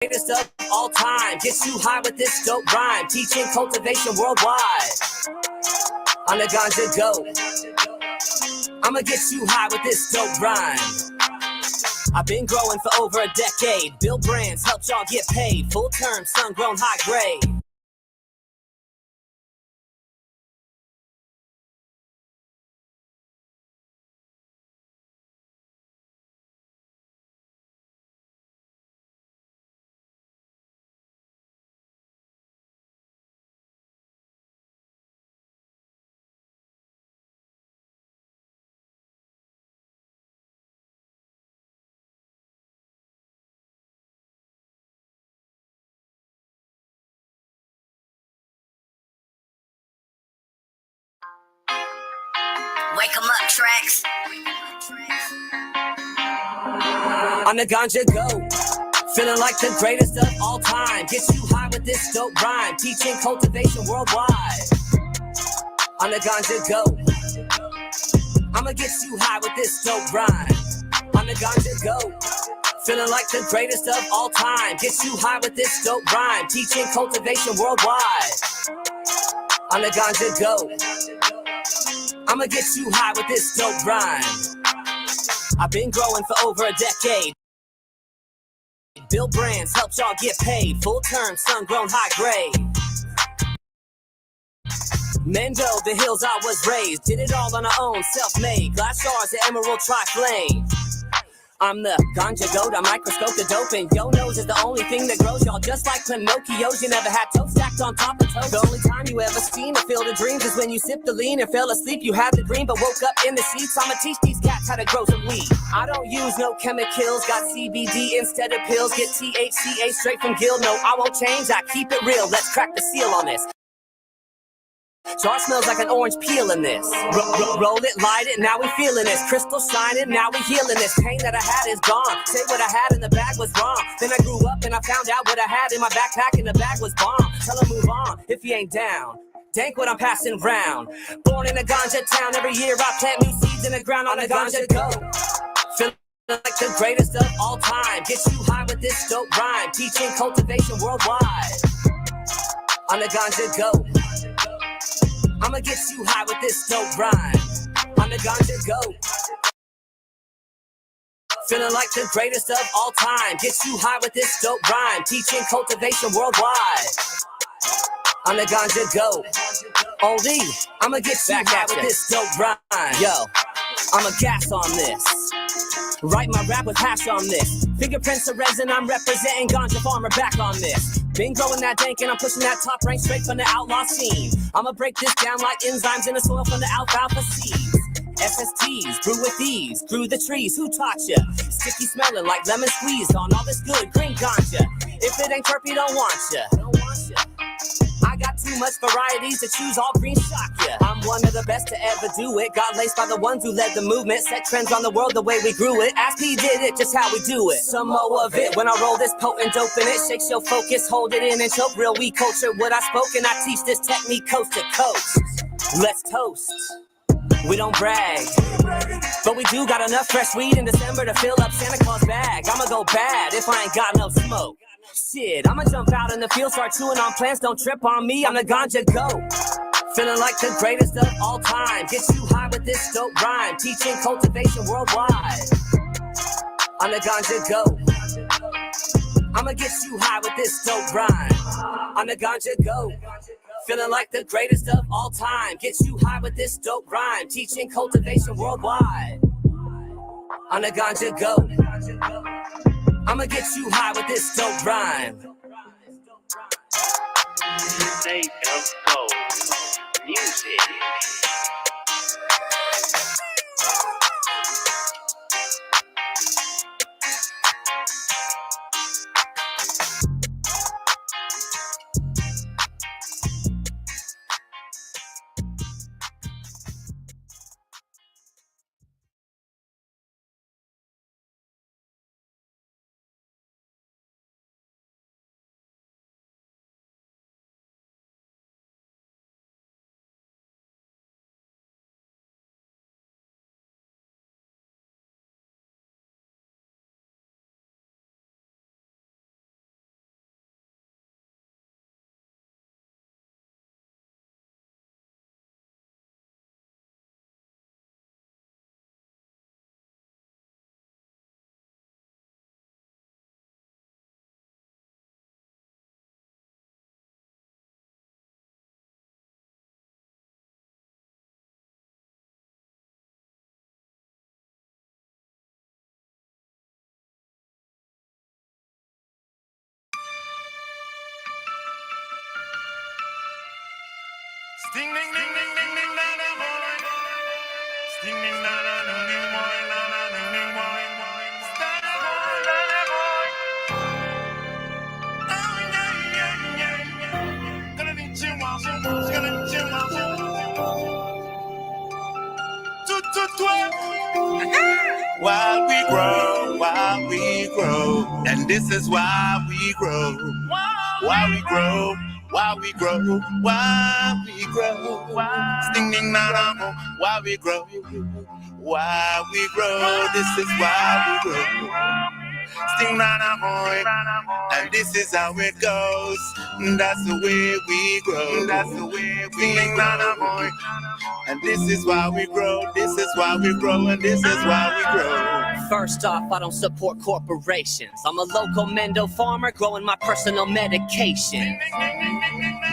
Greatest of all time, gets you high with this dope rhyme, teaching cultivation worldwide. On the ganja go, I'ma get you high with this dope rhyme. I've been growing for over a decade, build brands, help y'all get paid, full term, sun grown, high grade. Wake 'em up, tracks. On the ganja go, feeling like the greatest of all time, gets you high with this dope rhyme, teaching cultivation worldwide. On the ganja go, I'ma get you high with this dope rhyme. On the ganja go, feeling like the greatest of all time, gets you high with this dope rhyme, teaching cultivation worldwide. On the ganja go, I'ma get you high with this dope rhyme. I've been growing for over a decade, build brands, help y'all get paid, full term, sun grown, high grade. Mendo, the hills I was raised, did it all on our own, self-made, glass shards, the emerald tri-flame. I'm the ganja goat, I microscope the dope, and yo nose is the only thing that grows y'all just like Pinocchio's. You never had toast stacked on top of toast. The only time you ever seen a field of dreams is when you sipped the lean and fell asleep. You had the dream but woke up in the sheets. I'ma teach these cats how to grow some weed. I don't use no chemicals, got CBD instead of pills. Get THCA straight from Gill. No, I won't change, I keep it real. Let's crack the seal on this. Jar smells like an orange peel in this. Roll it, light it, now we feeling this. Crystal shining, now we healing this. Pain that I had is gone. Say what I had in the bag was wrong. Then I grew up and I found out what I had in my backpack and the bag was bomb. Tell her move on if you ain't down. Dank what I'm passing round. Born in a ganja town, every year I plant new seeds in the ground. On the ganja go, feeling like the greatest of all time, gets you high with this dope rhyme, teaching cultivation worldwide. On the ganja go, I'ma get you high with this dope rhyme. On the ganja go, feeling like the greatest of all time, gets you high with this dope rhyme, teaching cultivation worldwide. On the ganja go, oldie, I'ma get you high with this dope rhyme. Yo, I'ma gas on this, write my rap with hash on this. Fingerprints of resin, I'm representing ganja farmer back on this. Been growing that dank and I'm pushing that top rank straight from the outlaw scene. I'ma break this down like enzymes in the soil from the alfalfa seeds. SSTs, brew with ease, grew the trees, who taught ya? Sticky smelling like lemon squeezed on all this good green ganja. If it ain't turpy, don't want ya. I got too much varieties to choose, all green shock ya. I'm one of the best to ever do it. Got laced by the ones who led the movement, set trends on the world the way we grew it. Ask P did it, just how we do it. Some more of it when I roll this potent dope in it. Shakes your focus, hold it in and choke. Real weed culture, what I spoke, and I teach this technique coast to coast. Let's toast. We don't brag, but we do got enough fresh weed in December to fill up Santa Claus bag. I'ma go bad if I ain't got no smoke. Shit, I'ma jump out in the field, start chewing on plants, don't trip on me, I'm the ganja go. Feeling like the greatest of all time, gets you high with this dope rhyme, teaching cultivation worldwide. On the ganja go, I'ma get you high with this dope rhyme. On the ganja go, feeling like the greatest of all time, gets you high with this dope rhyme, teaching cultivation worldwide. On the ganja go, I'ma get you high with this dope rhyme. State of Gold Music. Sting ding ding ding ding ding na na boy. Sting ding na na ding ding boy na na ding ding boy. Sting boy na na boy. Oh yeah yeah yeah. Gonna need you out. Gonna need you out. While we grow, and this is why we grow. While we grow, while we grow, while we grow. Sting ding na na mo. While we grow, this is why we grow. Sting na na mo, and this is how it goes. That's the way we grow. That's the way we sting na na mo. And this is why we grow, this is why we grow, and this is why we grow. First off, I don't support corporations. I'm a local Mendo farmer growing my personal medication.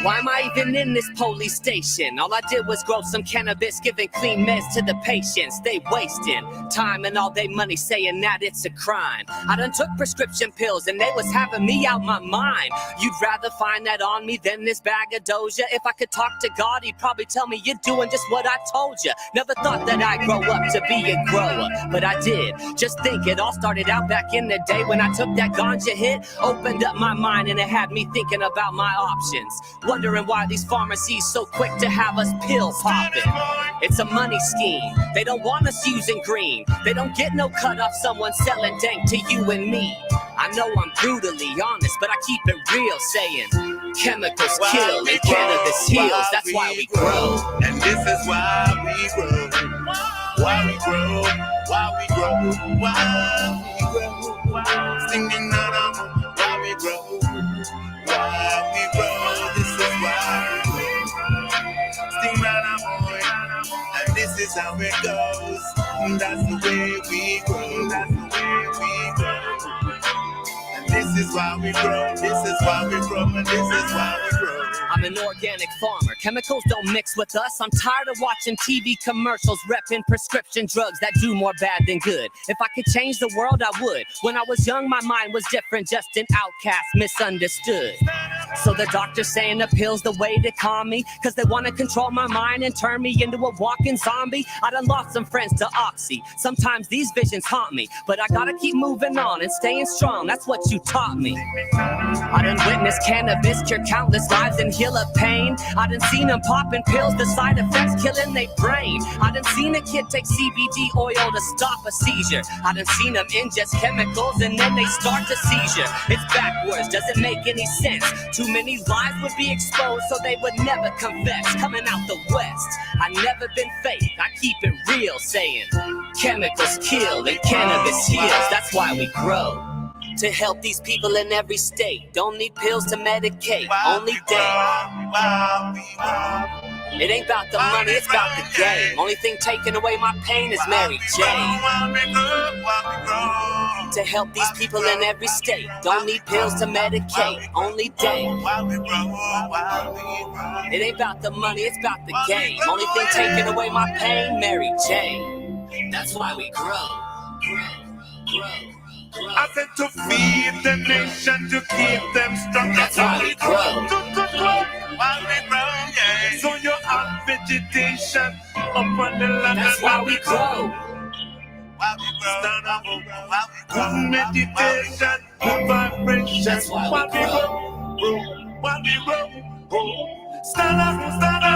Why am I even in this police station? All I did was grow some cannabis, giving clean meds to the patients. They wasting time and all they money saying that it's a crime. I done took prescription pills and they was having me out my mind. You'd rather find that on me than this bag of Doja? If I could talk to God, he'd probably tell me you're doing just what I told you. Never thought that I'd grow up to be a grower, but I did. Just think it all started out back in the day when I took that ganja hit. Opened up my mind and it had me thinking about my options. Wondering why these pharmacies so quick to have us pill popping. It's a money scheme. They don't want us using green. They don't get no cut off someone selling dank to you and me. I know I'm brutally honest, but I keep it real, saying chemicals kill and cannabis heals. That's why we grow. And this is why we grow. Why we grow. Why we grow. Why we grow. Singing na na mo. Why we grow. Why we grow. This is why we grow. Sting na na mo. And this is how it goes. That's the way we grow. That's the way we grow. This is why we grow, this is why we grow, and this is why we grow. I'm an organic farmer, chemicals don't mix with us. I'm tired of watching TV commercials repping prescription drugs that do more bad than good. If I could change the world, I would. When I was young, my mind was different, just an outcast, misunderstood. So the doctor's saying the pill's the way to calm me, cause they wanna control my mind and turn me into a walking zombie. I done lost some friends to Oxy. Sometimes these visions haunt me, but I gotta keep moving on and staying strong, that's what you taught me. I done witnessed cannabis cure countless lives and heal a pain. I done seen them popping pills, the side effects killing their brain. I done seen a kid take CBD oil to stop a seizure. I done seen them ingest chemicals and then they start to seizure. It's backwards, doesn't make any sense. Too many lies would be exposed so they would never confess. Coming out the West, I never been fake, I keep it real, saying chemicals kill and cannabis heals. That's why we grow. To help these people in every state. Don't need pills to medicate, only day. It ain't about the money, it's about the game. Only thing taking away my pain is Mary Jane. To help these people in every state. Don't need pills to medicate, only day. It ain't about the money, it's about the game. Only thing taking away my pain, Mary Jane. That's why we grow. I said to feed the nation, to keep them strong. That's why we grow. While we grow, yeah. So you're on vegetation up on the land. That's why we grow. While we grow, stand up, while we grow. Meditation, vibration. That's why we grow. While we grow, stand up,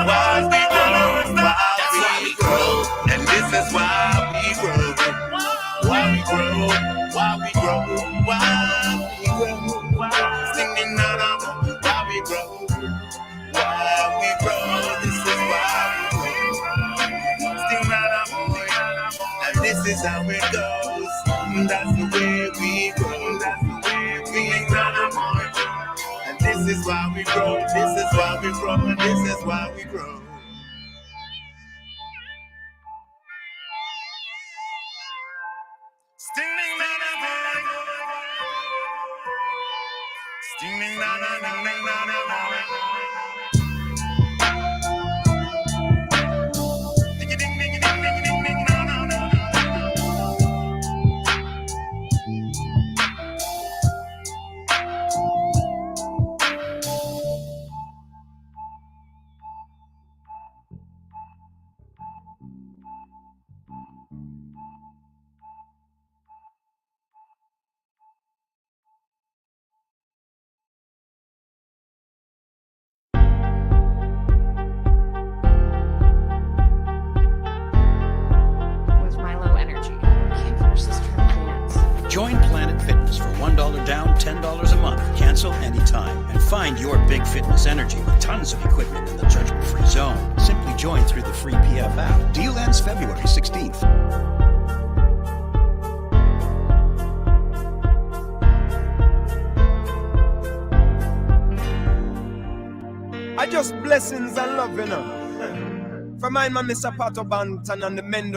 while we grow. That's why we grow. And this is why we grow. While we grow, while we grow, while we grow, singing out while we grow, while we grow, this is why we grow, singing out and this is how it goes, that's the way we grow, that's the way we grow, and this is why we grow, this is why we grow, and this is why we grow. Sting ding na na boy. Sting ding na na ding ding na na boy. Ding ding ding ding ding ding ding na na na. time and find your big fitness energy with tons of equipment in the judgment-free zone. Simply join through the free PF app. Deal ends February 16th. I just blessings and love, you know. From my man, Mr. Pato Banton and the men.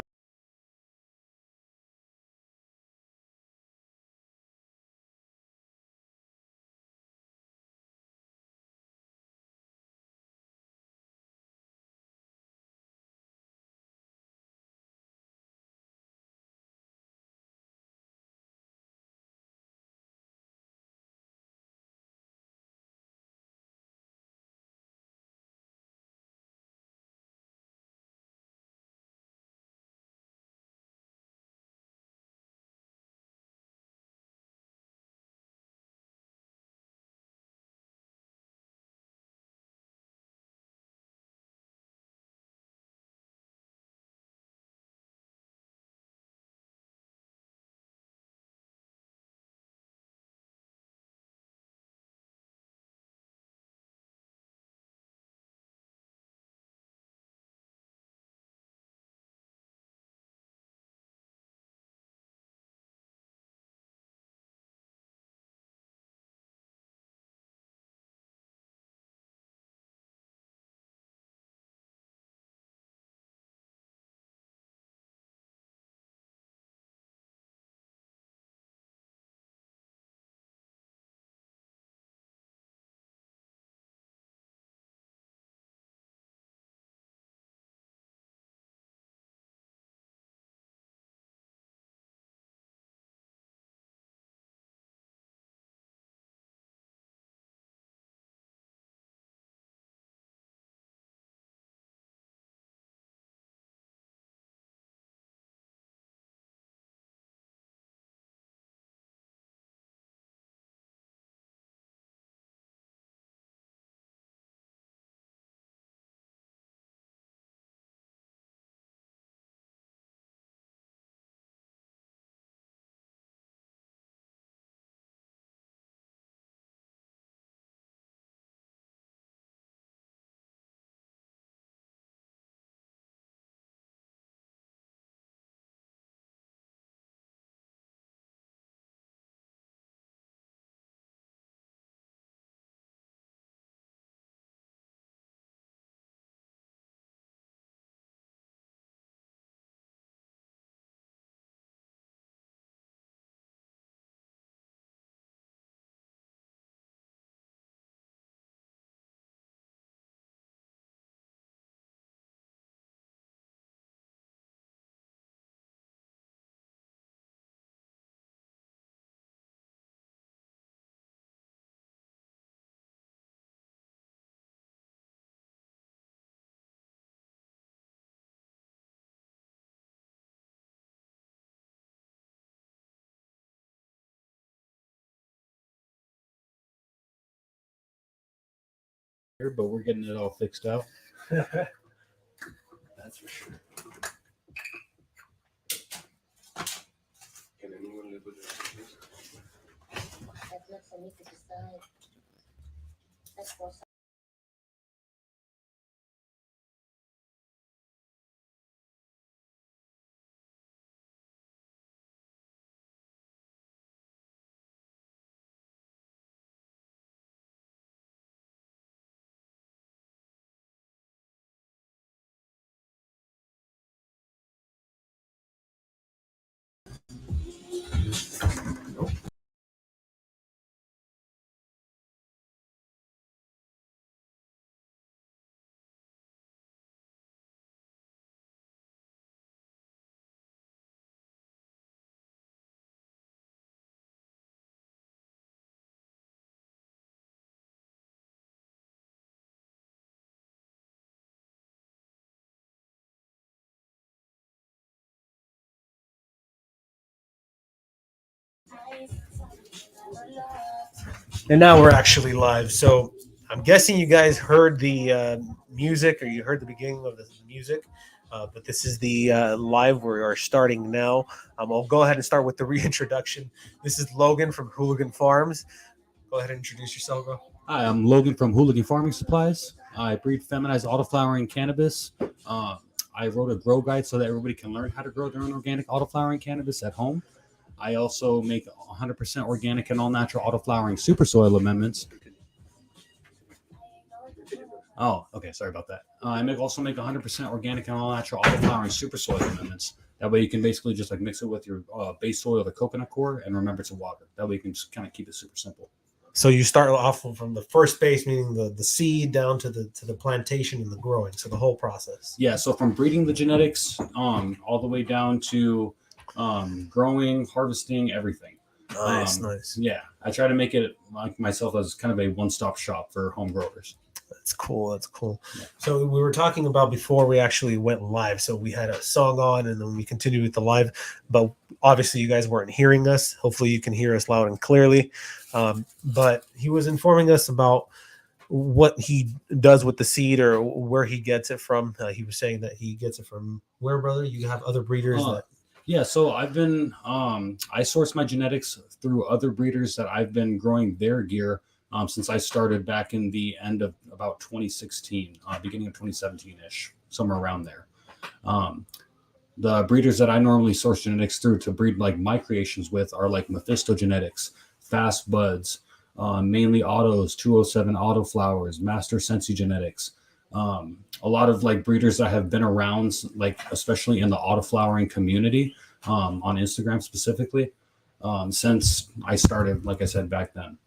But we're getting it all fixed out. That's for sure. Can anyone live with this? That's not for me to decide. That's for some. And now we're actually live. So I'm guessing you guys heard the music, or you heard the beginning of the music. But this is the live. We are starting now. I'll go ahead and start with the reintroduction. This is Logan from Hooligan Farms. Go ahead and introduce yourself, bro. Hi, I'm Logan from Hooligan Farming Supplies. I breed feminized autoflowering cannabis. I wrote a grow guide so that everybody can learn how to grow their own organic autoflowering cannabis at home. I also make 100% organic and all-natural autoflowering super soil amendments. Oh, okay. Sorry about that. I also make 100% organic and all-natural autoflowering super soil amendments. That way you can basically just like mix it with your base soil, the coconut core, and remember to water. That way you can just kind of keep it super simple. So you start off from the first base, meaning the seed, down to the plantation and the growing. So the whole process. Yeah. So from breeding the genetics, all the way down to growing, harvesting, everything. Nice. Yeah, I try to make it like myself as kind of a one-stop shop for home growers. That's cool. Yeah. So we were talking about before we actually went live. So we had a song on and then we continued with the live, but obviously you guys weren't hearing us. Hopefully you can hear us loud and clearly. But he was informing us about what he does with the seed or where he gets it from. He was saying that he gets it from where, brother? You have other breeders that. Yeah, so I've been I source my genetics through other breeders that I've been growing their gear since I started back in the end of about 2016, beginning of 2017-ish, somewhere around there. The breeders that I normally source genetics through to breed like my creations with are like Mephisto Genetics, Fast Buds, mainly Autos, 207 Auto Flowers, Master Sensi Genetics. A lot of like breeders that have been around, like especially in the autoflowering community on Instagram specifically, since I started, like I said, back then.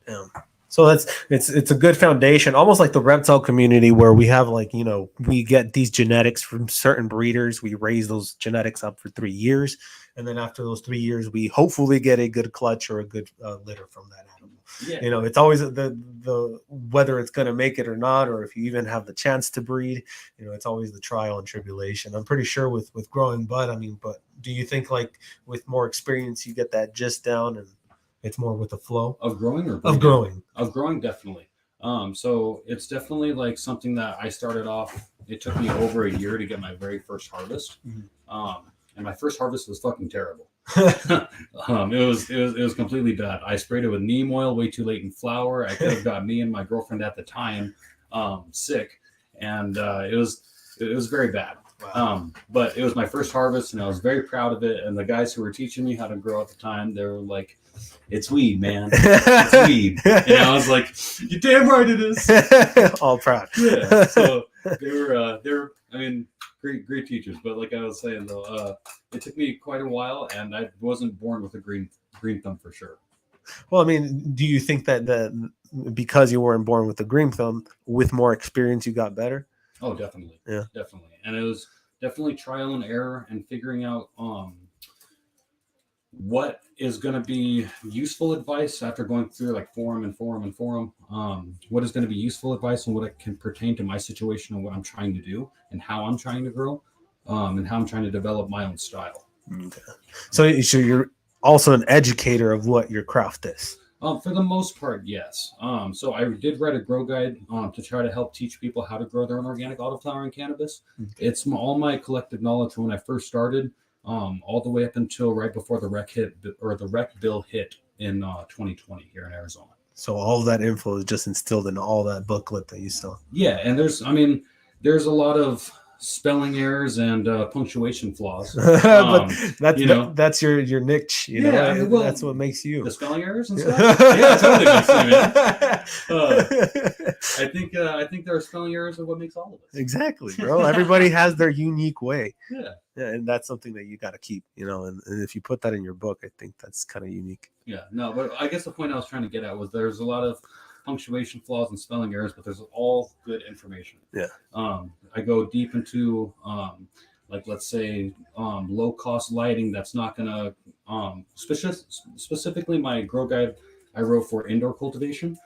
Yeah. So it's a good foundation, almost like the reptile community where we have like, you know, we get these genetics from certain breeders. We raise those genetics up for 3 years. And then after those 3 years, we hopefully get a good clutch or a good litter from that animal. Yeah. You know, it's always the whether it's going to make it or not, or if you even have the chance to breed, you know, it's always the trial and tribulation. I'm pretty sure with growing bud, I mean, but do you think like with more experience, you get that gist down and it's more with the flow Of growing or breeding? Of growing, definitely. So it's definitely like something that I started off. It took me over a year to get my very first harvest. Mhm. And my first harvest was fucking terrible. It was completely bad. I sprayed it with neem oil way too late in flower. I could have got me and my girlfriend at the time sick, and it was very bad. Wow. But it was my first harvest, and I was very proud of it. And the guys who were teaching me how to grow at the time, they were like, "It's weed, man. It's weed." And I was like, "You're damn right it is." All proud. Yeah. So they were. I mean, great teachers. But like I was saying though, it took me quite a while, and I wasn't born with a green thumb for sure. Well, I mean, do you think that because you weren't born with a green thumb, with more experience, you got better? Oh, definitely. Yeah, definitely. And it was definitely trial and error and figuring out what is going to be useful advice after going through like forum. What is going to be useful advice and what it can pertain to my situation and what I'm trying to do and how I'm trying to grow and how I'm trying to develop my own style. Okay. So you're also an educator of what your craft is. For the most part, yes. So I did write a grow guide to try to help teach people how to grow their own organic autoflowering cannabis. Okay. It's all my collective knowledge from when I first started, all the way up until right before the rec bill hit in 2020 here in Arizona. So all of that info is just instilled in all that booklet that you sell. Yeah, and there's a lot of spelling errors and punctuation flaws. But that's your niche. You know, well, that's what makes you. The spelling errors and stuff. Yeah, totally makes me, man. I think there are spelling errors of what makes all of us. Exactly, bro. Everybody has their unique way. Yeah, and that's something that you got to keep. You know, and if you put that in your book, I think that's kind of unique. Yeah, no, but I guess the point I was trying to get at was there's a lot of punctuation flaws and spelling errors, but there's all good information. Yeah. I go deep into like let's say low cost lighting that's not gonna specifically my grow guide I wrote for indoor cultivation.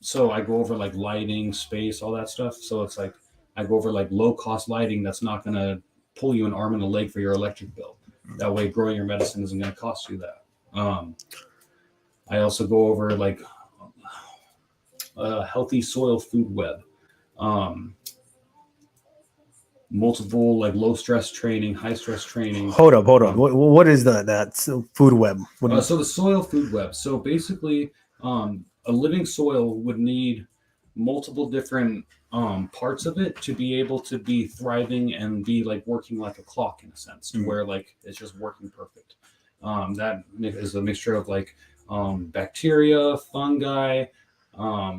So I go over like lighting, space, all that stuff. So it's like I go over like low cost lighting that's not gonna pull you an arm and a leg for your electric bill. That way growing your medicine isn't gonna cost you that. I also go over like a healthy soil food web, multiple like low stress training, high stress training. Hold up. What is that food web? So the soil food web. So basically, A living soil would need multiple different parts of it to be able to be thriving and be like working like a clock in a sense, to where like it's just working perfect. That is a mixture of like bacteria, fungi, a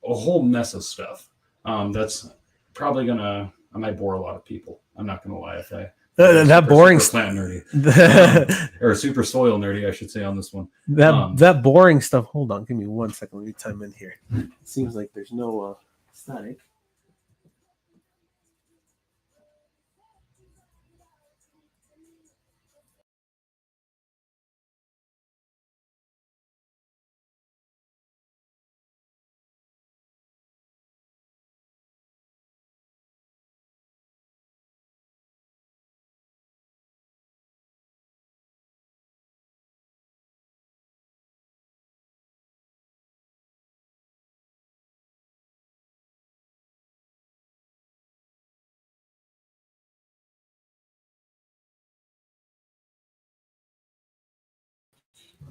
whole mess of stuff. That's probably I might bore a lot of people. I'm not gonna lie if I that boring super plant nerdy or super soil nerdy, I should say, on this one. That boring stuff. Hold on, give me 1 second. Let me time in here. It seems like there's no static.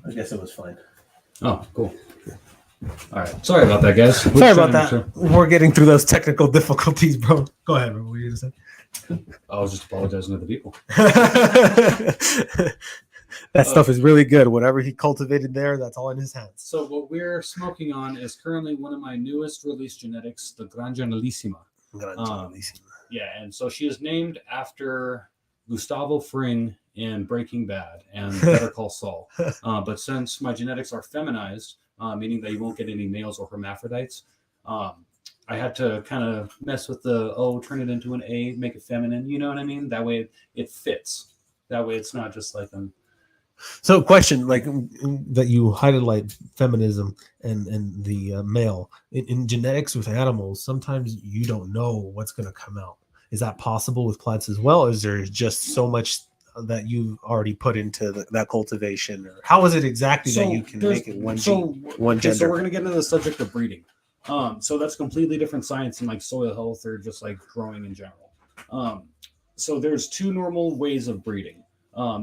I guess it was fine. Oh, cool. All right. Sorry about that, guys. Sorry about that. We're getting through those technical difficulties, bro. Go ahead, bro. What were you going to say? I was just apologizing to the people. That stuff is really good. Whatever he cultivated there, that's all in his hands. So what we're smoking on is currently one of my newest release genetics, the Granja Nellissima. Yeah, and so she is named after Gustavo Fring in Breaking Bad and Better Call Saul. But since my genetics are feminized, meaning that you won't get any males or hermaphrodites, I had to kind of mess with turn it into an A, make it feminine. You know what I mean? That way it fits. That way it's not just like So, question like that you highlight feminism and the male in genetics with animals. Sometimes you don't know what's going to come out. Is that possible with plants as well? Is there just so much that you've already put into that cultivation, or how is it exactly that you can make it one gender? So we're going to get into the subject of breeding. So that's completely different science than like soil health or just like growing in general. So there's two normal ways of breeding.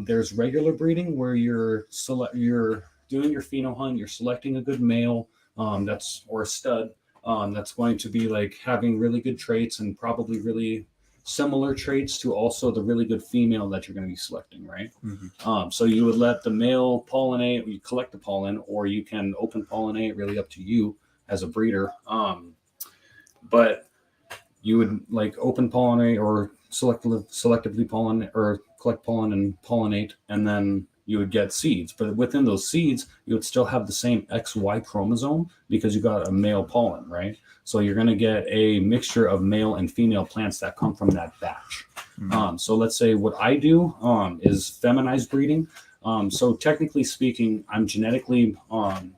There's regular breeding where you're doing your pheno hunt, you're selecting a good male or a stud that's going to be like having really good traits and probably really similar traits to also the really good female that you're going to be selecting, right? Mm-hmm. So you would let the male pollinate, you collect the pollen, or you can open pollinate, really up to you as a breeder. But you would like open pollinate or selectively pollinate or collect pollen and pollinate, and then you would get seeds. But within those seeds, you would still have the same XY chromosome because you got a male pollen, right? So you're going to get a mixture of male and female plants that come from that batch. Mm-hmm. So let's say what I do is feminized breeding. So technically speaking, I'm genetically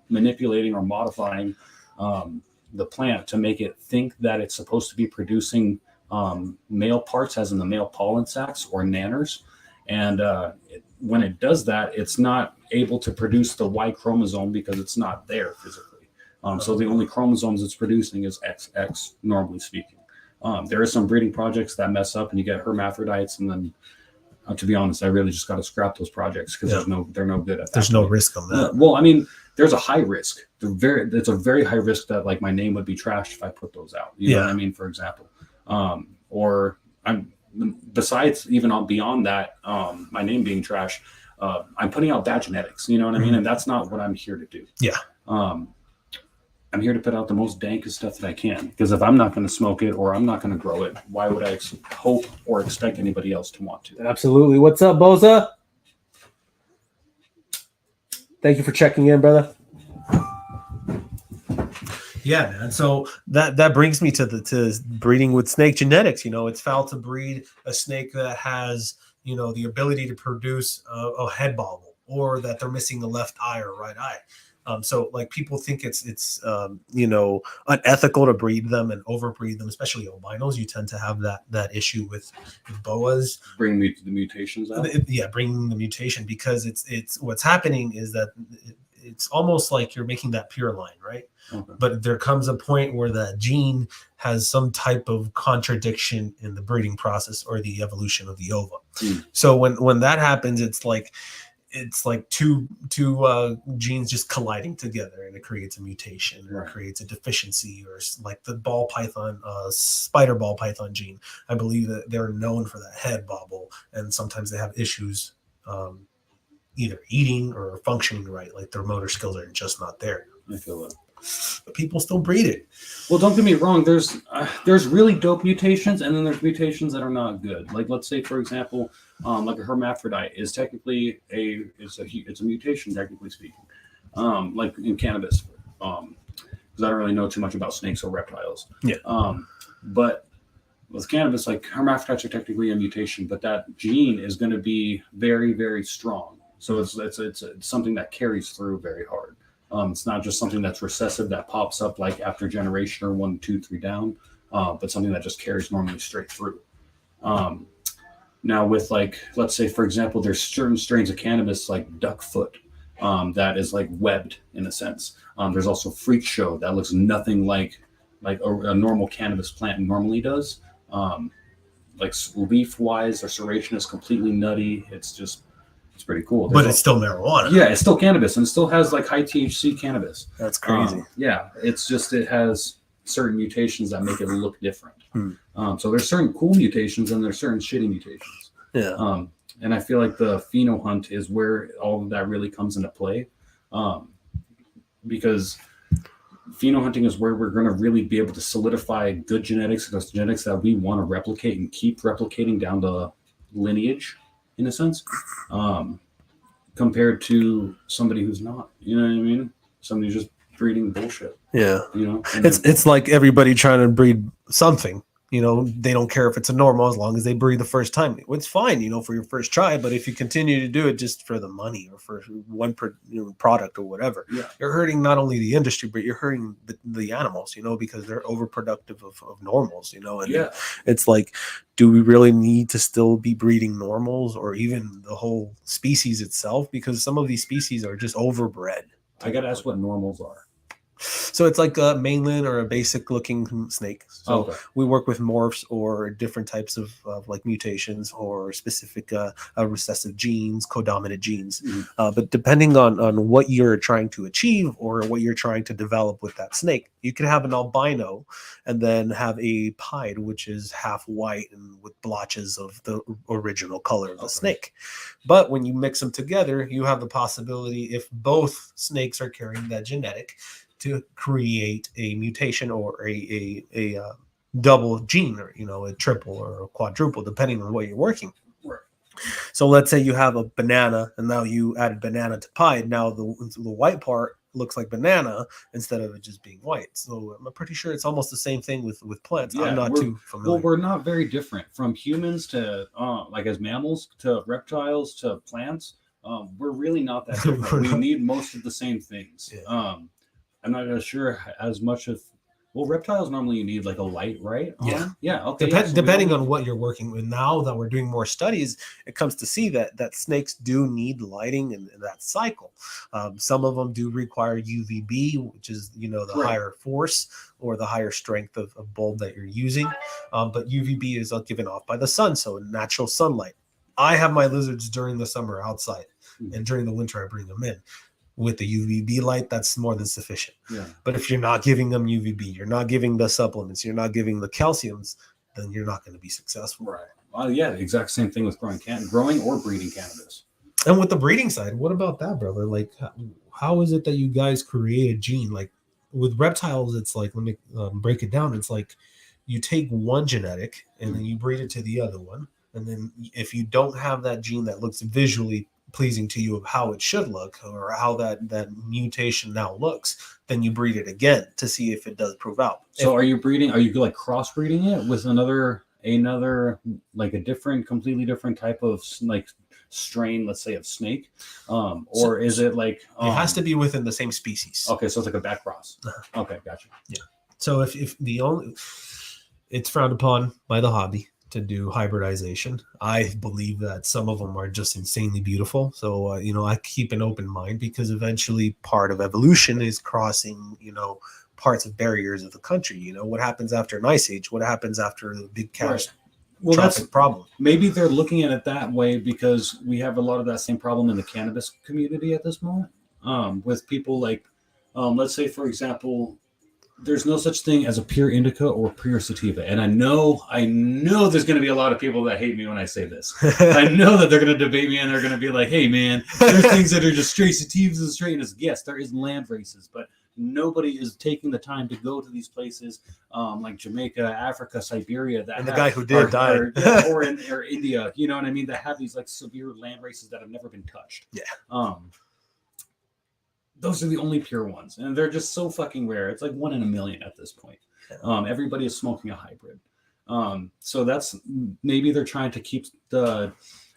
manipulating or modifying the plant to make it think that it's supposed to be producing male parts, as in the male pollen sacs or nanners. And when it does that, it's not able to produce the Y chromosome because it's not there physically. So the only chromosomes it's producing is XX, normally speaking. There are some breeding projects that mess up and you get hermaphrodites. And then, to be honest, I really just got to scrap those projects because they're no good at that. There's no risk on that. Well, I mean, there's a high risk. It's a very high risk that like my name would be trashed if I put those out. You know what I mean? For example, besides even beyond that, my name being trash, I'm putting out bad genetics. You know what I mean? And that's not what I'm here to do. Yeah. I'm here to put out the most dankest stuff that I can, because if I'm not going to smoke it or I'm not going to grow it, why would I hope or expect anybody else to want to? Absolutely. What's up, Boza? Thank you for checking in, brother. Yeah, man. So that brings me to breeding with snake genetics. You know, it's foul to breed a snake that has, you know, the ability to produce a head bobble, or that they're missing the left eye or right eye. So like people think it's you know, unethical to breed them and overbreed them, especially albinos. You tend to have that issue with boas. Bring the mutations out. Bringing the mutation, because it's what's happening is that it's almost like you're making that pure line, right? Okay. But there comes a point where that gene has some type of contradiction in the breeding process or the evolution of the ova. So when that happens, it's like it's like two genes just colliding together, and it creates a mutation, or it creates a deficiency, or like the ball python, spider ball python gene. I believe that they're known for that head bobble, and sometimes they have issues either eating or functioning right, like their motor skills are just not there. I feel that. But people still breed it. Well, don't get me wrong. There's really dope mutations, and then there's mutations that are not good. Like, let's say, for example, like a hermaphrodite is technically it's a mutation, technically speaking. Like in cannabis, because I don't really know too much about snakes or reptiles. Yeah. But with cannabis, like hermaphrodites are technically a mutation, but that gene is going to be very, very strong. So it's something that carries through very hard. It's not just something that's recessive that pops up like after generation or 1, 2, 3 down, but something that just carries normally straight through. Now with like, let's say, for example, there's certain strains of cannabis like duckfoot that is like webbed in a sense. There's also freak show that looks nothing like a normal cannabis plant normally does. Like leaf wise, their serration is completely nutty. It's pretty cool. But it's still marijuana. Yeah, it's still cannabis, and it still has like high THC cannabis. That's crazy. Yeah, it's just it has certain mutations that make it look different. So there's certain cool mutations and there's certain shitty mutations. Yeah. And I feel like the pheno hunt is where all of that really comes into play, because pheno hunting is where we're going to really be able to solidify good genetics, those genetics that we want to replicate and keep replicating down the lineage, in a sense, compared to somebody who's not. You know what I mean? Somebody who's just breeding bullshit. Yeah. You know, It's like everybody trying to breed something. You know, they don't care if it's a normal as long as they breed the first time. It's fine, you know, for your first try. But if you continue to do it just for the money or for one product or whatever, you're hurting not only the industry, but you're hurting the animals, you know, because they're overproductive of normals, you know. And it's like, do we really need to still be breeding normals or even the whole species itself? Because some of these species are just overbred. I got to ask what normals are. So it's like a mainland or a basic looking snake. So we work with morphs or different types of like mutations or specific recessive genes, codominant genes. But depending on what you're trying to achieve or what you're trying to develop with that snake, you can have an albino and then have a pied, which is half white and with blotches of the original color of the snake. But when you mix them together, you have the possibility, if both snakes are carrying that genetic, to create a mutation or a double gene, or, you know, a triple or a quadruple, depending on what you're working. So let's say you have a banana and now you added banana to pied. Now the white part looks like banana instead of it just being white. So I'm pretty sure it's almost the same thing with plants. I'm not too familiar. Well, we're not very different from humans to like as mammals to reptiles to plants. We're really not that different. We need most of the same things. I'm not really sure as much of. Well, reptiles normally you need like a light, right? Yeah. Okay. Depending on what you're working with. Now that we're doing more studies, it comes to see that snakes do need lighting in that cycle. Some of them do require UVB, which is, you know, the higher force or the higher strength of bulb that you're using. But UVB is given off by the sun, so natural sunlight. I have my lizards during the summer outside, and during the winter I bring them in. With the UVB light, that's more than sufficient. But if you're not giving them UVB, you're not giving the supplements, you're not giving the calciums, then you're not going to be successful. Right. Well, yeah, the exact same thing with growing or breeding cannabis. And with the breeding side, what about that, brother? Like, how is it that you guys create a gene? Like with reptiles, it's like, let me break it down. It's like you take one genetic and then you breed it to the other one. And then if you don't have that gene that looks visually pleasing to you of how it should look or how that mutation now looks, then you breed it again to see if it does prove out. So are you like crossbreeding it with another like a completely different type of like strain, let's say, of snake, or is it like it has to be within the same species? Okay, so it's like a back cross. Okay, gotcha. Yeah. So if it's frowned upon by the hobby to do hybridization. I believe that some of them are just insanely beautiful. So, you know, I keep an open mind because eventually part of evolution is crossing, you know, parts of barriers of the country. You know, what happens after an ice age? What happens after the big cash Well, that's traffic problem. maybe they're looking at it that way because we have a lot of that same problem in the cannabis community at this moment. With people like, let's say, for example, there's no such thing as a pure indica or pure sativa. And I know there's going to be a lot of people that hate me when I say this. I know that they're going to debate me and they're going to be like, hey, man, there's things that are just straight sativas and straight indica. Yes, there is land races, but nobody is taking the time to go to these places like Jamaica, Africa, Siberia. That And the guy who did died. or India, you know what I mean? That have these like severe land races that have never been touched. Yeah. Those are the only pure ones, and they're just so fucking rare. It's like 1 in a million at this point. Everybody is smoking a hybrid. So that's maybe they're trying to keep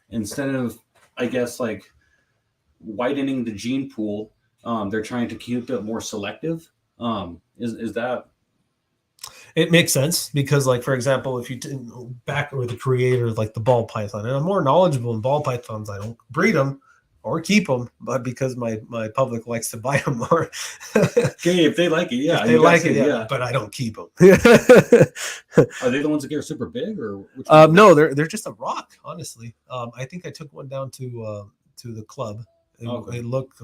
instead of, I guess, like widening the gene pool, they're trying to keep it more selective. Is that? It makes sense because, like, for example, if you back with the creator, like the ball python, and I'm more knowledgeable in ball pythons, I don't breed them or keep them, but because my public likes to buy them more. Okay, if they like it, yeah. If they like it, yeah. But I don't keep them. Are they the ones that get super big, or no? They're just a rock, honestly. I think I took one down to the club. They look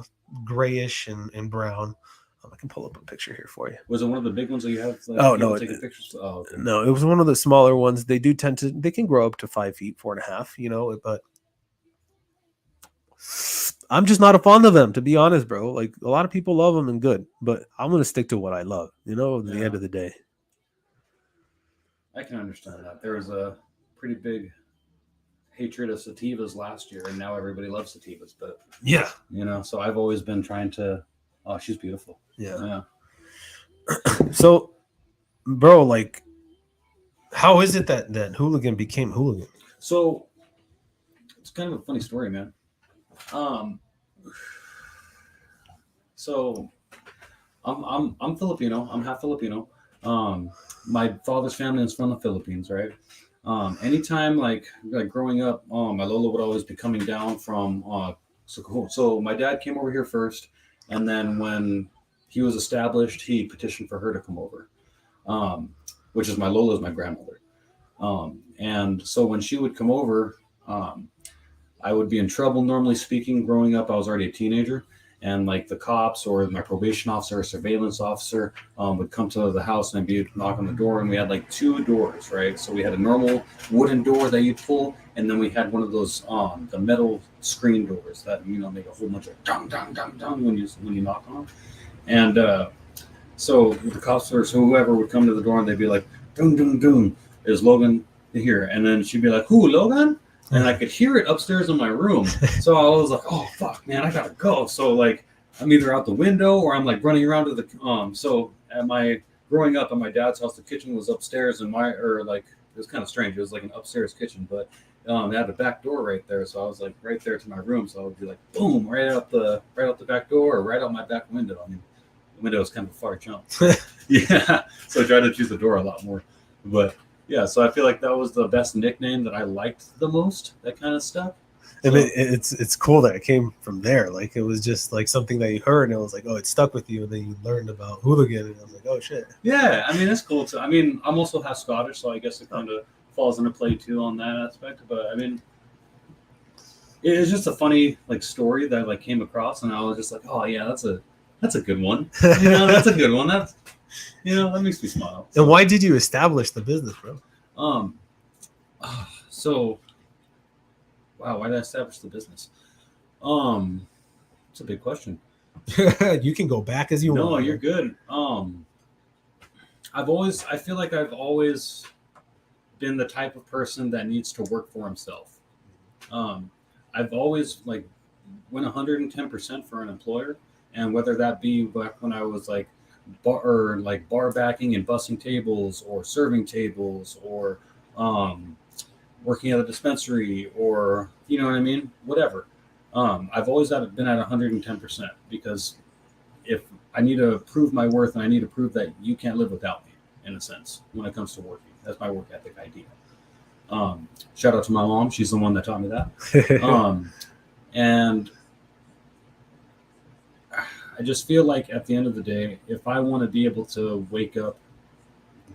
grayish and brown. I can pull up a picture here for you. Was it one of the big ones that you have? No, taking pictures. Oh, okay. No, it was one of the smaller ones. They can grow up to 5 feet, 4.5. You know, but I'm just not a fond of them, to be honest, bro. Like, a lot of people love them and good, but I'm gonna stick to what I love. You know, at the end of the day. I can understand that. There was a pretty big hatred of sativas last year, and now everybody loves sativas. But yeah, you know, so I've always been trying to. Oh, she's beautiful. Yeah. So, bro, like, how is it that Hooligan became Hooligan? So, it's kind of a funny story, man. So, I'm Filipino. I'm half Filipino. My father's family is from the Philippines, right? Anytime like growing up, my Lola would always be coming down from. So my dad came over here first, and then when he was established, he petitioned for her to come over, which is my Lola's my grandmother. And so when she would come over, I would be in trouble, normally speaking. Growing up, I was already a teenager, and like the cops or my probation officer or surveillance officer would come to the house and I'd be knock on the door, and we had like 2 doors, right? So we had a normal wooden door that you'd pull, and then we had one of those the metal screen doors that, you know, make a whole bunch of dong dong dong dong when you knock on them. And so the cops or whoever would come to the door and they'd be like, "Dung dung dung, is Logan here?" And then she'd be like, "Who, Logan?" And I could hear it upstairs in my room. So I was like, "Oh fuck, man, I gotta go." So like I'm either out the window or I'm like running around to the so at my growing up at my dad's house, the kitchen was upstairs, and it was kind of strange. It was like an upstairs kitchen, but it had a back door right there. So I was like right there to my room. So I would be like, boom, right out the back door or right out my back window. I mean, the window was kind of a far jump. Yeah. So I tried to choose the door a lot more. But yeah, so I feel like that was the best nickname that I liked the most, that kind of stuff. So, and it's cool that it came from there. Like, it was just like something that you heard and it was like, oh, it stuck with you, and then you learned about Hooligan and I was like, oh shit. Yeah, I mean, it's cool too. I mean, I'm also half Scottish, so I guess it kind of falls into play too on that aspect. But I mean, it's just a funny like story that I like came across, and I was just like, oh yeah, that's a good one. You know, that's a good one. That's, you know, that makes me smile. And why did you establish the business, bro? So, wow, why did I establish the business? It's a big question. You can go back as you want. No, you're good. I feel like I've always been the type of person that needs to work for himself. I've always like went 110% for an employer, and whether that be back when I was like bar backing and bussing tables or serving tables or working at a dispensary or, you know what I mean, whatever. I've always been at 110% because if I need to prove my worth and I need to prove that you can't live without me, in a sense, when it comes to working. That's my work ethic idea. Shout out to my mom. She's the one that taught me that. And I just feel like at the end of the day, if I want to be able to wake up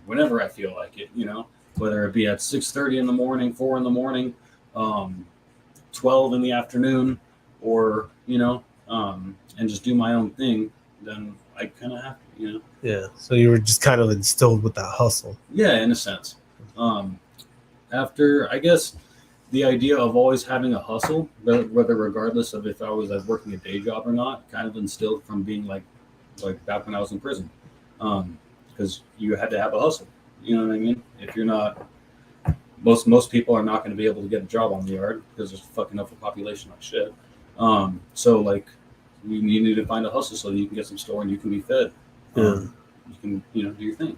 whenever I feel like it, you know, whether it be at 6:30 in the morning, 4 in the morning, 12 in the afternoon, or and just do my own thing, then I kind of have to, Yeah. So you were just kind of instilled with that hustle. Yeah, in a sense. After, I guess, the idea of always having a hustle, whether regardless of if I was working a day job or not, kind of instilled from being like back when I was in prison, because you had to have a hustle. You know what I mean? If you're not, most people are not going to be able to get a job on the yard because there's fucking overpopulation like shit. So like, you need to find a hustle so that you can get some store and you can be fed. You can do your thing.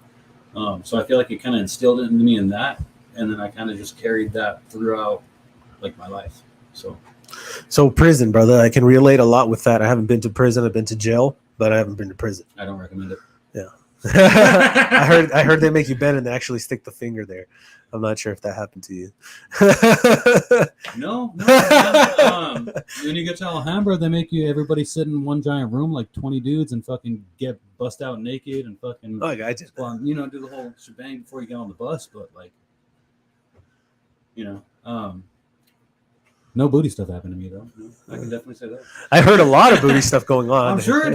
So I feel like it kind of instilled it into me in that, and then I kind of just carried that throughout like my life. So prison, brother, I can relate a lot with that. I haven't been to prison. I've been to jail, but I haven't been to prison. I don't recommend it. Yeah. I heard they make you bend and they actually stick the finger there. I'm not sure if that happened to you. No. When you get to Alhambra, they make everybody sit in one giant room, like 20 dudes, and fucking get bust out naked and fucking. Oh, I did. Do the whole shebang before you get on the bus, but like, no booty stuff happened to me though. I can definitely say that. I heard a lot of booty stuff going on. I'm sure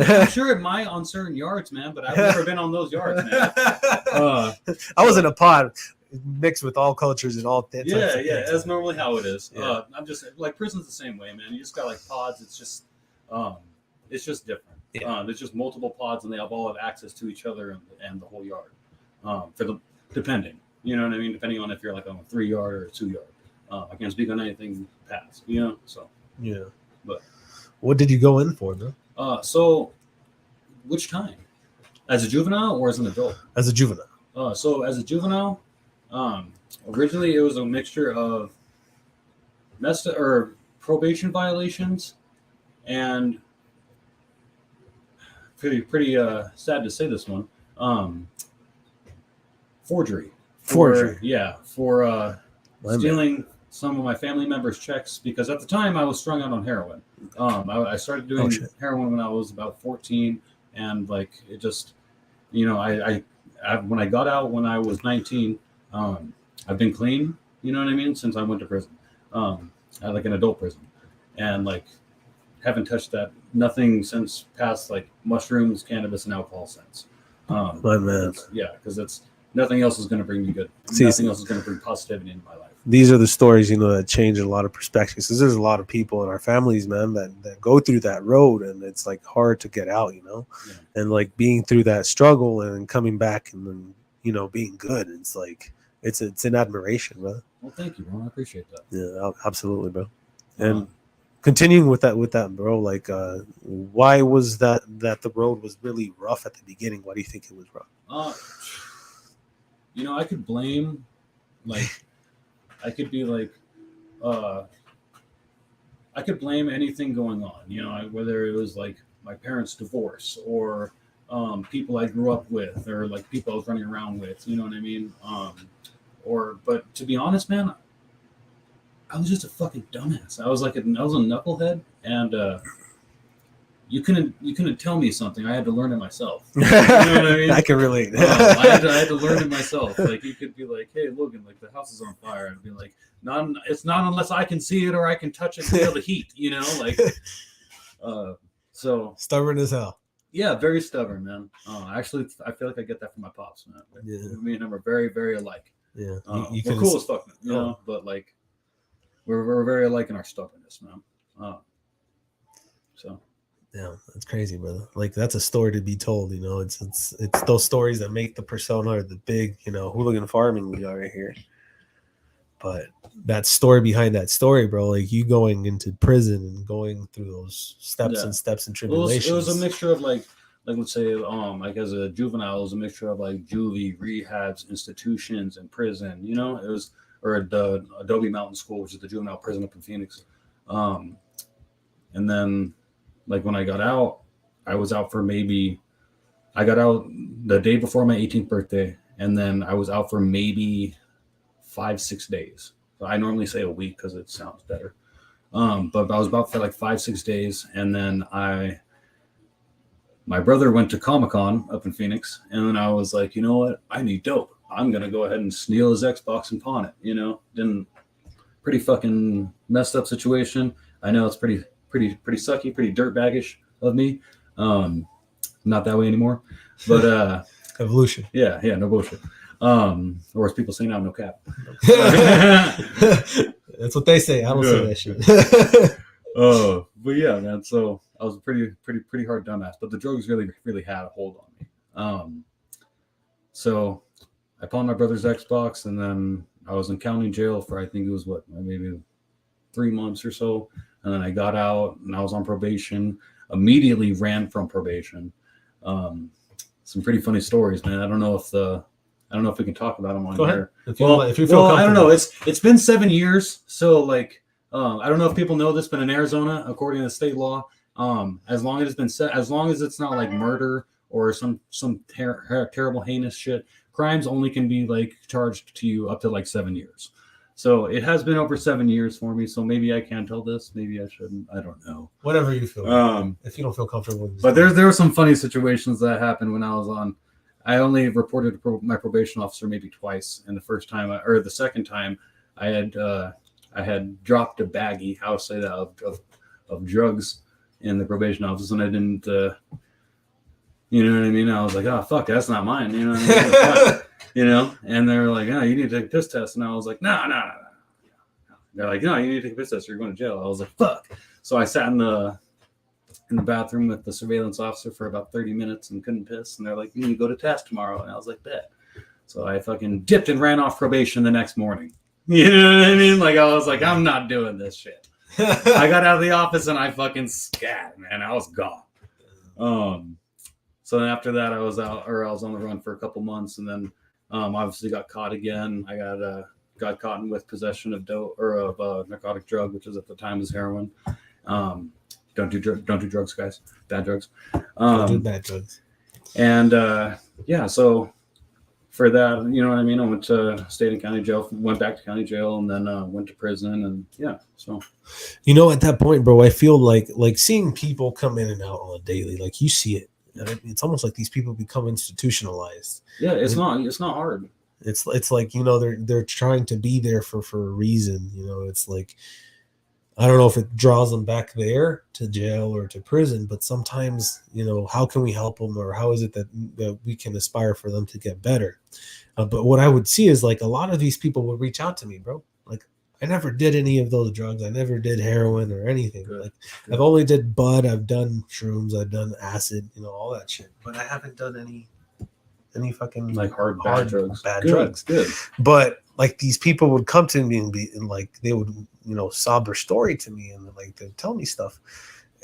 it might on certain yards, man, but I've never been on those yards, man. I was in a pod mixed with all cultures and all things. Yeah, that's normally how it is. Yeah. I'm just like, prison's the same way, man. You just got like pods. It's just different. Yeah. There's just multiple pods, and they all have access to each other and the whole yard. Depending, you know what I mean? Depending on if you're like on a 3 yard or a 2 yard. I can't speak on anything past, so. Yeah. But what did you go in for, though? So which time? As a juvenile or as an adult? As a juvenile. So as a juvenile, originally it was a mixture of probation violations and pretty sad to say this one, forgery. For stealing some of my family members' checks, because at the time I was strung out on heroin. I started doing heroin when I was about 14, and like it just, I when I got out when I was 19, I've been clean, you know what I mean, since I went to prison, like an adult prison, and like haven't touched nothing since past like mushrooms, cannabis, and alcohol since. My man. Yeah, because that's nothing else is going to bring me good. Nothing else is going to bring positivity into my life. These are the stories, that change a lot of perspectives. Because there's a lot of people in our families, man, that go through that road, and it's like hard to get out, Yeah. And like being through that struggle and coming back and then, being good. It's like it's an admiration, bro. Well, thank you, bro. I appreciate that. Yeah, absolutely, bro. And continuing with that, bro, like why was that the road was really rough at the beginning? Why do you think it was rough? I could blame, like, I could be like, I could blame anything going on, whether it was like my parents' divorce or people I grew up with or like people I was running around with, you know what I mean? But to be honest, man, I was just a fucking dumbass. I was a knucklehead, and you couldn't tell me something. I had to learn it myself. You know what I mean? I can relate. I had to learn it myself. Like, you could be like, "Hey, Logan, like the house is on fire," and I'd be like, it's not unless I can see it or I can touch it, feel the heat." Like, so stubborn as hell. Yeah, very stubborn, man. Actually, I feel like I get that from my pops, man. Yeah. Me and him are very, very alike. Yeah, we're cool as fuck, man, but like, we're very alike in our stubbornness, man. So. Yeah, that's crazy, brother. Like, that's a story to be told, It's those stories that make the persona or the big, hooligan farming we are right here. But that story behind that story, bro, like you going into prison and going through those steps and steps and tribulations. It was a mixture of like let's say, like as a juvenile, it was a mixture of like juvie, rehabs, institutions, and prison. It was, or the Adobe Mountain School, which is the juvenile prison up in Phoenix. And then, like when I got out, I was out for I got out the day before my 18th birthday, and then I was out for maybe 5-6 days. So I normally say a week because it sounds better. But I was about for like 5-6 days, and then my brother went to Comic-Con up in Phoenix, and then I was like, you know what? I need dope. I'm gonna go ahead and steal his Xbox and pawn it. Pretty fucking messed up situation. I know it's pretty sucky, pretty dirtbaggish of me. Not that way anymore, but Evolution. Yeah, no bullshit. Or as people say now, no cap. That's what they say. I don't say that shit. But yeah, man. So I was a pretty hard dumbass, but the drugs really had a hold on me. So I pawned my brother's Xbox, and then I was in county jail for, I think it was maybe 3 months or so, and then I got out and I was on probation. Immediately ran from probation. Some pretty funny stories, man. I don't know if we can talk about them on here. If you feel I don't know. It's been 7 years, so like I don't know if people know this, but in Arizona, according to state law, as long as it's not like murder or some terrible heinous shit, crimes only can be like charged to you up to like 7 years. So it has been over 7 years for me. So maybe I can tell this, maybe I shouldn't. I don't know. Whatever you feel. If you don't feel comfortable with this. But there were some funny situations that happened when I was on. I only reported my probation officer maybe twice, and the second time I had dropped a baggie, I'll say that, of drugs in the probation office, and I didn't, you know what I mean? I was like, oh fuck, that's not mine, you know what I mean? And they're like, oh, you need to take a piss test, and I was like, no. They're like, no, you need to take a piss test, you're going to jail. I was like, fuck. So I sat in the bathroom with the surveillance officer for about 30 minutes and couldn't piss, and they're like, you need to go to task tomorrow, and I was like, bet. So I fucking dipped and ran off probation the next morning. You know what I mean? Like, I was like, I'm not doing this shit. I got out of the office and I fucking scat, man. I was gone. So then after that, I was on the run for a couple months, and then obviously got caught again. I got caught with possession of dope or of a narcotic drug, which was at the time was heroin. Don't do drugs, guys. Bad drugs. Don't do bad drugs. And so for that, you know what I mean? I went to state and county jail, went back to county jail, and then went to prison, and so. At that point, bro, I feel like seeing people come in and out on a daily, like you see it, and it's almost like these people become institutionalized. Yeah, it's not hard. It's like, they're trying to be there for a reason. It's like, I don't know if it draws them back there to jail or to prison, but sometimes, how can we help them, or how is it that we can aspire for them to get better? But what I would see is like a lot of these people would reach out to me, bro. Like, I never did any of those drugs. I never did heroin or anything. Good. I've only did bud. I've done shrooms. I've done acid, all that shit. But I haven't done any fucking like hard bad drugs. Good. But like these people would come to me and like they would sob their story to me, and like they'd tell me stuff,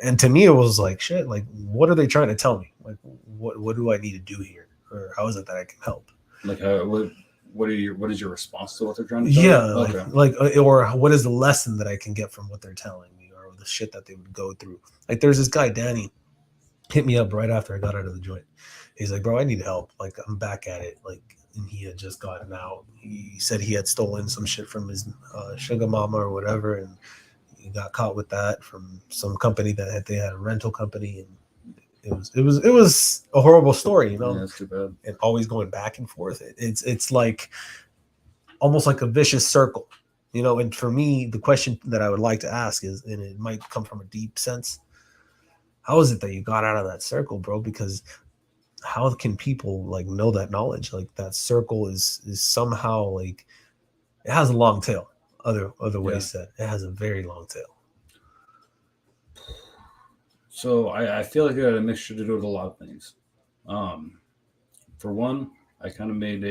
and to me it was like, shit, like what are they trying to tell me? Like what do I need to do here, or how is it that I can help? Like what is your response to what they're trying to tell you? Like or what is the lesson that I can get from what they're telling me, or the shit that they would go through? Like there's this guy Danny hit me up right after I got out of the joint. He's like, bro, I need help. Like, I'm back at it. Like, and he had just gotten out. He said he had stolen some shit from his sugar mama or whatever, and he got caught with that from some company that they had a rental company, and it was a horrible story, Yeah, that's too bad. And always going back and forth. It's like almost like a vicious circle, And for me, the question that I would like to ask is, and it might come from a deep sense, how is it that you got out of that circle, bro? Because how can people like know that knowledge? Like that circle is somehow like it has a long tail. Other ways that it has a very long tail. So I feel like I had a mixture to do with a lot of things. For one, I kind of made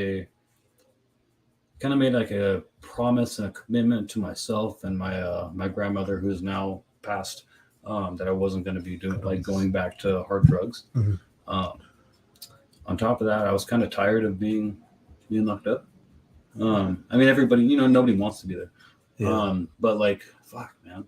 like a promise and a commitment to myself and my grandmother, who's now passed, that I wasn't going to be going back to hard drugs. Mm-hmm. On top of that, I was kind of tired of being locked up. I mean, everybody, nobody wants to be there. Yeah. But like, fuck, man,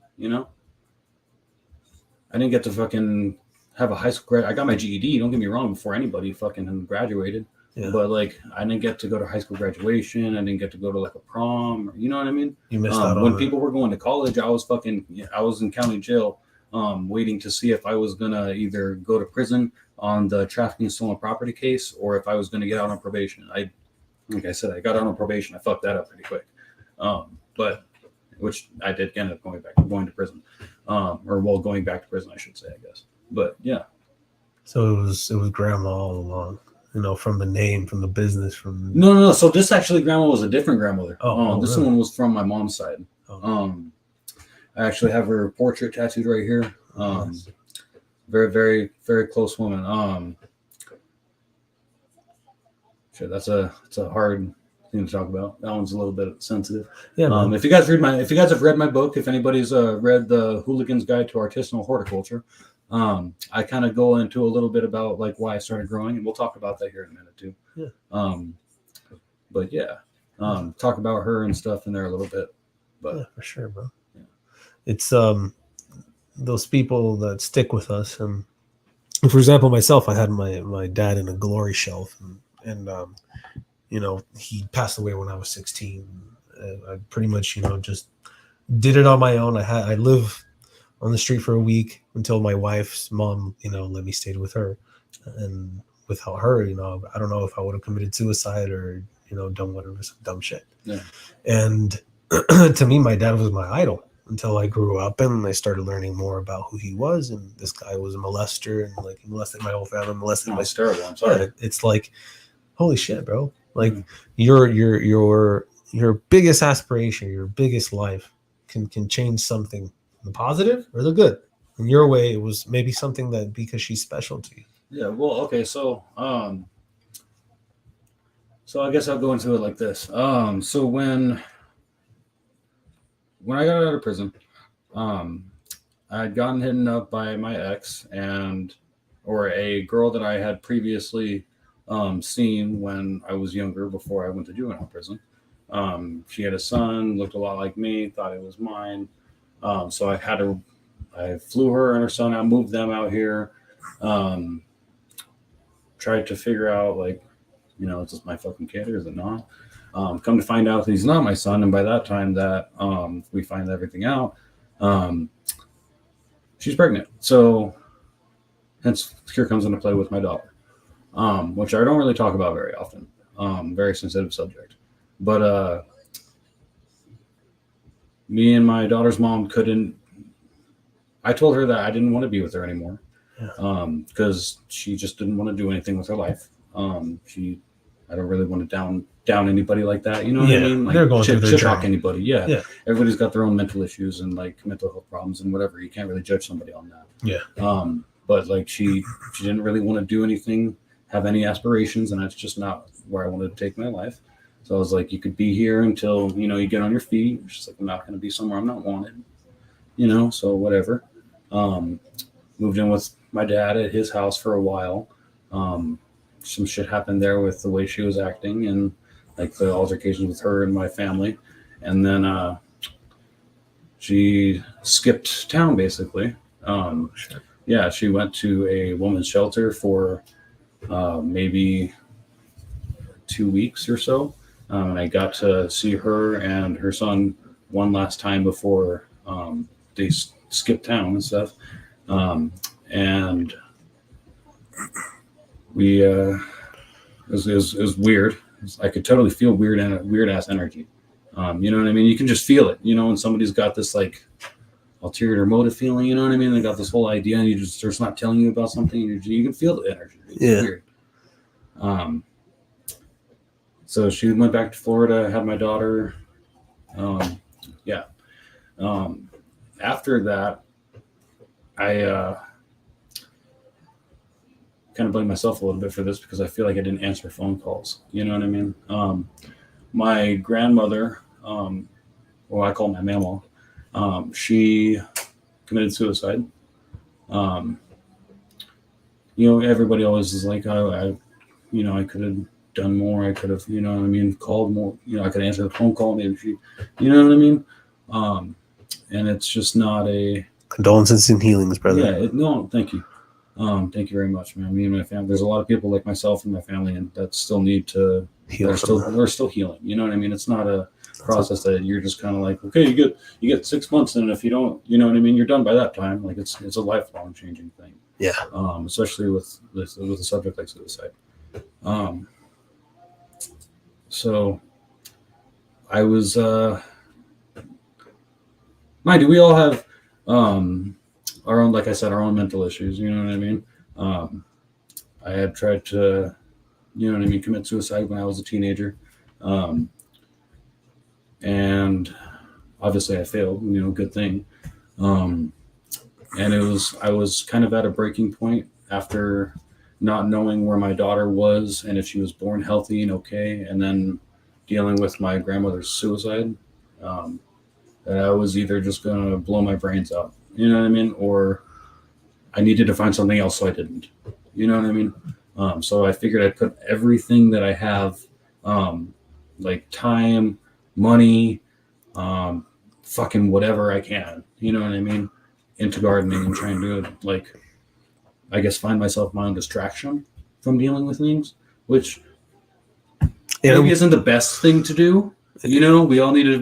I didn't get to fucking have a high school grad. I got my GED. Don't get me wrong. Before anybody fucking graduated. Yeah. But like, I didn't get to go to high school graduation. I didn't get to go to like a prom. You know what I mean? You missed out on when people were going to college. I was in county jail, waiting to see if I was gonna either go to prison on the trafficking stolen property case, or if I was going to get out on probation. like I said, I got on probation. I fucked that up pretty quick. But which I did end up going to prison. Going back to prison, I should say, I guess. But yeah. So it was grandma all along, from the name, from the business, from. No. So this actually grandma was a different grandmother. This really? one was from my mom's side. Oh. I actually have her portrait tattooed right here. Nice. Very, very, very close woman. Shit, it's a hard thing to talk about. That one's a little bit sensitive. Yeah. Man. If you guys have read my book, if anybody's read the Hooligan's Guide to Artisanal Horticulture, I kind of go into a little bit about like why I started growing, and we'll talk about that here in a minute too. Yeah. But yeah, talk about her and stuff in there a little bit. But yeah, for sure, bro. Yeah. It's those people that stick with us, and for example, myself, I had my dad in a glory shelf, and he passed away when I was 16. I pretty much just did it on my own. I live on the street for a week until my wife's mom let me stay with her, and without her, I don't know if I would have committed suicide or done whatever, some dumb shit. Yeah. And to me, my dad was my idol until I grew up and I started learning more about who he was. And this guy was a molester, and like he molested my whole family, molested my. It's terrible. I'm sorry. It's like, holy shit, bro! Like your biggest aspiration, your biggest life can change something, the positive or the good. In your way, it was maybe something that because she's special to you. Yeah. Well, okay. So I guess I'll go into it like this. So when I got out of prison, I had gotten hit up by my ex or a girl that I had previously seen when I was younger before I went to juvenile prison. She had a son, looked a lot like me, thought it was mine. So I flew her and her son out, moved them out here, tried to figure out like, is this my fucking kid or is it not? Come to find out that he's not my son. And by that time that we find everything out, she's pregnant. So hence here comes into play with my daughter, which I don't really talk about very often. Very sensitive subject. But me and my daughter's mom I told her that I didn't want to be with her anymore because she just didn't want to do anything with her life. I don't really want to down anybody like that. You know what I mean? Like, they're going through their talk journey. Anybody. Yeah. Everybody's got their own mental issues and like mental health problems and whatever. You can't really judge somebody on that. Yeah. But like she didn't really want to do anything, have any aspirations, and that's just not where I wanted to take my life. So I was like, you could be here until, you get on your feet. She's like, I'm not going to be somewhere I'm not wanted, so whatever. Moved in with my dad at his house for a while. Some shit happened there with the way she was acting and like the altercations with her and my family. And then she skipped town basically. Yeah, she went to a woman's shelter for maybe 2 weeks or so. And I got to see her and her son one last time before they skipped town and stuff. And we it was weird. I could totally feel weird ass energy. You know what I mean? You can just feel it, when somebody's got this like ulterior motive feeling, you know what I mean? They got this whole idea and they're just not telling you about something. You can feel the energy. It's weird. So she went back to Florida, had my daughter. After that, I kind of blame myself a little bit for this because I feel like I didn't answer phone calls. You know what I mean? My grandmother, I call my mama, she committed suicide. Everybody always is like, I could have done more. I could have, called more. I could answer the phone call. Maybe she, you know what I mean? And it's just not a condolences and healings, brother. Yeah, no, thank you. Thank you very much, man. Me and my family. There's a lot of people like myself and my family, and that still need to heal. They're still healing. You know what I mean? It's not a process that you're just kind of like, okay, you get 6 months, and if you don't, you know what I mean, you're done by that time. Like it's a lifelong changing thing. Yeah. Especially with a subject like suicide. So I was, mind you, we all have our own, like I said, our own mental issues. You know what I mean? I had tried to, you know what I mean, commit suicide when I was a teenager. And obviously I failed, you know, good thing. And I was kind of at a breaking point after not knowing where my daughter was and if she was born healthy and okay, and then dealing with my grandmother's suicide. That I was either just going to blow my brains out, you know what I mean? Or I needed to find something else, so I didn't, you know what I mean? So I figured I'd put everything that I have, like time, money, fucking whatever I can, you know what I mean, into gardening and trying to, like, I guess find myself my own distraction from dealing with things, which maybe isn't the best thing to do. You know, we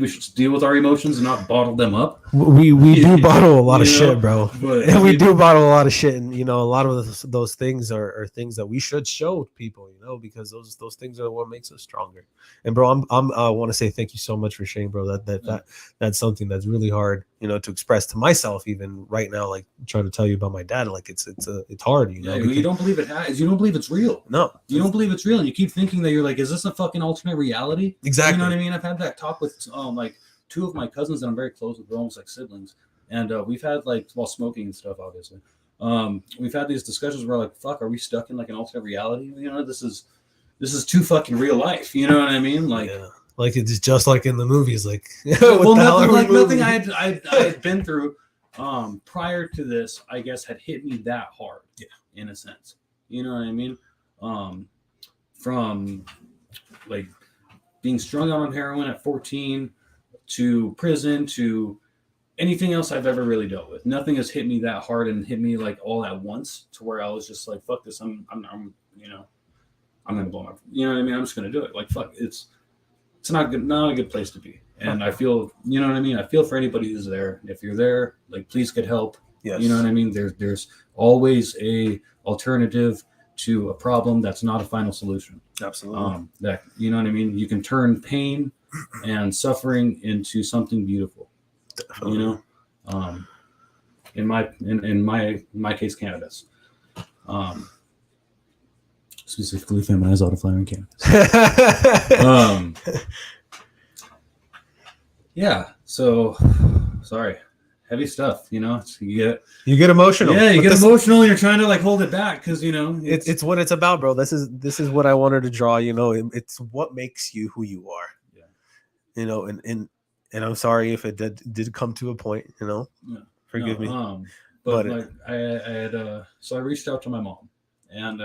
should deal with our emotions and not bottle them up. We do bottle a lot of shit, bro. But And we do bottle a lot of shit, and you know, a lot of those things are things that we should show people, you know, because those things are what makes us stronger. And bro, I want to say thank you so much for sharing, bro. That's something that's really hard, you know, to express to myself even right now. Like trying to tell you about my dad, like it's hard, you know. Yeah, you don't believe it has. You don't believe it's real. No, you don't believe it's real, and you keep thinking that you're like, is this a fucking alternate reality? Exactly. You know what I mean? I've had that talk with like two of my cousins that I'm very close with. We're almost like siblings, and we've had like while smoking and stuff, obviously. We've had these discussions where like, fuck, are we stuck in like an alternate reality? You know, this is too fucking real life. You know what I mean? Like, yeah. Like it's just like in the movies. Like, well, nothing I had been through prior to this, I guess, had hit me that hard. Yeah, in a sense. You know what I mean? From like being strung out on heroin at 14 to prison to anything else I've ever really dealt with. Nothing has hit me that hard and hit me like all at once to where I was just like, fuck this. I'm you know, I'm going to blow my, you know what I mean? I'm just going to do it. Like, fuck, it's not a good place to be. And I feel, you know what I mean? I feel for anybody who's there. If you're there, like, please get help. Yes. You know what I mean? There's always a alternative to a problem that's not a final solution. Absolutely. That, you know what I mean? You can turn pain and suffering into something beautiful. Definitely. You know, in my case, cannabis. Specifically feminized autoflowering cannabis. Yeah. So, sorry. Heavy stuff, you know. You get emotional. Yeah, you get emotional, and you're trying to like hold it back because you know it's what it's about, bro. This is what I wanted to draw. You know, it's what makes you who you are. Yeah. You know, and I'm sorry if it did come to a point. You know, forgive me. But like I had so I reached out to my mom, and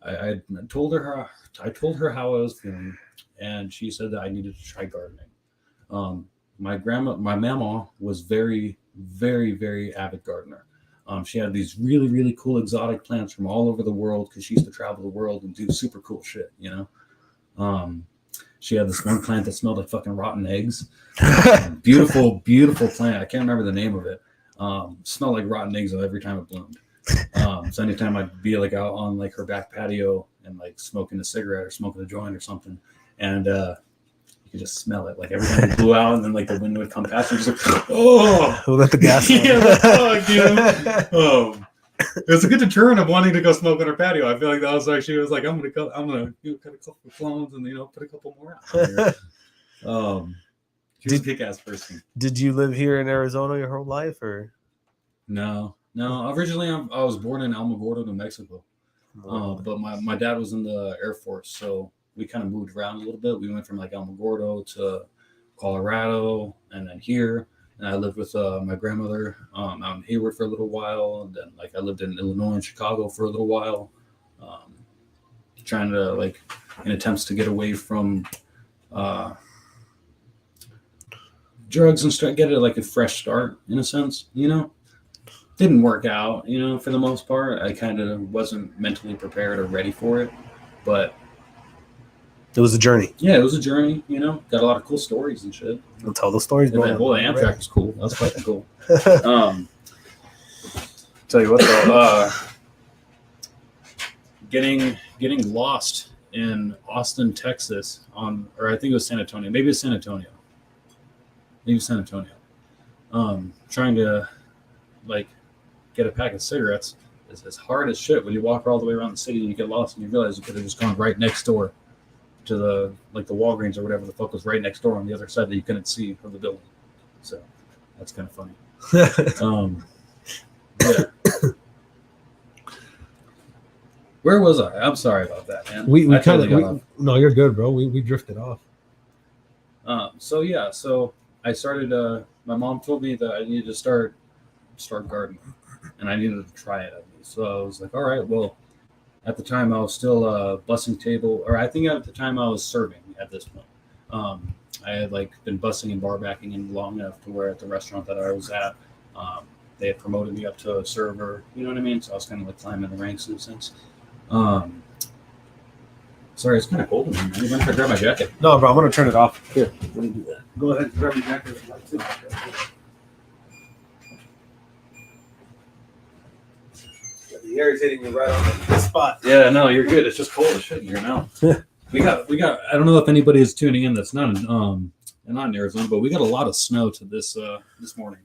I told her how I was feeling, and she said that I needed to try gardening. My mama was very, very, very avid gardener. She had these really, really cool exotic plants from all over the world because she used to travel the world and do super cool shit, you know. She had this one plant that smelled like fucking rotten eggs. Beautiful, beautiful plant. I can't remember the name of it. Smelled like rotten eggs every time it bloomed. So anytime I'd be like out on like her back patio and like smoking a cigarette or smoking a joint or something, and you could just smell it. Like every time it blew out, and then like the wind would come past, and just like, oh, we'll let the gas. Yeah, the fuck, you know. It was a good deterrent of wanting to go smoke on her patio. I feel like that was like she was like, I'm gonna cut a couple of clones and put a couple more out. She's a kick-ass person. Did you live here in Arizona your whole life, or? No. Originally, I was born in Alamogordo, New Mexico, but my dad was in the Air Force, so we kind of moved around a little bit. We went from like Alamogordo to Colorado, and then here. And I lived with my grandmother out in Hayward for a little while, and then like I lived in Illinois and Chicago for a little while, trying to like in attempts to get away from drugs and get it like a fresh start in a sense, you know. Didn't work out, you know, for the most part. I kind of wasn't mentally prepared or ready for it, but it was a journey. Yeah, it was a journey, you know. Got a lot of cool stories and shit. We'll tell those stories, bro. Well, the Amtrak was cool. That was fucking cool. Tell you what, though, getting lost in Austin, Texas, or I think it was San Antonio. Maybe it's San Antonio. Maybe San Antonio. Trying to like get a pack of cigarettes is as hard as shit when you walk all the way around the city and you get lost and you realize you could have just gone right next door to the Walgreens or whatever the fuck was right next door on the other side that you couldn't see from the building. So that's kind of funny. Yeah. Where was I? I'm sorry about that, man. We I kind totally got of off. no, you're good, bro. We drifted off. So I started. My mom told me that I needed to start gardening, and I needed to try it at least. So I was like, all right. Well, at the time I was still bussing table, or I think at the time I was serving at this point. I had like been bussing and bar backing in long enough to where at the restaurant that I was at, they had promoted me up to a server. You know what I mean? So I was kind of like climbing the ranks in a sense. Sorry, it's kind of cold in here, man. You mind if I grab my jacket? No, bro, I'm gonna turn it off. Here, let me do that. Go ahead and grab your jacket if you like to. The air is hitting me right on the spot. Yeah, no, you're good. It's just cold as shit in here now. we got. I don't know if anybody is tuning in that's not in Arizona, but we got a lot of snow to this morning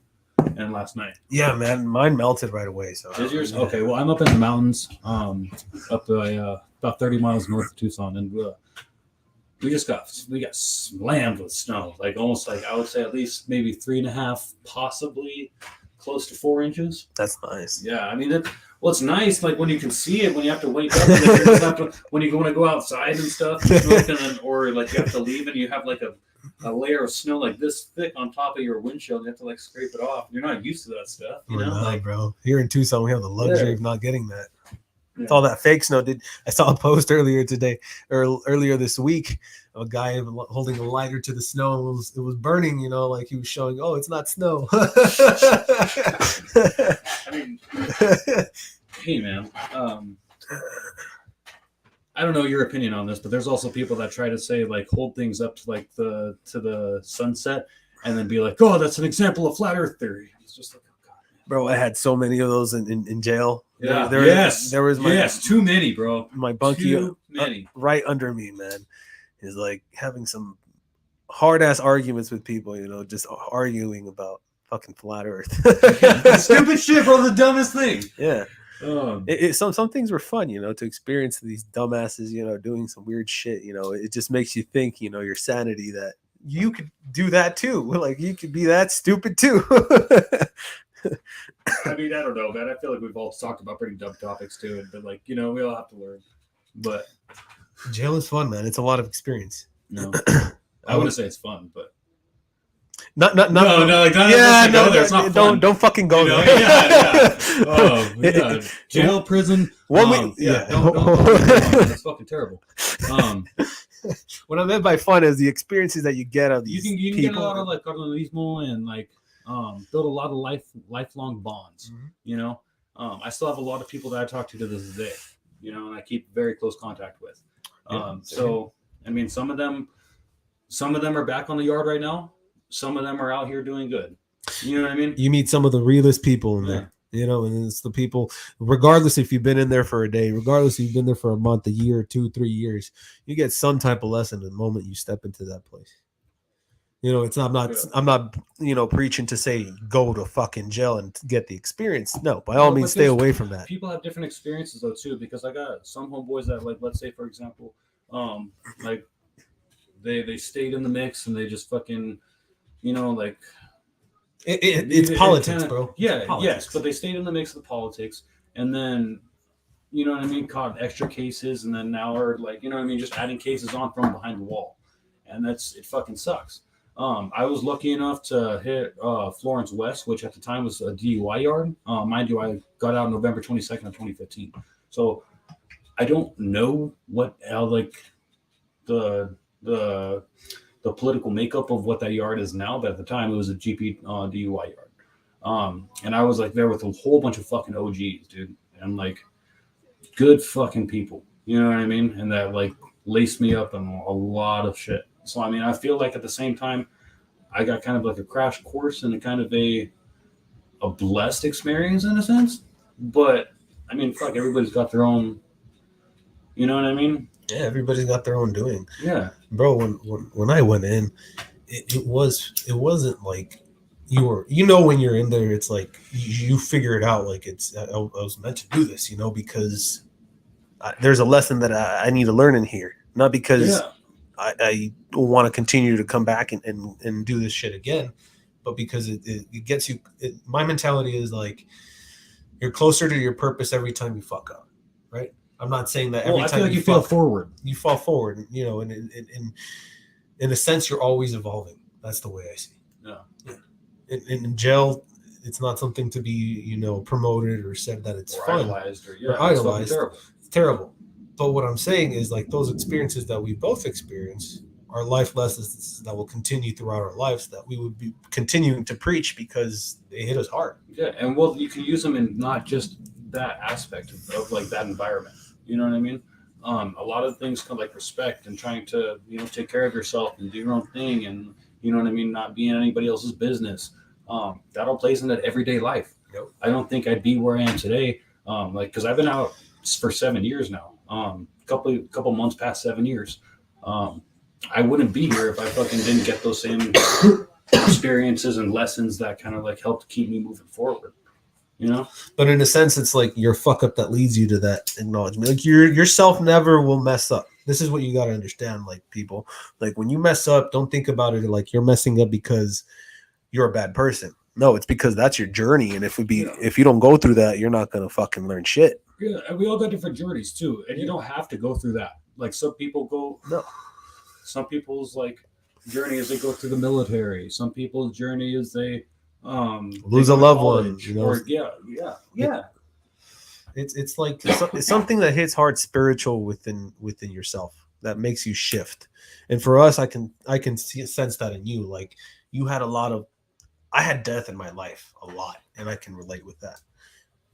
and last night. Yeah, man, mine melted right away. So is yours? Okay, well, I'm up in the mountains, up by about 30 miles north of Tucson, and we got slammed with snow, like almost like I would say at least maybe 3.5, possibly close to 4 inches. That's nice. Yeah, I mean, it's nice like when you can see it when you have to wake up, and then you just have to, when you want to go outside and stuff, or like you have to leave and you have like a layer of snow like this thick on top of your windshield. You have to like scrape it off. You're not used to that stuff, you know. Like, bro, here in Tucson, we have the luxury of not getting that. Yeah. It's all that fake snow. I saw a post earlier this week, a guy holding a lighter to the snow. It was burning, you know, like he was showing, oh, it's not snow. I mean, hey, man. I don't know your opinion on this, but there's also people that try to say like hold things up to like to the sunset and then be like, oh, that's an example of flat Earth theory. It's just like, oh god, man. Bro, I had so many of those in jail. Yeah, there was too many, bro. My bunkie right under me, man, is like having some hard ass arguments with people, you know, just arguing about fucking flat Earth. Stupid shit, bro. The dumbest thing. Yeah. Some things were fun, you know, to experience these dumbasses, you know, doing some weird shit. You know, it just makes you think, you know, your sanity that you could do that too. Like you could be that stupid too. I mean, I don't know, man. I feel like we've all talked about pretty dumb topics too, but like, you know, we all have to learn. But jail is fun, man. It's a lot of experience. No, I wouldn't say it's fun, but. Not like that. Yeah, no, it's not fun. Don't fucking go there. Yeah. Oh, yeah. Jail, prison. Don't. That's fucking terrible. What I meant by fun is the experiences that you get of these you can people. get a lot of like carnalismo and like build a lot of lifelong bonds. Mm-hmm. You know, I still have a lot of people that I talk to this day. You know, and I keep very close contact with. So I mean, some of them are back on the yard right now. Some of them are out here doing good. You know what I mean? You meet some of the realest people in there, you know, and it's the people, regardless if you've been in there for a day, regardless if you've been there for a month, a year, 2, 3 years, you get some type of lesson the moment you step into that place. You know, I'm not, you know, preaching to say go to fucking jail and get the experience. No, by all means, stay away from that. People have different experiences though too, because I got some homeboys that like, let's say for example, like they stayed in the mix and they just fucking, you know, like it's politics, bro. Yeah, politics. Yes, but they stayed in the mix of the politics, and then, you know what I mean, caught extra cases, and then now are like, you know what I mean, just adding cases on from behind the wall, and it fucking sucks. I was lucky enough to hit Florence West, which at the time was a DUI yard. Mind you, I got out November 22nd of 2015, so I don't know what like the political makeup of what that yard is now, but at the time it was a GP DUI yard. And I was like there with a whole bunch of fucking OGs, dude, and like good fucking people, you know what I mean? And that like laced me up on a lot of shit. So I mean, I feel like at the same time I got kind of like a crash course and a kind of a blessed experience in a sense, but I mean, fuck, everybody's got their own, you know what I mean? Yeah, everybody's got their own doing. Yeah. Bro, when I went in, it wasn't like you know when you're in there, it's like you figure it out. Like I was meant to do this, because there's a lesson that I need to learn in here, not because Yeah. I want to continue to come back and do this shit again, but because it gets you. My mentality is like you're closer to your purpose every time you fuck up, right? I'm not saying that every Well, I time feel like you fall forward. you fall forward, and in a sense, you're always evolving. That's the way I see it. Yeah. In jail, it's not something to be, promoted or said that it's Or fun idolized, or or idolized. It's terrible. It's terrible. But what I'm saying is like those experiences that we both experience are life lessons that will continue throughout our lives that we would be continuing to preach because they hit us hard. Yeah, and you can use them in not just that aspect of like that environment. You know what I mean? A lot of things come like respect and trying to take care of yourself and do your own thing, and you know what I mean, not being anybody else's business. That all plays in that everyday life. Yep. I don't think I'd be where I am today, because I've been out for 7 years now. Couple months past 7 years. I wouldn't be here if I fucking didn't get those same experiences and lessons that kind of like helped keep me moving forward. But in a sense, it's like your fuck up that leads you to that acknowledgement. Like yourself never will mess up. This is what you got to understand. Like people, like when you mess up, don't think about it like you're messing up because you're a bad person. No, it's because that's your journey. And if you don't go through that, you're not gonna fucking learn shit. Yeah, and we all got different journeys too, and you don't have to go through that. Like some people go. No. Some people's like journey is they go through the military. Some people's journey is they lose a loved one. Or yeah. It's like it's something that hits hard spiritual within yourself that makes you shift. And for us, I can sense that in you. Like you had I had death in my life a lot, and I can relate with that.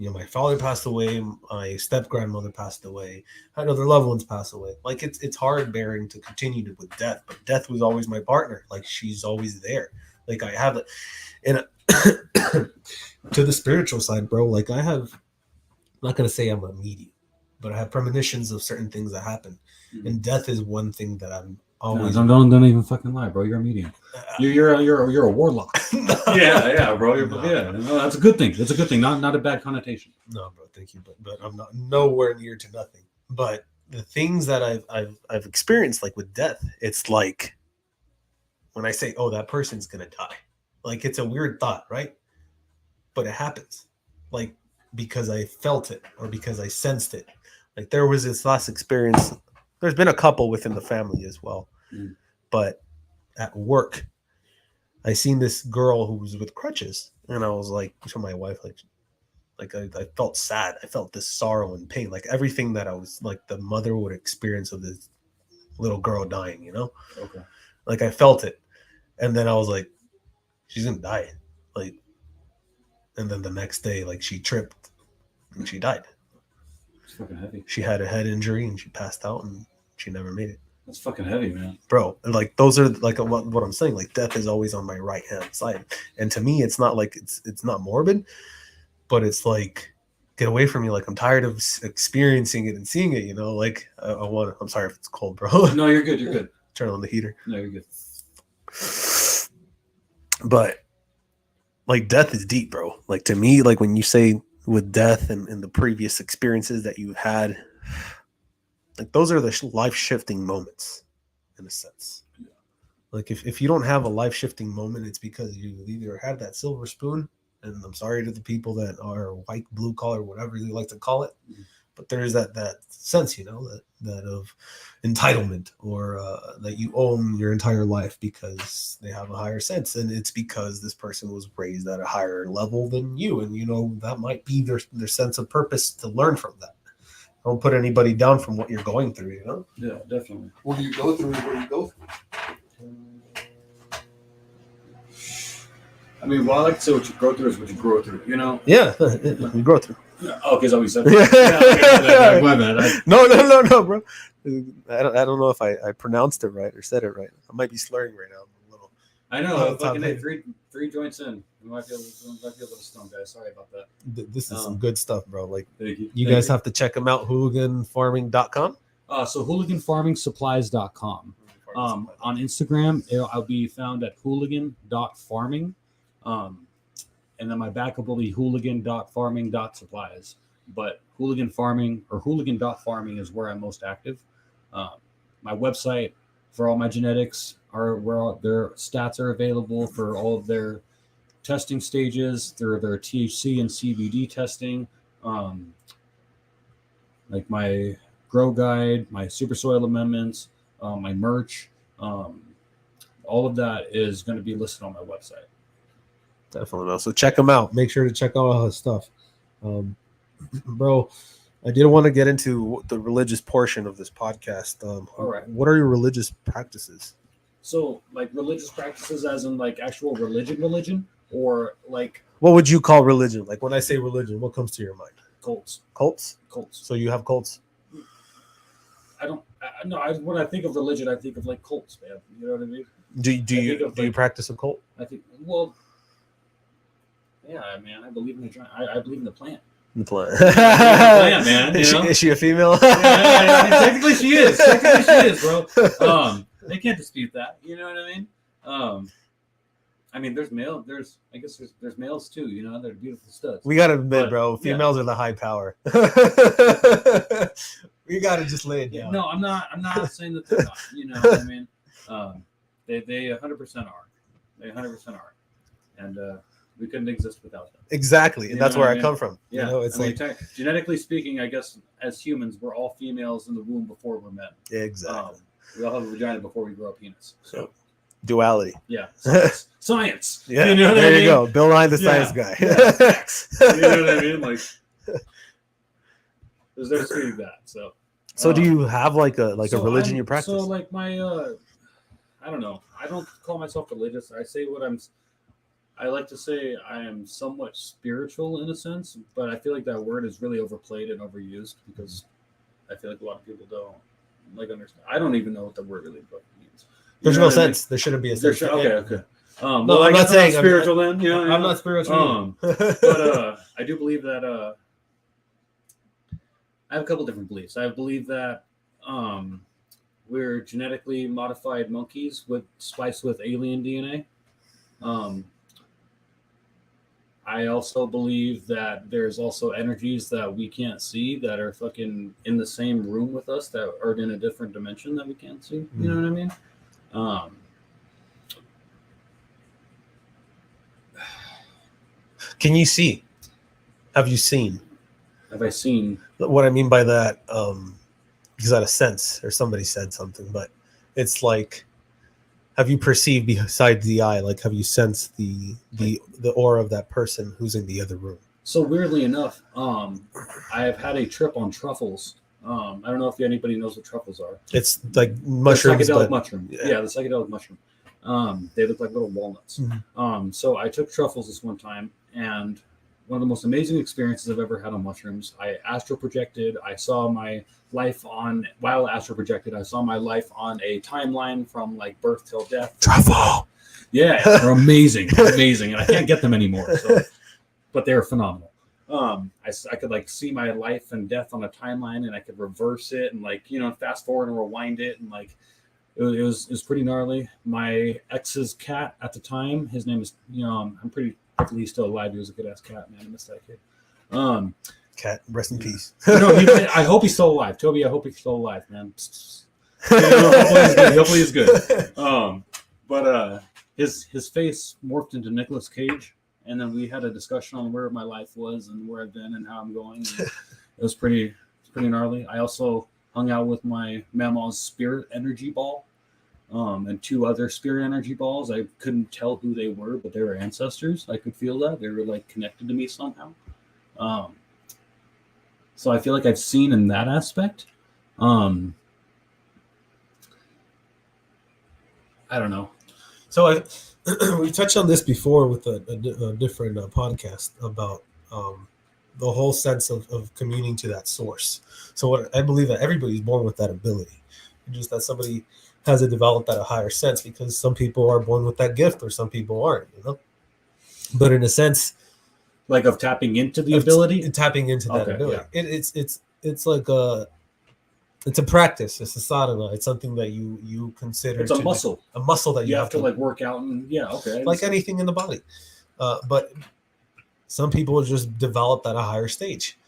My father passed away, my step grandmother passed away, I had other loved ones pass away. Like it's hard bearing to continue with death, but death was always my partner. Like she's always there. Like I have it, and to the spiritual side, bro. Like I have, I'm not gonna say I'm a medium, but I have premonitions of certain things that happen, and death is one thing that I'm always. No, don't even fucking lie, bro. You're a medium. You're a warlock. Yeah, bro. No, that's a good thing. That's a good thing. Not a bad connotation. No, bro. Thank you, but I'm not nowhere near to nothing. But the things that I've experienced, like with death, it's like when I say, "Oh, that person's gonna die," like it's a weird thought, right? But it happens, like because I felt it or because I sensed it. Like there was this last experience. There's been a couple within the family as well, but at work, I seen this girl who was with crutches, and I was like to my wife, like I felt sad. I felt this sorrow and pain, like everything that I was like the mother would experience of this little girl dying, Okay. Like I felt it, and then I was like, she's gonna die, like, and then the next day, like she tripped and she died. It's fucking heavy. She had a head injury and she passed out and she never made it. That's fucking heavy, man. Bro, like those are like what I'm saying. Like death is always on my right hand side, and to me, it's not like it's not morbid, but it's like get away from me. Like I'm tired of experiencing it and seeing it. Like I want. I'm sorry if it's cold, bro. No, you're good. You're good. Turn on the heater. No, you're good. But like death is deep, bro. Like to me, like when you say with death and the previous experiences that you had. Like those are the life-shifting moments, in a sense. Yeah. Like if you don't have a life-shifting moment, it's because you either had that silver spoon, and I'm sorry to the people that are white, blue collar, whatever you like to call it, but there is that sense, that of entitlement or that you own your entire life because they have a higher sense, and it's because this person was raised at a higher level than you, and that might be their sense of purpose to learn from that. Don't put anybody down from what you're going through, Yeah, definitely. What do you go through? What do you go through? I mean, I like to say what you go through is what you grow through, Yeah, you grow through. Oh, okay, so we said that. My bad. No, bro. I don't know if I pronounced it right or said it right. I might be slurring right now. A little. I know. Fucking three joints in. We might be a little stoned, guys. Sorry about that. This is some good stuff, bro. Like thank you guys have to check them out. Hooliganfarming.com. So hooliganfarmingsupplies.com. On Instagram, I'll be found at hooligan.farming. And then my backup will be hooligan.farming.supplies. But Hooligan Farming or hooligan.farming is where I'm most active. My website for all my genetics are where all their stats are available for all of their testing stages, their THC and CBD testing, like my grow guide, my super soil amendments, my merch. All of that is going to be listed on my website. Definitely. So check him out. Make sure to check out all his stuff. Bro, I did want to get into the religious portion of this podcast. All right. What are your religious practices? So, like religious practices, as in like actual religion, or like What would you call religion? Like when I say religion, what comes to your mind? cults? Cults? Cults. So you have cults? When I think of religion, I think of like cults, man. You know what I mean? Do you practice a cult? I think, yeah, man. I believe in I believe in the plant. The plant. Plant, man. Is she a female? Yeah, technically she is. Bro. They can't dispute that. You know what I mean? I mean, there's males too. You know, they're beautiful studs. We gotta admit, bro, females are the high power. We gotta just lay it down. No, I'm not saying that they're not. You know what I mean? They 100% are. They 100% are, and we couldn't exist without them. Exactly, and that's where I come from. Yeah, you know, it's genetically speaking, I guess as humans, we're all females in the womb before we're men. Exactly. We all have a vagina before we grow a penis. So duality. Yeah, science. Yeah, you know what there I mean? You go. Bill Nye, the science guy. You know what I mean? Like, there's no disputing that. So do you have like a religion you practice? So like my I don't know. I don't call myself religious. I say I like to say I am somewhat spiritual in a sense, but I feel like that word is really overplayed and overused because I feel like a lot of people don't like understand. I don't even know what the word really means. There's no sense. There shouldn't be a sense. Okay. No, I'm not saying spiritual. Then you know, I'm not spiritual. But I do believe that I have a couple different beliefs. I believe that we're genetically modified monkeys spliced with alien DNA. I also believe that there's also energies that we can't see that are fucking in the same room with us that are in a different dimension that we can't see. You know what I mean? Can you see? Have you seen? Have I seen? What I mean by that, is that a sense or somebody said something, but it's like, have you perceived besides the eye? Like, have you sensed the aura of that person who's in the other room? So weirdly enough, I have had a trip on truffles. I don't know if anybody knows what truffles are. It's like mushrooms. Psychedelic mushroom. Yeah, the psychedelic mushroom. They look like little walnuts. Mm-hmm. So I took truffles this one time, and one of the most amazing experiences I've ever had on mushrooms. I astral projected. I saw my life while astral projected, I saw my life on a timeline from like birth till death. Truffle. Yeah, they're amazing, and I can't get them anymore. So, but they're phenomenal. I could like see my life and death on a timeline, and I could reverse it and like fast forward and rewind it, and like it was pretty gnarly. My ex's cat at the time, his name is I'm pretty. Hopefully he's still alive. He was a good ass cat, man. I missed that kid. Cat, rest in peace. No, I hope he's still alive. Toby, I hope he's still alive, man. Hopefully he's good. But his face morphed into Nicolas Cage, and then we had a discussion on where my life was and where I've been and how I'm going. It was pretty gnarly. I also hung out with my mama's spirit energy ball. And two other spirit energy balls. I couldn't tell who they were, but they were ancestors. I could feel that. They were like connected to me somehow. So I feel like I've seen in that aspect. I don't know. So we touched on this before with a different podcast about the whole sense of communing to that source. So what I believe that everybody's born with that ability. Just that somebody has it developed at a higher sense, because some people are born with that gift or some people aren't, But in a sense, like of tapping into the ability, tapping into that ability. Yeah. It's like It's a practice. It's a sadhana. It's something that you consider. It's a muscle. A muscle that You have to like work out and okay. Like anything in the body. But some people just develop at a higher stage.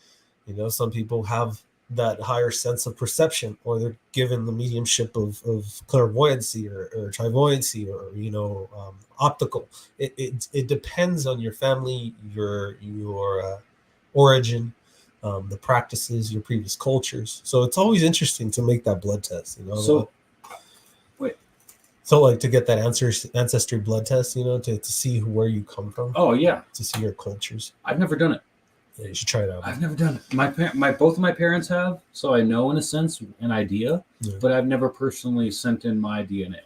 You know, some people have that higher sense of perception, or they're given the mediumship of clairvoyancy or trivoyancy or optical. It depends on your family, your origin, the practices, your previous cultures. So it's always interesting to make that blood test. So like to get that ancestry blood test, to see where you come from. Oh yeah, to see your cultures. I've never done it. Yeah, you should try it out. I've never done it. Both of my parents have, so I know in a sense an idea, but I've never personally sent in my DNA.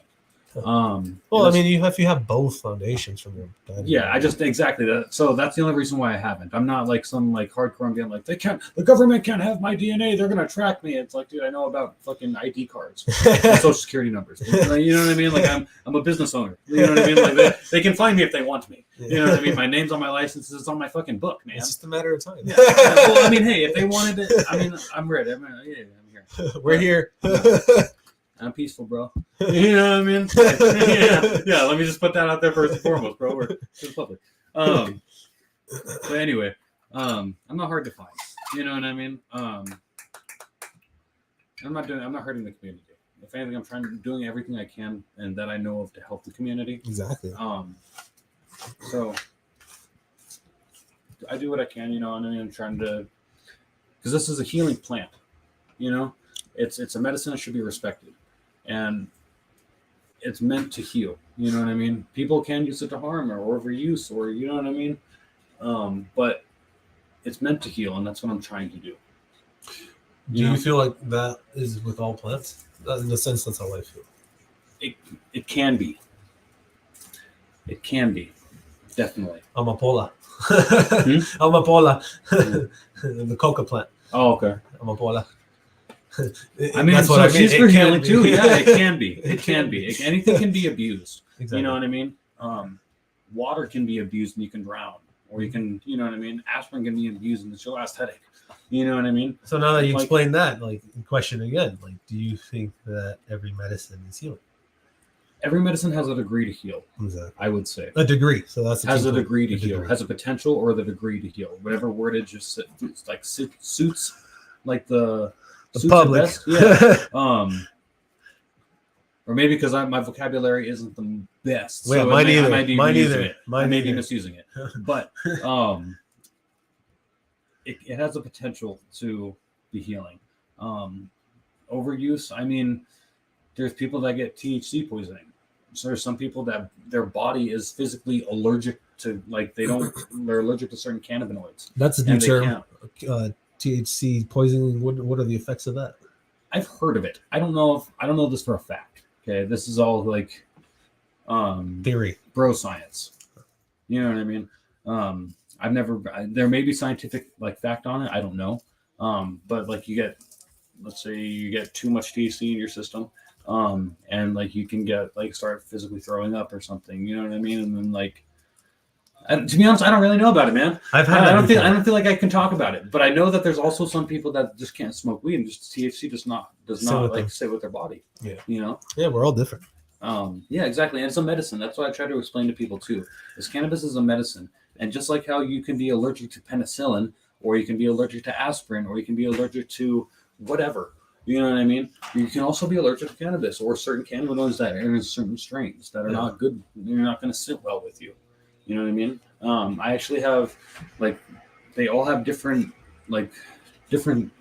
Well, I mean, if you have both foundations from your dad. Yeah, I just exactly that. So that's the only reason why I haven't. I'm not like some like hardcore. I'm being like the government can't have my DNA. They're gonna track me. It's like, dude, I know about fucking ID cards, and social security numbers. You know what I mean? Like I'm a business owner. You know what I mean? Like they can find me if they want me. You know what I mean? My name's on my license. It's on my fucking book, man. It's just a matter of time. Yeah. Well, I mean, hey, if they wanted it, I mean, I'm ready. I'm here. We're here. I'm peaceful, bro. You know what I mean? Yeah. Let me just put that out there first and foremost, bro. We're to the public. But anyway, I'm not hard to find. You know what I mean? I'm not hurting the community. If anything, I'm doing everything I can and that I know of to help the community. Exactly. So I do what I can, and I'm trying to, because this is a healing plant. It's a medicine that should be respected. And it's meant to heal. You know what I mean? People can use it to harm or overuse, or you know what I mean? But it's meant to heal, and that's what I'm trying to do. Do you feel like that is with all plants? In the sense, that's how I feel. It can be. It can be. Definitely. Amapola. Amapola. The coca plant. Oh, okay. Amapola. I mean, so she's for healing too. Yeah, it can be. It can be. Anything can be abused. Exactly. You know what I mean? Water can be abused and you can drown. Or you can, you know what I mean? Aspirin can be abused and it's your last headache. You know what I mean? So now that you explained that, question again, do you think that every medicine is healing? Every medicine has a degree to heal. Exactly. I would say. A degree. So that's has a degree to heal. Has a potential or the degree to heal. Whatever wordage just suits like the public. Yeah. Or maybe because my vocabulary isn't the best. Well, so mine either. I might be mine misusing either. it. Mine I may either. be misusing it. But it has the potential to be healing. Overuse, I mean, there's people that get THC poisoning. So there's some people that their body is physically allergic to, they're allergic to certain cannabinoids. That's a new term. THC poisoning. What are the effects of that? I've heard of it. I don't know this for a fact. Okay, this is all theory, bro science. You know what I mean? I've never. There may be scientific fact on it. I don't know. But let's say you get too much THC in your system, and you can get start physically throwing up or something. You know what I mean? And then to be honest, I don't really know about it, man. I don't feel like I can talk about it, but I know that there's also some people that just can't smoke weed and just THC does not sit with their body. Yeah. Yeah, we're all different. Yeah, exactly. And it's a medicine. That's what I try to explain to people too. Is cannabis is a medicine. And just like how you can be allergic to penicillin, or you can be allergic to aspirin, or you can be allergic to whatever. You know what I mean? You can also be allergic to cannabis or certain cannabinoids that are in certain strains that are not good. They're not going to sit well with you. You know what I mean? I actually have they all have different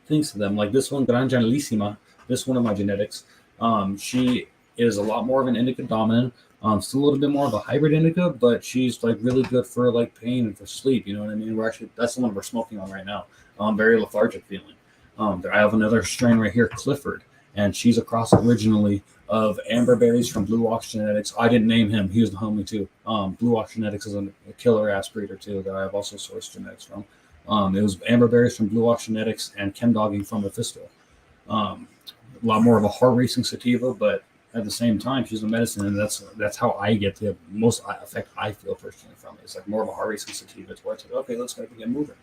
things to them. Like this one, Granjanalissima, this one of my genetics, she is a lot more of an indica dominant. Still a little bit more of a hybrid indica, but she's really good for pain and for sleep. You know what I mean? That's the one we're smoking on right now. Very lethargic feeling. I have another strain right here, Clifford, and she's a cross originally of Amber Berries from Blue Ox Genetics. I didn't name him; he was the homie too. Blue Ox Genetics is a killer ass breeder too that I have also sourced genetics from. It was Amber Berries from Blue Ox Genetics and Chem Dogging from Mephisto. A lot more of a heart racing sativa, but at the same time, she's a medicine, and that's how I get the most effect I feel personally from it. It's more of a heart racing sativa. It's where it's okay, let's get moving.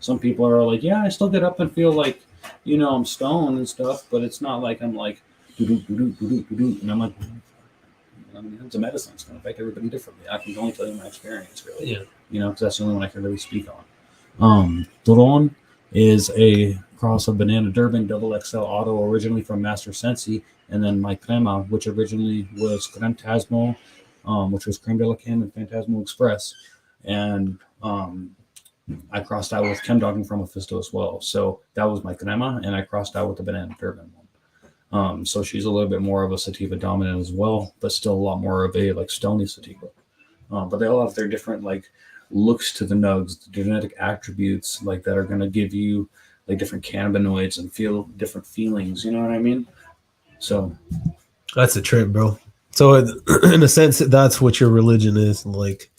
Some people are yeah, I still get up and feel you know, I'm stoned and stuff, but it's not like I'm like, and I'm like, I mean, it's a medicine. It's going to affect everybody differently. I can only tell you my experience, really. Yeah. You know, because that's the only one I can really speak on. Doron is a cross of Banana Durban Double XL Auto, originally from Master Sensi, and then my Crema, which originally was Creme Tasmo, which was Creme de la Creme and Phantasmo Express. And I crossed out with Chem Dogging from Mephisto as well. So that was my Crema, and I crossed out with the Banana Durban one. So she's a little bit more of a sativa dominant as well, but still a lot more of a like stony sativa. But they all have their different like looks to the nugs, the genetic attributes like that are going to give you like different cannabinoids and feel different feelings. You know what I mean? So That's a trip, bro. So in a sense, that's what your religion is, like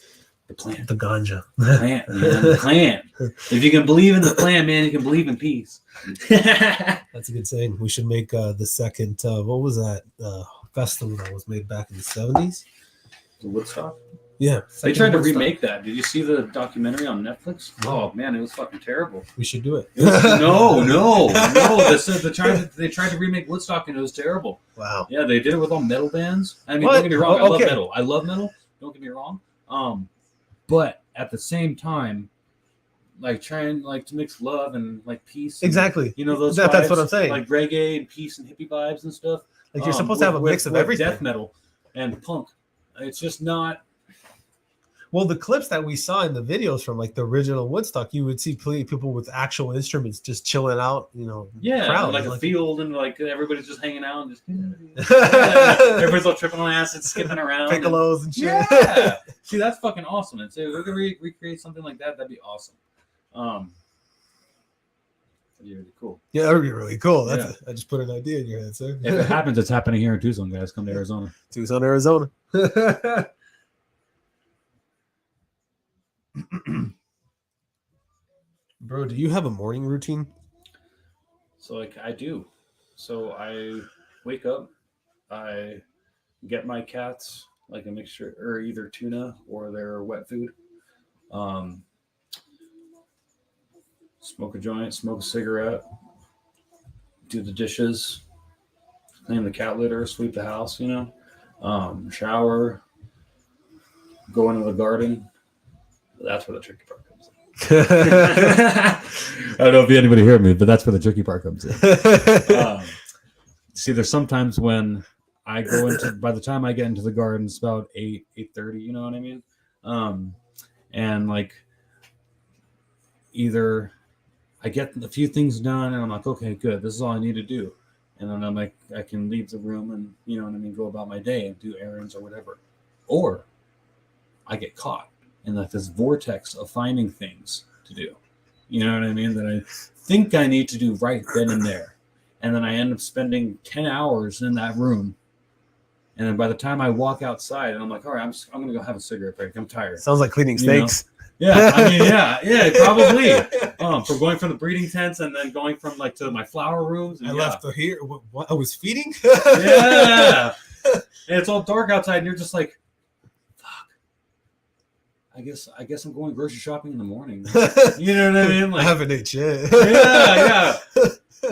the plant, the ganja. plant, man, the plant. If you can believe in the plant, man, you can believe in peace. That's a good saying. We should make the second. What was that festival that was made back in the 70s? The Woodstock. Yeah, They tried to Woodstock. remake that. Did you see the documentary on Netflix? Oh man, it was fucking terrible. We should do it. No. They tried to remake Woodstock and it was terrible. Wow. Yeah, they did it with all metal bands. I mean, What? don't get me wrong. Oh, okay. I love metal. Don't get me wrong. But at the same time, like trying like to mix love and like peace. And, Exactly. you know those. That's vibes, what I'm saying. Like reggae and peace and hippie vibes and stuff. Like you're supposed to have a mix of everything. Death metal and punk. It's just not. Well, the clips that we saw in the videos from like the original Woodstock, you would see people with actual instruments just chilling out, you know. Yeah, crowd. like a field and like everybody's just hanging out and just everybody's all tripping on acid, skipping around. Piccolos and shit. Yeah. See, that's fucking awesome. And so we could recreate something like that. That'd be awesome. That'd be really cool. Yeah, that would be really cool. I just put an idea in your head, sir. If it happens, it's happening here in Tucson, guys. Come to Arizona. Tucson, Arizona. Bro, do you have a morning routine? So like I do. So I wake up, I get my cats like a mixture or either tuna or their wet food. Smoke a joint, smoke a cigarette, do the dishes, clean the cat litter, sweep the house, you know, shower, go into the garden. That's where the tricky part comes in. I don't know if anybody heard me, but that's where the tricky part comes in. See, there's sometimes when I go into, by the time I get into the garden, it's about 8:30, you know what I mean? And like either I get a few things done and I'm like, okay, good, this is all I need to do. And then I'm like, I can leave the room and, you know what I mean, go about my day and do errands or whatever. Or I get caught in like this vortex of finding things to do. You know what I mean? That I think I need to do right then and there. And then I end up spending 10 hours in that room. And then by the time I walk outside, and I'm like, all right, I'm going to go have a cigarette break. I'm tired. Sounds like cleaning snakes. Yeah, I mean, yeah, probably. From going from the breeding tents and then going from like to my flower rooms. And, I left here. What, I was feeding? Yeah. And it's all dark outside, and you're just like, fuck. I guess I'm going grocery shopping in the morning. You know what I mean? Like, I haven't ate shit. Yeah.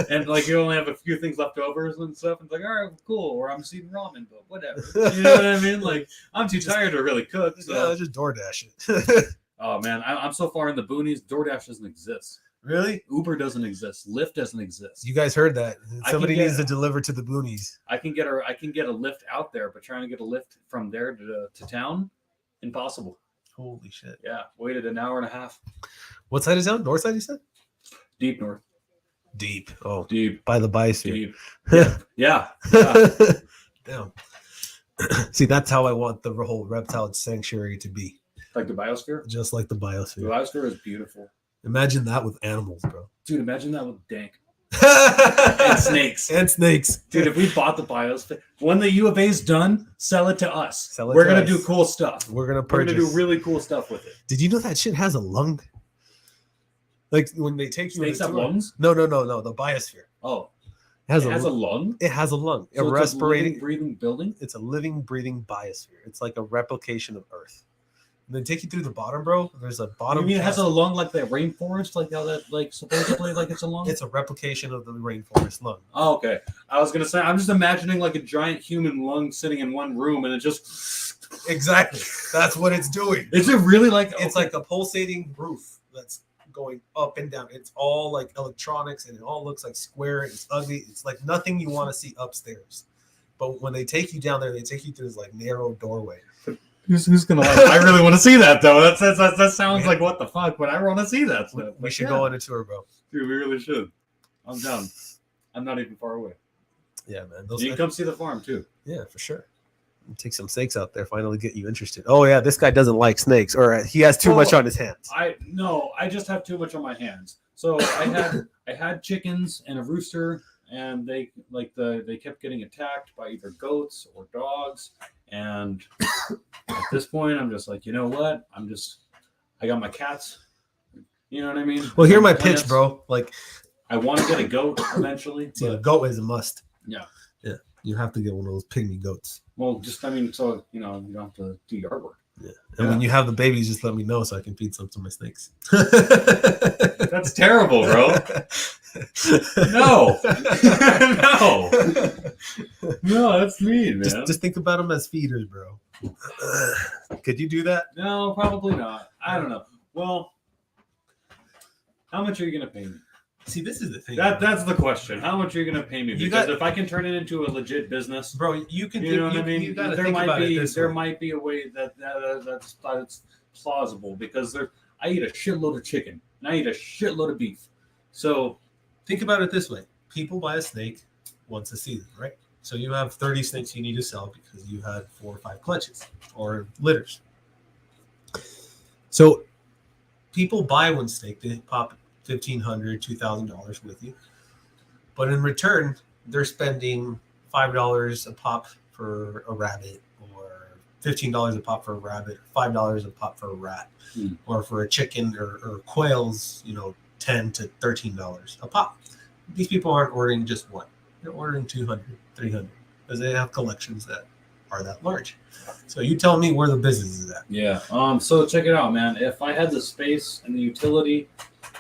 And like you only have a few things left over and stuff. And it's like, all right, cool. Or I'm just eating ramen, but whatever. You know what I mean? Like I'm too tired to really cook. So. Yeah, just DoorDash it. Oh man, I'm so far in the boonies. DoorDash doesn't exist. Really? Uber doesn't exist. Lyft doesn't exist. You guys heard that? Somebody needs to deliver to the boonies. I can get a lift out there, but trying to get a lift from there to town, impossible. Holy shit! Yeah, waited an hour and a half. What side is that? North side, you said? Deep north. Deep. Oh, deep. By the biosphere. Deep. Yeah. Damn. See, that's how I want the whole reptile sanctuary to be. Like the biosphere? Just like the biosphere. The biosphere is beautiful. Imagine that with animals, bro. Dude, imagine that with dank. And snakes. And snakes. Dude, if we bought the biosphere, when the U of A is done, sell it to us. We're going to do cool stuff. We're going to purchase. We're going to do really cool stuff with it. Did you know that shit has a lung? Like when they take you. Snakes have lungs? No. The biosphere. Oh. It has a lung? It has a lung. So a respirating, breathing building? It's a living, breathing biosphere. It's like a replication of Earth. And then take you through the bottom, bro. There's a bottom. You mean it has a lung like the rainforest, like how that like supposedly like it's a lung? It's a replication of the rainforest lung. Oh, okay. I was gonna say I'm just imagining like a giant human lung sitting in one room and it just Exactly. That's what it's doing. Is it really like It's like a pulsating roof that's going up and down. It's all like electronics and it all looks like square. It's ugly. It's like nothing you want to see upstairs. But when they take you down there, they take you through this like narrow doorway. Who's gonna? I really want to see that though. That sounds like what the fuck, but I want to see that stuff. We should go on a tour, bro. Dude, we really should. I'm down. I'm not even far away. Yeah, man. You can come see the farm too. Yeah, for sure. Take some snakes out there. Finally, get you interested. Oh yeah, this guy doesn't like snakes, or he has too much on his hands. I just have too much on my hands. So I had chickens and a rooster, and they kept getting attacked by either goats or dogs. And at this point, I'm just like, you know what? I got my cats. You know what I mean? Well, here's my pitch, bro. Like, I want to get a goat eventually. see, a goat is a must. Yeah. Yeah. You have to get one of those pygmy goats. Well, so you don't have to do yard work. Yeah. And when you have the babies, just let me know so I can feed some to my snakes. That's terrible, bro. No. No, that's mean, man. Just think about them as feeders, bro. Could you do that? No, probably not. I don't know. Well, how much are you gonna pay me? See, this is the thing. That's the question. How much are you gonna pay me? Because if I can turn it into a legit business, bro, you can. You know what I mean? You gotta there think might about be it this there way. might be a way that's plausible because I eat a shitload of chicken and I eat a shitload of beef. So Think about it this way: people buy a snake once a season, right? So you have 30 snakes you need to sell because you had 4 or 5 clutches or litters. So people buy one snake, they pop $1,500, $2,000 with you, but in return, they're spending $5 a pop for a rabbit, or $15 a pop for a rabbit, $5 a pop for a rat, or for a chicken or quails, $10 to $13 a pop. These people aren't ordering just one; they're ordering 200, 300 because they have collections that are that large. So you tell me where the business is at. yeah. So check it out, man. If I had the space and the utility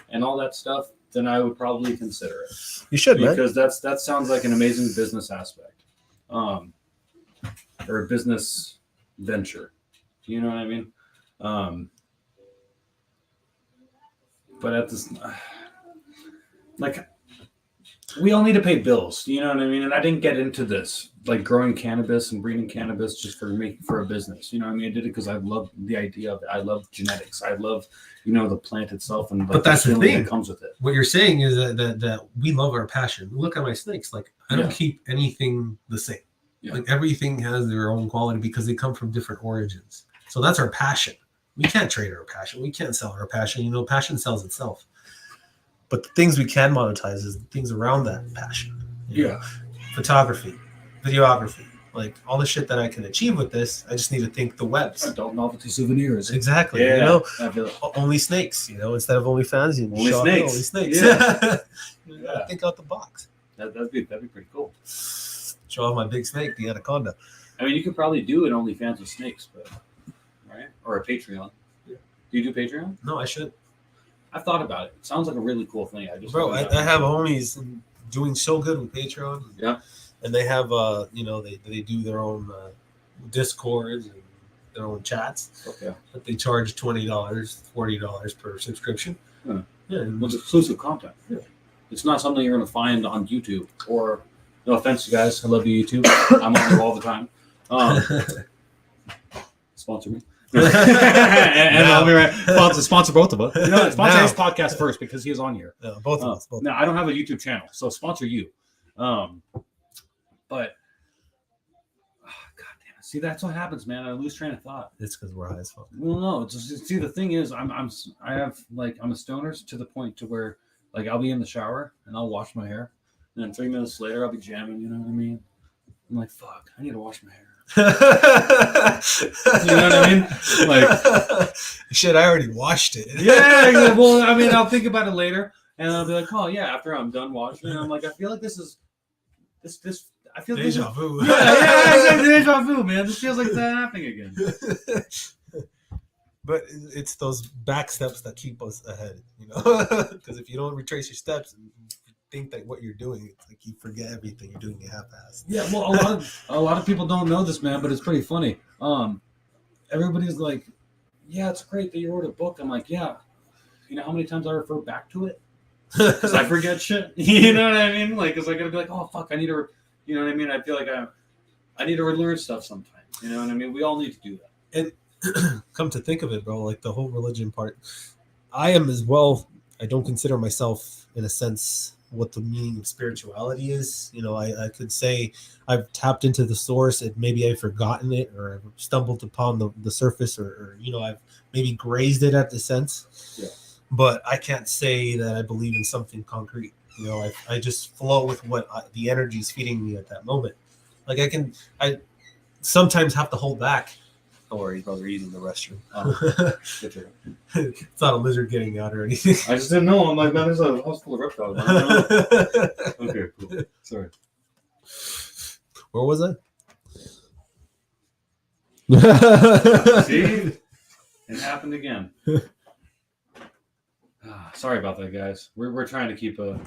and all that stuff, then I would probably consider it. You should, man. Because that sounds like an amazing business aspect, or a business venture. You know what I mean? But at this, like, we all need to pay bills. You know what I mean? And I didn't get into this, like growing cannabis and breeding cannabis just for a business. You know what I mean? I did it because I love the idea of it. I love genetics. I love, the plant itself and But that's the feeling thing that comes with it. What you're saying is that we love our passion. Look at my snakes. Like, I don't keep anything the same. Yeah. Like, everything has their own quality because they come from different origins. So that's our passion. We can't trade our passion. We can't sell our passion. Passion sells itself. But the things we can monetize is the things around that passion. Photography, videography, like all the shit that I can achieve with this. I just need to think the webs. Adult novelty souvenirs. Exactly. Yeah. Only snakes. Instead of only fans, you Only show snakes. Only snakes. Yeah. You gotta think out the box. That'd be pretty cool. Show off my big snake, the anaconda. I mean, you could probably do an OnlyFans with snakes, but right? Or a Patreon. Yeah. Do you do Patreon? No, I should. I've thought about it. It sounds like a really cool thing. I have homies doing so good with Patreon. Yeah. And they have, they do their own Discords and their own chats. Okay. But they charge $20, $40 per subscription. Huh. Yeah. With exclusive content. Yeah. It's not something you're going to find on YouTube. Or, no offense, you guys. I love you, YouTube. I'm on there all the time. Sponsor me. and I'll be right. Sponsor both of us. Sponsor his podcast first because he was on here. No, both of us. No, I don't have a YouTube channel, so sponsor you. But God damn it! See, that's what happens, man. I lose train of thought. It's because we're high as fuck. Well, no. See, the thing is, I'm a stoner to the point to where, like, I'll be in the shower and I'll wash my hair, and then 3 minutes later I'll be jamming. You know what I mean? I'm like, fuck, I need to wash my hair. You know what I mean? Like, shit, I already washed it. Yeah. Well, I mean, I'll think about it later, and I'll be like, oh yeah, after I'm done washing, and I'm like, I feel like this is this. I feel deja vu. Yeah, exactly, deja vu, man. This feels like it's happening again. But it's those back steps that keep us ahead, because if you don't retrace your steps and you think that what you're doing, it's like you forget everything you're doing half-assed. Yeah, well, a lot of people don't know this, man, but it's pretty funny. Everybody's like, yeah, it's great that you wrote a book. I'm like, yeah. You know how many times I refer back to it? Because I forget shit. You know what I mean? Like, because I gotta be like, oh fuck, I need to. You know what I mean? I feel like I need to relearn stuff sometimes. You know what I mean? We all need to do that. And come to think of it, bro, like the whole religion part, I am as well. I don't consider myself, in a sense, what the meaning of spirituality is. I could say I've tapped into the source, and maybe I've forgotten it, or I've stumbled upon the surface, or I've maybe grazed it at the sense. Yeah. But I can't say that I believe in something concrete. I just flow with what the energy is feeding me at that moment. Like I sometimes have to hold back. Don't worry, brother, he's in the restroom. It's not a lizard getting out or anything. I just didn't know. I'm like, man, there's a house full of reptiles. Okay, cool. Sorry. Where was I? See? It happened again. Sorry about that, guys. We're trying to keep a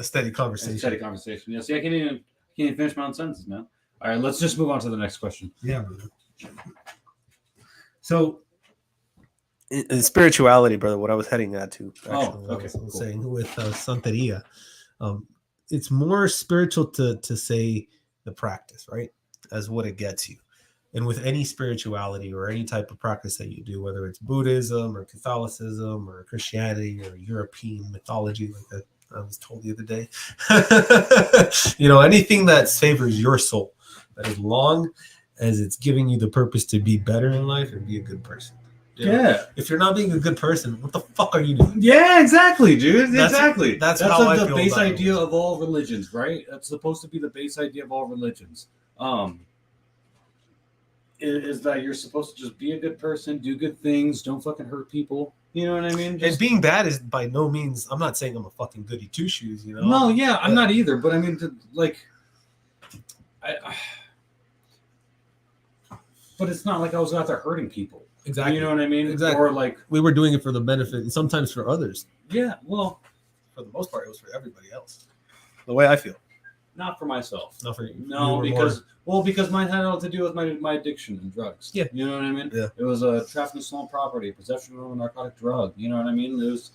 steady conversation. Yeah. See, I can't even finish my own sentences, man. All right, let's just move on to the next question. Yeah, brother. So, in spirituality, brother, what I was heading at to, actually, okay, I was saying with Santeria, it's more spiritual to say the practice, right, as what it gets you. And with any spirituality or any type of practice that you do, whether it's Buddhism or Catholicism or Christianity or European mythology, like that I was told the other day, anything that favors your soul, that as long as it's giving you the purpose to be better in life and be a good person. Yeah. If you're not being a good person, what the fuck are you doing? Yeah, exactly, dude. Exactly. That's how I the feel base about idea religion. of all religions, right? That's supposed to be the base idea of all religions. Is that you're supposed to just be a good person, do good things, don't fucking hurt people. You know what I mean? And being bad is by no means, I'm not saying I'm a fucking goody two shoes, No, yeah, I'm not either. But I mean, but it's not like I was out there hurting people. Exactly. You know what I mean? Exactly. Or like we were doing it for the benefit and sometimes for others. Yeah, well, for the most part, it was for everybody else. The way I feel. Not for myself. Not for you. No, because mine had all to do with my addiction and drugs. Yeah. You know what I mean? Yeah. It was a trafficking stolen property, possession of a narcotic drug. You know what I mean? It was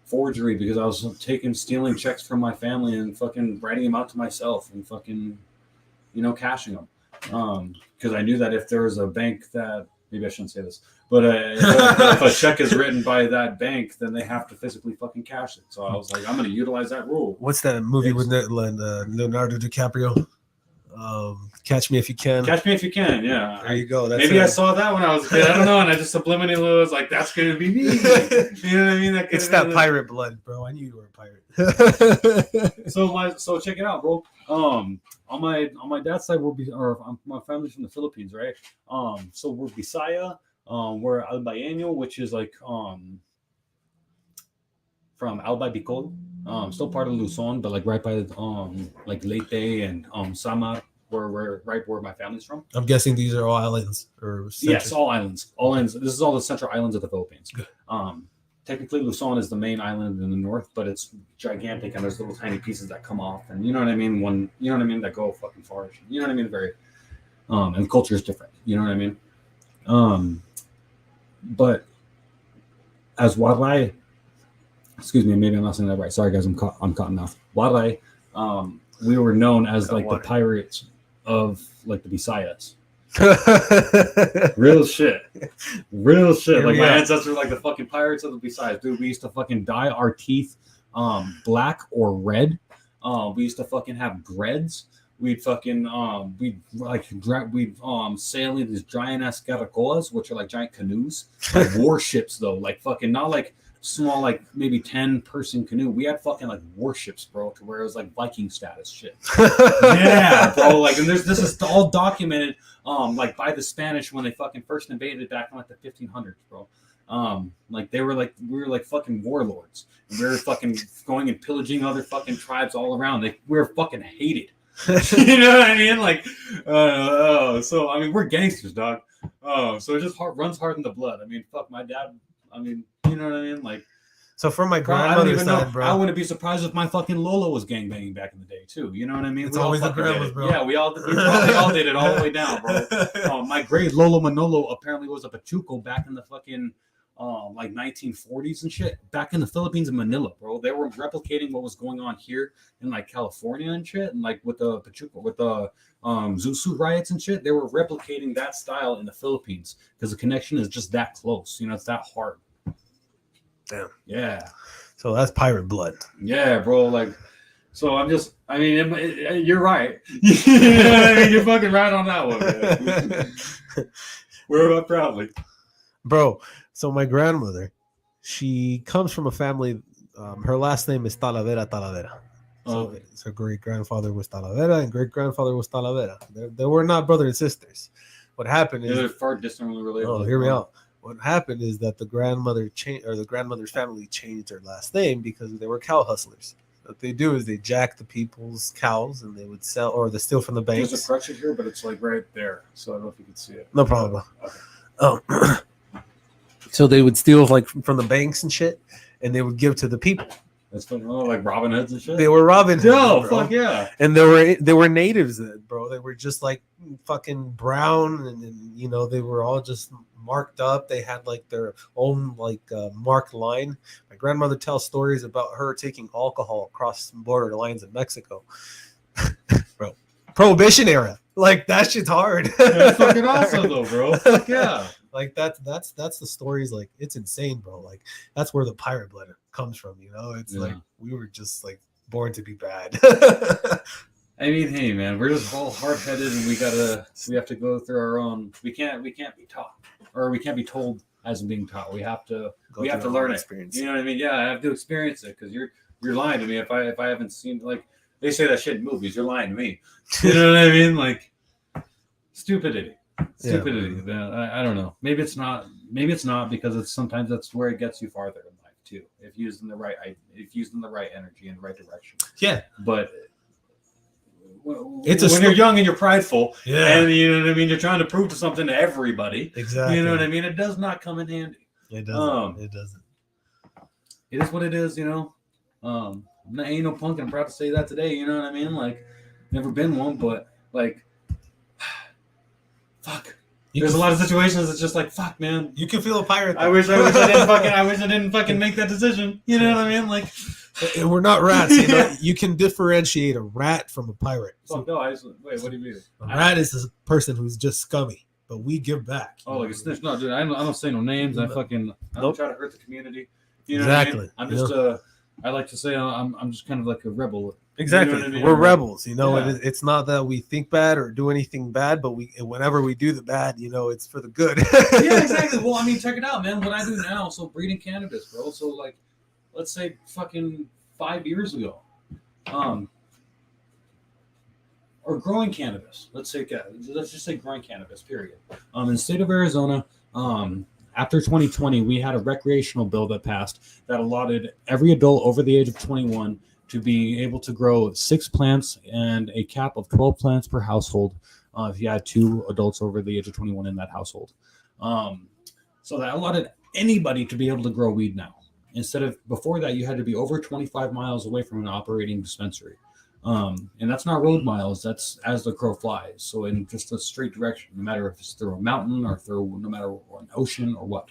forgery because I was stealing checks from my family and fucking writing them out to myself and fucking, cashing them. Because I knew that if there was a bank that, maybe I shouldn't say this, but if a check is written by that bank, then they have to physically fucking cash it. So I was like, I'm going to utilize that rule. What's that movie with Leonardo DiCaprio? Catch Me If You Can. Catch Me If You Can, yeah. There you go. Maybe I saw that when I was a kid. I don't know, and I just subliminally was like, "That's gonna be me." You know what I mean? It's that pirate blood, bro. I knew you were a pirate. So check it out, bro. On my dad's side, my family's from the Philippines, right? So we're Bisaya. We're Albayeno, which is like from Albay Bicol. Still part of Luzon, but like right by like Leyte and Samar, where right where my family's from. I'm guessing these are all islands or yes, all islands. All islands. This is all the central islands of the Philippines. Good. Technically Luzon is the main island in the north, but it's gigantic and there's little tiny pieces that come off, and you know what I mean? That go fucking far. You know what I mean? Very and the culture is different. You know what I mean? But as Waray, excuse me, maybe I'm not saying that right. Sorry, guys, I'm caught enough. Waray, we were known as like the pirates of like the Visayas. Real shit. Like my ancestors were like the fucking pirates of the Visayas. Dude, we used to fucking dye our teeth black or red. We used to fucking have dreads. We'd fucking we'd sail in these giant ass caracolas, which are like giant canoes, like warships though, like fucking not like small, like maybe 10-person canoe. We had fucking like warships, bro, to where it was like Viking status shit. Yeah, bro. Like, and this is all documented, like by the Spanish when they fucking first invaded back in like the 1500s, bro. Like we were like fucking warlords, and we were fucking going and pillaging other fucking tribes all around. We were fucking hated. You know what I mean? Like, so I mean, we're gangsters, dog. Oh, so it just runs hard in the blood. I mean, fuck my dad. I mean, you know what I mean? Like, So from my I don't grandmother's even side, know. bro. I wouldn't be surprised if my fucking Lola was gangbanging back in the day too. You know what I mean? It's We all always the fucking did grandmas, it. bro. Yeah, we probably all did it all the way down, bro. My great Lolo Manolo apparently was a Pachuco back in the fucking like 1940s and shit. Back in the Philippines and Manila, bro. They were replicating what was going on here in like California and shit, and like with the Pachuco, with the Zoot Suit riots and shit. They were replicating that style in the Philippines because the connection is just that close. You know, it's that hard. Damn. Yeah. So that's pirate blood. Yeah, bro. Like, so I'm just, I mean, you're right. You know what I mean? You're fucking right on that one, man. We're up proudly. Bro, so my grandmother, she comes from a family, her last name is Talavera. So her great grandfather was Talavera and great grandfather was Talavera. They were not brother and sisters. What happened is They're far distantly related. Oh, hear me out. What happened is that the grandmother's family changed their last name because they were cow hustlers. What they do is they jack the people's cows and they would sell, or they steal from the banks. There's a crutch here, but it's like right there, so I don't know if you can see it. No problem. Okay. So they would steal like from the banks and shit, and they would give to the people. That's fun. Oh, like Robin Hoods and shit. They were Robin Hoods. Yo, bro. fuck yeah. And they were natives then, bro. They were just like fucking brown, and you know they were all just marked up. They had like their own like marked line. My grandmother tells stories about her taking alcohol across border lines in Mexico. Bro, Prohibition era, like that shit's hard. That's fucking awesome though, bro. Fuck yeah. Like that's the stories. Like it's insane, bro. Like that's where the pirate blood comes from. You know, it's like we were just like born to be bad. I mean, hey man, we're just all hard-headed, and we have to go through our own. We can't be taught, or we can't be told as being taught. We have to learn it. Experience. You know what I mean? Yeah, I have to experience it because you're lying to me if I haven't seen, like they say that shit in movies. You're lying to me. You know what I mean? Like stupidity. Yeah. I don't know. Maybe it's not because it's sometimes that's where it gets you farther in life too. If used in the right energy in the right direction. Yeah, but it's when you're young and you're prideful, yeah, and you know what I mean, you're trying to prove to something to everybody. Exactly. You know what I mean? It does not come in handy. It doesn't. It doesn't. It is what it is, you know. Ain't no punk, and I'm proud to say that today. You know what I mean? Like, never been one, but like, fuck. There's a lot of situations that's just like, fuck, man. You can feel a pirate. I wish I didn't fucking make that decision. You know what I mean? Like, and we're not rats. You know, you can differentiate a rat from a pirate. Fuck no. Wait, what do you mean? A rat is a person who's just scummy, but we give back. Oh, like a snitch? No, dude. I don't say no names. I don't try to hurt the community. You know exactly. What I mean? I'm just I like to say I'm just kind of like a rebel. Exactly. You know what I mean? We're rebels, you know, yeah. and it's not that we think bad or do anything bad, but whenever we do the bad, you know, it's for the good. Yeah, exactly. Well, I mean, check it out, man. What I do now, so breeding cannabis, bro. So like, let's say fucking 5 years ago, or growing cannabis. Let's just say growing cannabis, period. In the state of Arizona, after 2020, we had a recreational bill that passed that allotted every adult over the age of 21 to be able to grow 6 plants and a cap of 12 plants per household if you had 2 adults over the age of 21 in that household. So that allotted anybody to be able to grow weed now. Instead of before that, you had to be over 25 miles away from an operating dispensary. And that's not road miles, that's as the crow flies. So in just a straight direction, no matter if it's through a mountain or no matter an ocean or what.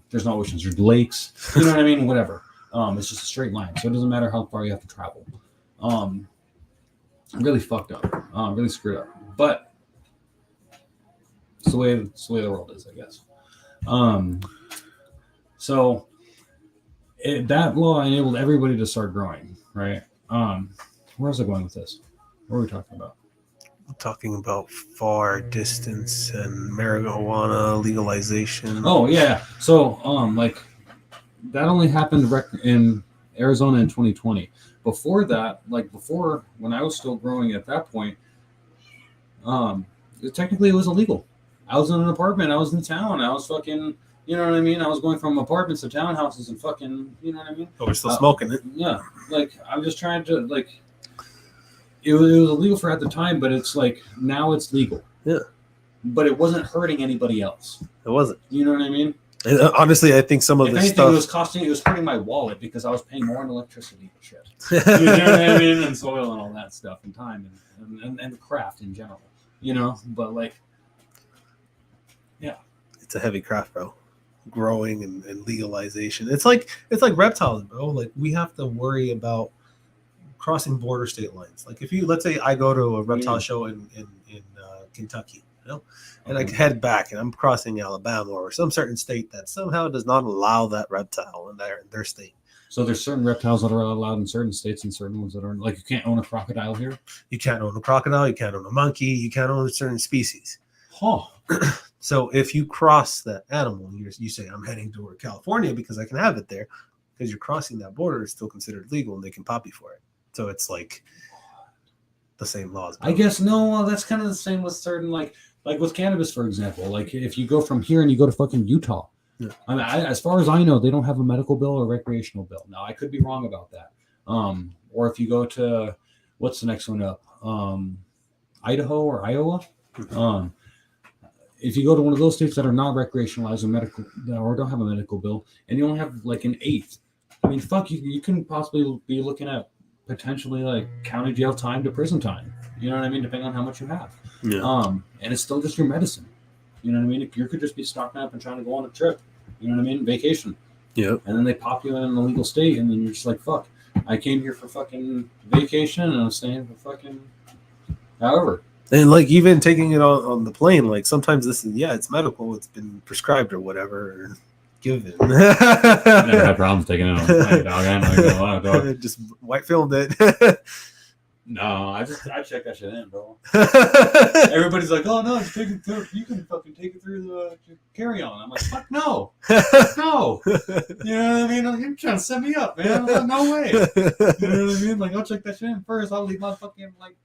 There's no oceans, there's lakes, you know what I mean? Whatever. It's just a straight line. So it doesn't matter how far you have to travel. Really fucked up. Really screwed up. But it's the way the world is, I guess. So that law enabled everybody to start growing, right? Where was I going with this? What are we talking about? We're talking about far distance and marijuana legalization. Oh yeah. So like that only happened in Arizona in 2020. Before that, before when I was still growing at that point, technically it was illegal. I was in an apartment. I was in town. I was fucking, you know what I mean? I was going from apartments to townhouses and fucking, you know what I mean? Oh, we're still smoking it. Yeah. Like, I'm just trying to, like, it was illegal for at the time, but it's like now it's legal. Yeah. But it wasn't hurting anybody else. It wasn't. You know what I mean? And honestly, I think some of If the anything, stuff it was hurting my wallet because I was paying more in electricity and shit. You know what I mean? And soil and all that stuff and time and craft in general. You know, but like, yeah. It's a heavy craft, bro. Growing and legalization. It's like reptiles, bro. Like we have to worry about crossing border state lines. Like if let's say I go to a reptile show in Kentucky, you know, and I head back and I'm crossing Alabama or some certain state that somehow does not allow that reptile in their state. So there's certain reptiles that are allowed in certain states and certain ones that aren't. Like you can't own a crocodile here. You can't own a crocodile. You can't own a monkey. You can't own a certain species. Huh. So if you cross that animal, you say, I'm heading toward California because I can have it there, because you're crossing that border, it's still considered legal and they can pop you for it. So it's like the same laws. I guess no, that's kind of the same with certain like with cannabis, for example. Like if you go from here and you go to fucking Utah, yeah. I mean, as far as I know, they don't have a medical bill or recreational bill. Now I could be wrong about that. Or if you go to what's the next one up, Idaho or Iowa. If you go to one of those states that are not recreationalized or medical or don't have a medical bill, and you only have like an eighth, I mean, fuck, you can possibly be looking at potentially like county jail time to prison time. You know what I mean? Depending on how much you have. Yeah. And it's still just your medicine. You know what I mean? You could just be stocking up and trying to go on a trip. You know what I mean? Vacation. Yeah. And then they pop you in an illegal state, and then you're just like, fuck, I came here for fucking vacation, and I'm staying for fucking however. And like even taking it on the plane, like sometimes it's medical, it's been prescribed or whatever, or given. I never had problems taking it on the plane, dog. I know you're a lot, dog. Just white filmed it. No, I check that shit in, bro. Everybody's like, oh no, just take it through. You can fucking take it through the carry on. I'm like, fuck no, no. You know what I mean? You're trying to set me up, man. Like, no way. You know what I mean? Like, I'll check that shit in first. I'll leave my fucking like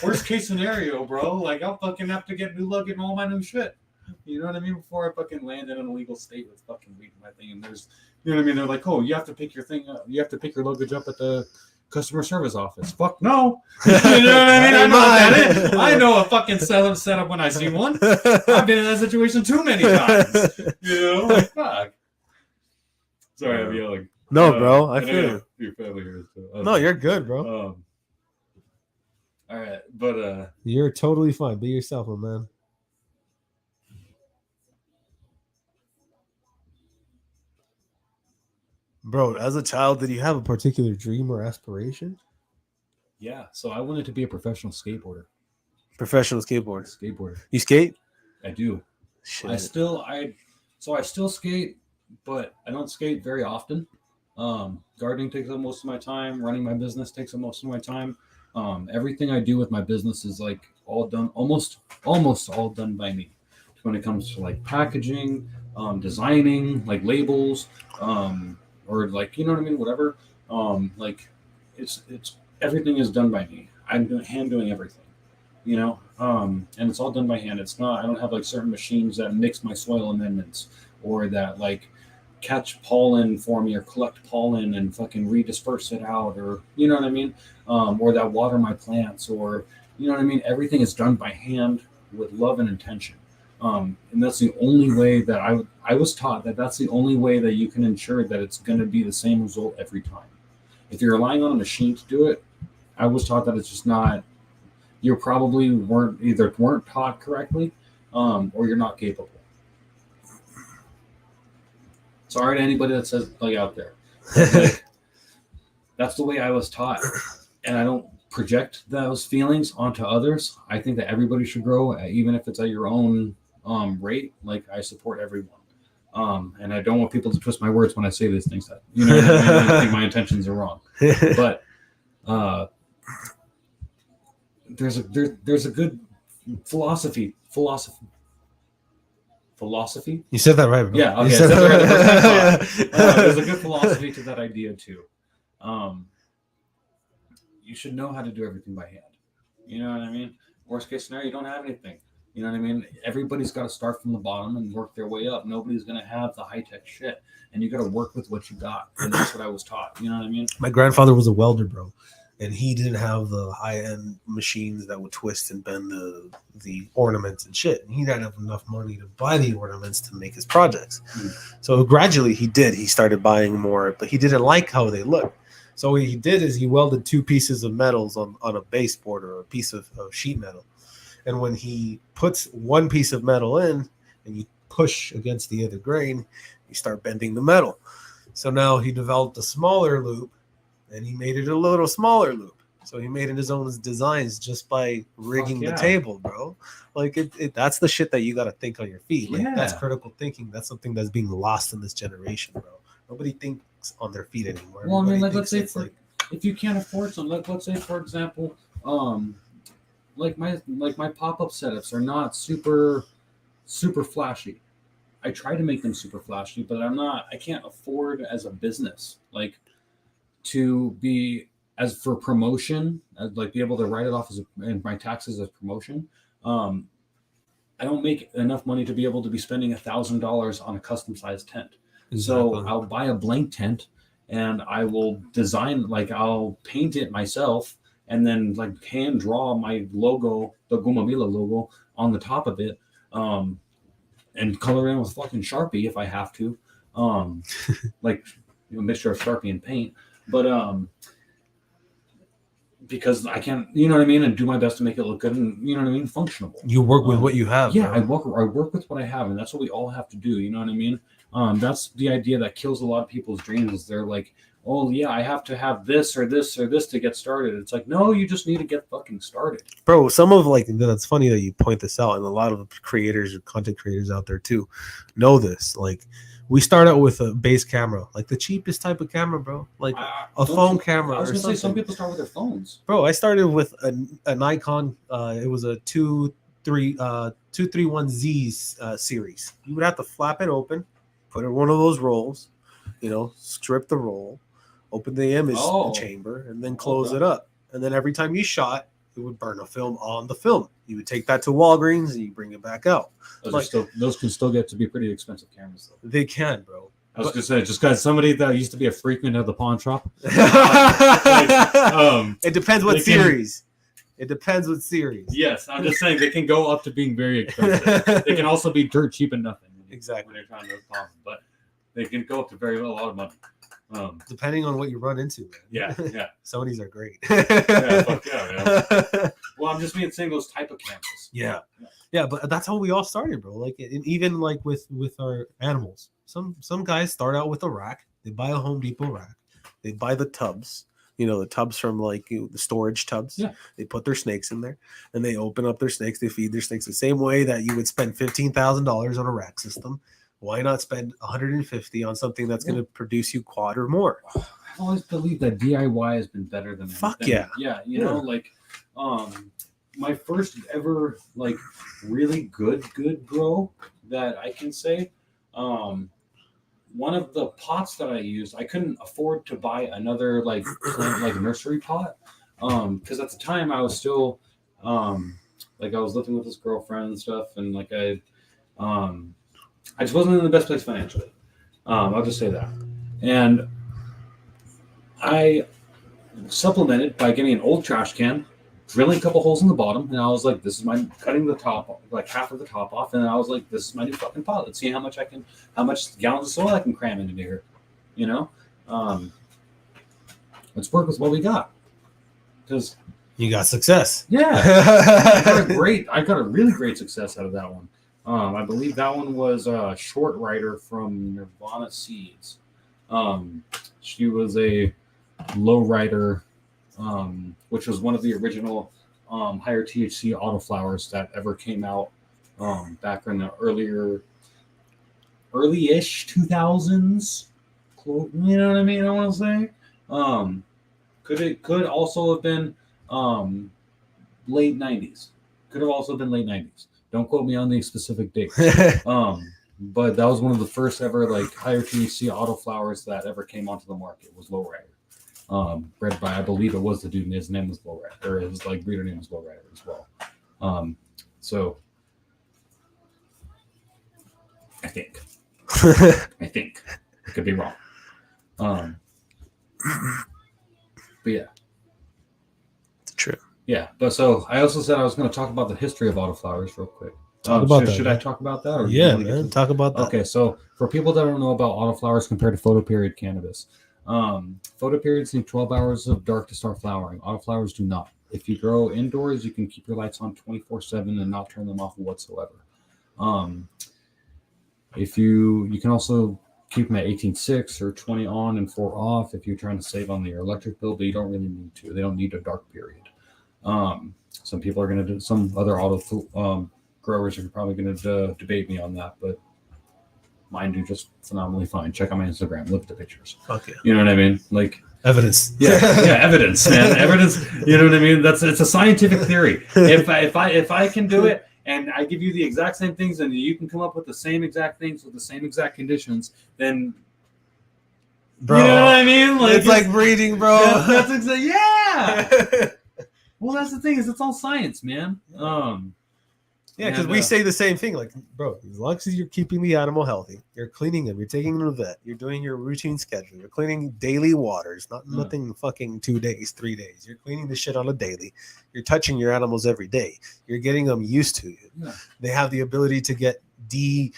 worst case scenario, bro. Like, I'll fucking have to get new luggage and all my new shit. You know what I mean? Before I fucking land in an illegal state with fucking weed in my thing, and there's, you know what I mean? They're like, oh, you have to pick your thing up. You have to pick your luggage up at the customer service office. Fuck no. You know what I mean? I know what that is. I know a fucking setup when I see one. I've been in that situation too many times. You know? Like, fuck. Sorry, I'm yelling. No, bro. I feel you. Your family here too. No, you're good, bro. All right, but You're totally fine. Be yourself, my man. Bro, as a child, did you have a particular dream or aspiration? yeah, so I wanted to be a professional skateboarder. Professional skateboarder. Skateboarder. You skate? I do. Shit. I still skate, but I don't skate very often. Gardening takes up most of my time. Running my business takes up most of my time. Everything I do with my business is like all done, almost all done by me. When it comes to like packaging, designing, like labels, or like, you know what I mean, whatever. Like it's everything is done by me. I'm hand doing everything, you know. And it's all done by hand. It's not. I don't have like certain machines that mix my soil amendments or that like catch pollen for me or collect pollen and fucking redisperse it out, or you know what I mean, or that water my plants, or you know what I mean. Everything is done by hand with love and intention, and that's the only way that I was taught that's the only way that you can ensure that it's going to be the same result every time. If you're relying on a machine to do it, I was taught that it's just not. You probably weren't taught correctly, or you're not capable. Sorry to anybody that says like out there. Like, that's the way I was taught, and I don't project those feelings onto others. I think that everybody should grow, even if it's at your own rate. Like I support everyone, and I don't want people to twist my words when I say these things. That you know, what I mean? I think my intentions are wrong, but there's a good philosophy. You said that right, bro. Yeah, okay. You said that right. There's a good philosophy to that idea too. You should know how to do everything by hand. You know what I mean? Worst case scenario, you don't have anything. You know what I mean? Everybody's got to start from the bottom and work their way up. Nobody's going to have the high-tech shit. And you got to work with what you got. And that's what I was taught. You know what I mean? My grandfather was a welder, bro. and he didn't have the high end machines that would twist and bend the ornaments and shit. And he didn't have enough money to buy the ornaments to make his projects. So gradually he started buying more, but he didn't like how they looked. So what he did is he welded two pieces of metals on a baseboard or a piece of sheet metal. And when he puts one piece of metal in and you push against the other grain, you start bending the metal. So now he developed a smaller loop and he made it a little smaller loop. So he made it his own designs just by rigging the table, bro. Like that's the shit that you got to think on your feet. Like that's critical thinking. That's something that's being lost in this generation, bro. Nobody thinks on their feet anymore. Well, Everybody I mean, like let's say if you can't afford some, let's say for example, like my pop-up setups are not super flashy. I try to make them super flashy, but I can't afford as a business like to be as for promotion, like be able to write it off as and my taxes as promotion. I don't make enough money to be able to be spending $1,000 on a custom sized tent. Exactly. So I'll buy a blank tent and I will design, like I'll paint it myself and then like hand draw my logo, the Gumamila logo on the top of it. And color in with fucking Sharpie if I have to, like a mixture of Sharpie and paint. But because I can't, you know what I mean, and do my best to make it look good and you know what I mean, functional. You work with what you have. Yeah, bro. I work with what I have, and that's what we all have to do. You know what I mean? That's the idea that kills a lot of people's dreams. They're like, oh yeah, I have to have this or this or this to get started. It's like, no, you just need to get fucking started, bro. Some of like that's funny that you point this out, and a lot of creators or content creators out there too know this. Like, we start out with a base camera, like the cheapest type of camera, bro, like a phone camera. I was gonna say some people start with their phones, bro. I started with a Nikon. It was a 231Z series. You would have to flap it open, put it in one of those rolls, strip the roll, open the image chamber, and then close it up. And then every time you shot, it would burn a film on the film. You would take that to Walgreens and you bring it back out. Those can still get to be pretty expensive cameras, though. They can, bro. I was gonna say, just got somebody that used to be a frequent at the pawn shop. It depends what series. It depends what series. Yes, I'm just saying they can go up to being very expensive. They can also be dirt cheap and nothing. Exactly. When they're trying to pawn, but they can go up to a lot of money. Depending on what you run into, man. Yeah. Sony's are great. Fuck yeah, man. Well, I'm just saying those type of cameras. Yeah, but that's how we all started, bro. Like, and even like with our animals, some guys start out with a rack. They buy a Home Depot rack. They buy the tubs. The tubs from like the storage tubs. Yeah. They put their snakes in there, and they open up their snakes. They feed their snakes the same way that you would spend $15,000 on a rack system. Why not spend $150 on something that's going to produce you quad or more? I've always believed that DIY has been better than fuck anything. Yeah. Yeah, like my first ever like really good grow that I can say, one of the pots that I used, I couldn't afford to buy another like plant, like nursery pot, because at the time I was still like I was living with this girlfriend and stuff, and like I just wasn't in the best place financially. I'll just say that. And I supplemented by getting an old trash can, drilling a couple holes in the bottom, and I was like, this is my cutting the top, like half of the top off, and I was like, this is my new fucking pot. Let's see how much gallons of soil I can cram into here. Let's work with what we got. Because you got success. Yeah. I got a really great success out of that one. I believe that one was Short Rider from Nirvana Seeds. She was a low rider, which was one of the original higher THC autoflowers that ever came out back in the early-ish 2000s. You know what I mean? I want to say. Could also have been late 90s. Could have also been late 90s. Don't quote me on the specific date. But that was one of the first ever like higher THC autoflowers that ever came onto the market was Lowrider. Bred by, I believe it was the dude, and his name was Lowrider, or his like breeder name was Lowrider as well. So I think I could be wrong. But yeah, Yeah, but so I also said I was going to talk about the history of autoflowers real quick. Talk about that. Should I talk about that? Or do you Yeah, wanna get man. to- Talk about that. Okay, so for people that don't know about autoflowers compared to photoperiod cannabis, photoperiods need 12 hours of dark to start flowering. Autoflowers do not. If you grow indoors, you can keep your lights on 24/7 and not turn them off whatsoever. If you can also keep them at 18.6 or 20 on and 4 off if you're trying to save on your electric bill, but you don't really need to. They don't need a dark period. Some people are going to do, some other auto growers are probably going to debate me on that, but mine do just phenomenally fine. Check out my Instagram, look at the pictures. Fuck yeah. You know what I mean? Like Evidence. yeah, evidence, man. Evidence. You know what I mean? It's a scientific theory. If I can do it and I give you the exact same things and you can come up with the same exact things with the same exact conditions, then Bro, you know what I mean? Like it's like breeding, bro. That's exactly yeah. Well, that's the thing is it's all science, man. Yeah, because and, we say the same thing. Like, bro, as long as you're keeping the animal healthy, you're cleaning them, you're taking them to the vet, you're doing your routine schedule, you're cleaning daily waters, nothing fucking 2 days, 3 days. You're cleaning the shit on a daily. You're touching your animals every day. You're getting them used to you. Yeah. They have the ability to get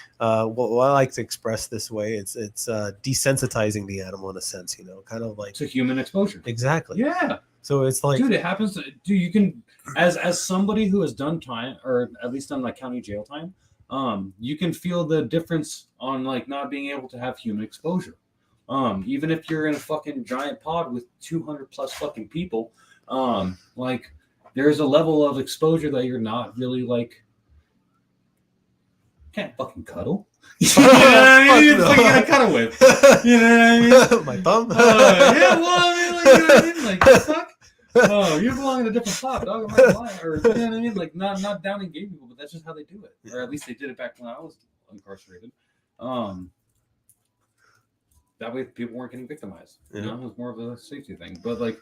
what I like to express this way. It's desensitizing the animal in a sense, you know, kind of like to human exposure. exactly. Yeah. So it's like, dude, it happens. Dude, you can, as somebody who has done time, or at least done like county jail time, you can feel the difference on like not being able to have human exposure. Even if you're in a fucking giant pod with 200 plus fucking people, like there's a level of exposure that you're not really like can't fucking cuddle. You know what I mean? It's like you're gonna cuddle with. You know what I mean? my thumb. Yeah, well, I mean, like, you know what I mean? Like, you suck. Oh, you belong in a different pod, dog. I'm not lying. Or, you know what I mean? Like, not downing gay people, but that's just how they do it. Or at least they did it back when I was incarcerated. That way people weren't getting victimized. You know, it was more of a safety thing. But, like,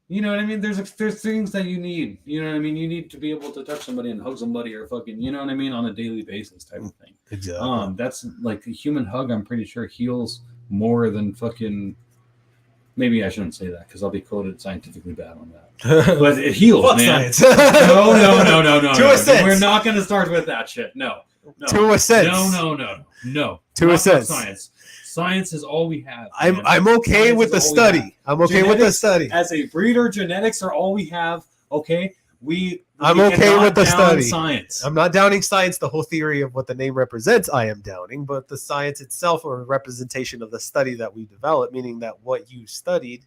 you know what I mean? There's things that you need. You know what I mean? You need to be able to touch somebody and hug somebody or fucking, you know what I mean, on a daily basis type of thing. Exactly. That's like a human hug. I'm pretty sure heals more than fucking. Maybe I shouldn't say that because I'll be quoted scientifically bad on that. But it heals, Fuck man. science. No. To a sense. We're not going to start with that shit. No. To a sense. No. To a sense. Science. Science is all we have. I'm okay Science with is the all we study. have. I'm okay with the study. As a breeder, genetics are all we have. Okay, I'm we okay cannot with the down study. Science. I'm not downing science, the whole theory of what the name represents, I am downing, but the science itself or representation of the study that we developed, meaning that what you studied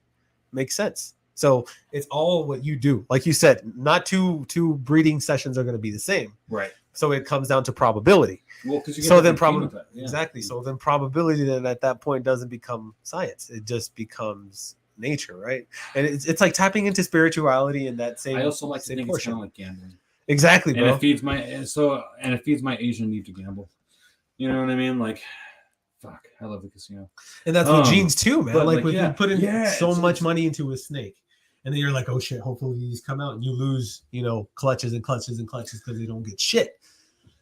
makes sense. So it's all what you do. Like you said, not two breeding sessions are going to be the same. Right. So it comes down to probability. Well, because you get So then probably exactly. So then probability then at that point doesn't become science. It just becomes nature, right? And it's like tapping into spirituality in that same. I also like to same think portion. it's kind of like gambling. Exactly, bro. And it feeds my Asian need to gamble. You know what I mean? Like, fuck, I love the casino. And that's with genes too, man. but Like, like, when yeah. you put in Yeah, so it's- much money into a snake, and then you're like, oh shit, hopefully these come out, and you lose, clutches and clutches and clutches because they don't get shit.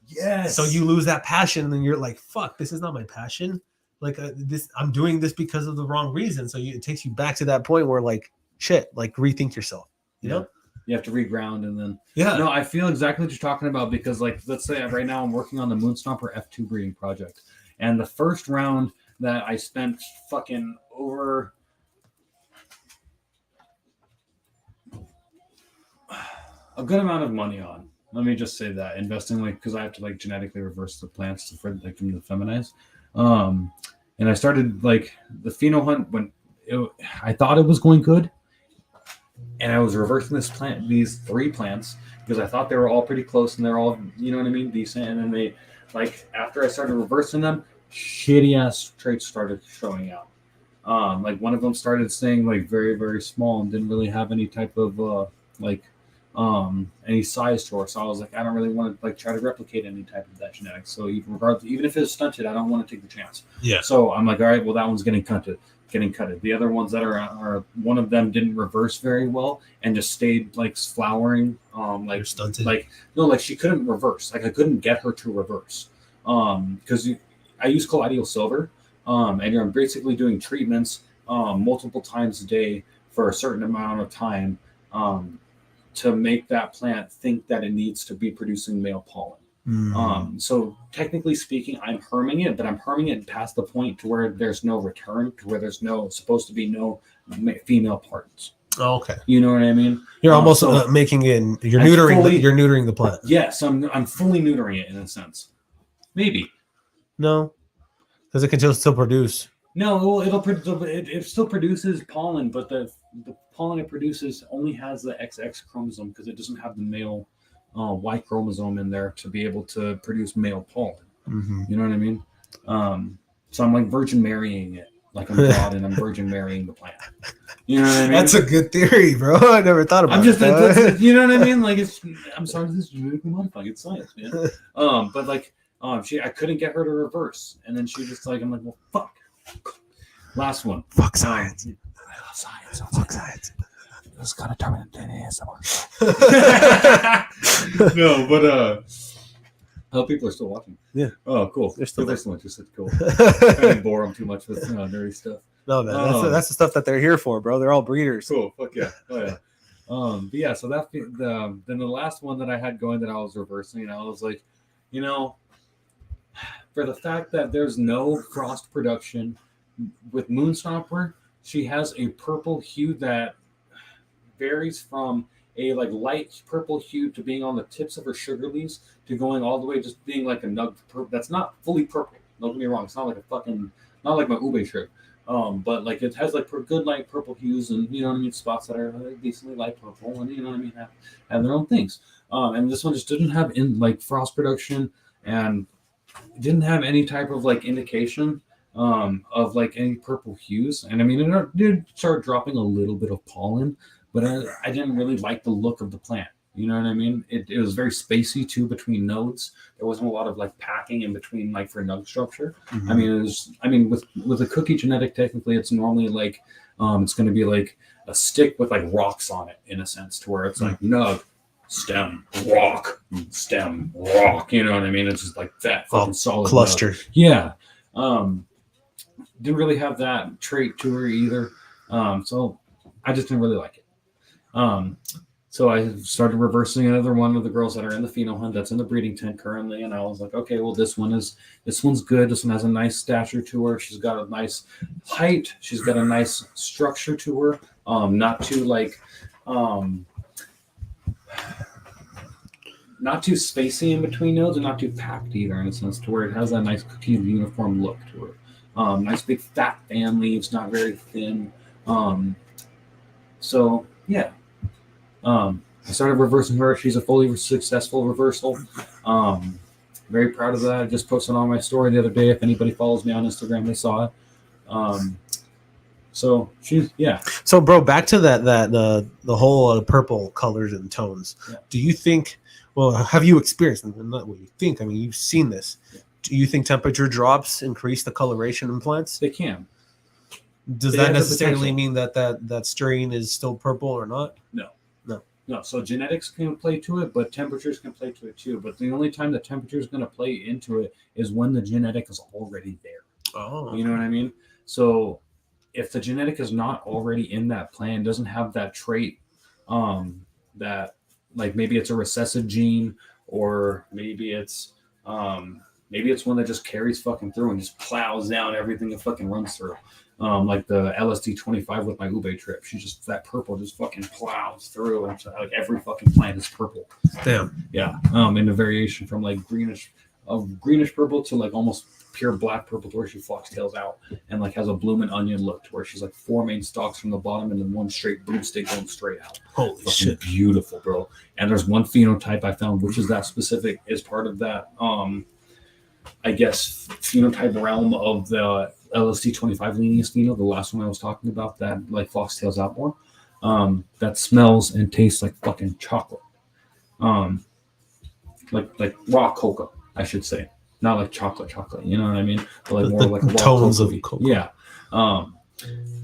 Yes. So you lose that passion, and then you're like, fuck, this is not my passion. Like I'm doing this because of the wrong reason. So it takes you back to that point where like, shit, like rethink yourself. You know? You have to reground and then. Yeah. No, I feel exactly what you're talking about because, like, let's say right now I'm working on the Moonstomper F2 breeding project, and the first round that I spent fucking over a good amount of money on. Let me just say that investing, like, because I have to like genetically reverse the plants to like them to feminize. And I started like the pheno hunt when I thought it was going good, and I was reversing these 3 plants because I thought they were all pretty close and they're all, you know what I mean, decent. And then they, like, after I started reversing them, shitty ass traits started showing out. Like one of them started staying like very, very small and didn't really have any type of any size to her. So I was like, I don't really want to like try to replicate any type of that genetics. So even if it's stunted, I don't want to take the chance. Yeah. So I'm like, all right, well, that one's getting cutted. The other ones that are one of them didn't reverse very well and just stayed like flowering. Like stunted. Like no, like she couldn't reverse. Like I couldn't get her to reverse. Because I use Collidial Silver, and I'm basically doing treatments multiple times a day for a certain amount of time to make that plant think that it needs to be producing male pollen. So technically speaking, I'm herming it, but I'm herming it past the point to where there's no return, to where there's supposed to be no female partners. Oh, okay. You know what I mean? You're almost making it. You're neutering the plant. Yes, I'm fully neutering it in a sense. Maybe. No, because it can still produce. No, it still produces pollen, but the pollen it produces only has the XX chromosome because it doesn't have the male Y chromosome in there to be able to produce male pollen. You know what I mean? So I'm like Virgin Marying it. Like I'm God and I'm Virgin Marrying the plant. You know what I mean? That's a good theory, bro. I never thought about it. You know what I mean? Like I'm sorry, this is genetically modified. It's science, man. But like, I couldn't get her to reverse, and then she just like, I'm like, well, fuck. Last one. Fuck science. I love science. Fuck science. It's kind of turning into DNA somewhere. No, but oh, people are still watching. Yeah. Oh, cool. They're still there. Just said cool. I didn't bore them too much with nerdy stuff. No, man, that's the stuff that they're here for, bro. They're all breeders. Cool. Fuck yeah. Oh yeah. But yeah. So then the last one that I had going that I was reversing, I was like, for the fact that there's no frost production with Moonstopper, she has a purple hue that varies from a like light purple hue to being on the tips of her sugar leaves to going all the way just being like a nug purple. That's not fully purple. Don't get me wrong. It's not like not like my ube trip. But like it has like good light purple hues and spots that are like decently light purple and have their own things. And this one just didn't have frost production and didn't have any type of like indication of like any purple hues. And I mean, it did start dropping a little bit of pollen, but I didn't really like the look of the plant. You know what I mean? It was very spacey too between nodes. There wasn't a lot of like packing in between like for nug structure. I mean, with a cookie genetic, technically it's normally like it's going to be like a stick with like rocks on it in a sense, to where it's like nug, stem, rock, stem, rock. You know what I mean? It's just like that fucking solid cluster. Nug. Yeah. Didn't really have that trait to her either. So I just didn't really like it. So I started reversing another one of the girls that are in the pheno hunt that's in the breeding tent currently, and I was like, okay, well this one's good. This one has a nice stature to her. She's got a nice height. She's got a nice structure to her. Not too spacey in between nodes, and not too packed either, in a sense, to where it has that nice cookie uniform look to her. Nice big fat fan leaves, not very thin. So yeah. I started reversing her. She's a fully successful reversal. Very proud of that. I just posted on my story the other day. If anybody follows me on Instagram, they saw it. So she's So bro, back to the whole purple colors and tones. Yeah. Do you think? Well, have you experienced? And not what you think. I mean, you've seen this. Yeah. Do you think temperature drops increase the coloration in plants? They can. Does that necessarily mean that strain is still purple or not? No, so genetics can play to it, but temperatures can play to it too. But the only time the temperature is going to play into it is when the genetic is already there. Oh, you know what I mean? So if the genetic is not already in that plant, doesn't have that trait, that like maybe it's a recessive gene, or maybe it's one that just carries fucking through and just plows down everything it fucking runs through. Like the LSD 25 with my ube trip. She just, that purple just fucking plows through, and like every fucking plant is purple. Damn. Yeah. In a variation from like greenish purple to like almost pure black purple, to where she foxtails out and like has a blooming onion look, to where she's like 4 main stalks from the bottom and then one straight broomstick going straight out. Holy fucking shit. Beautiful, bro. And there's one phenotype I found, which is that specific, is part of that, I guess, phenotype realm of the LSD 25 Linus pheno, the last one I was talking about, that like foxtails out more, that smells and tastes like fucking chocolate, like raw cocoa, I should say, not like chocolate, you know what I mean? But like more like raw tones cocoa. of cocoa. Yeah,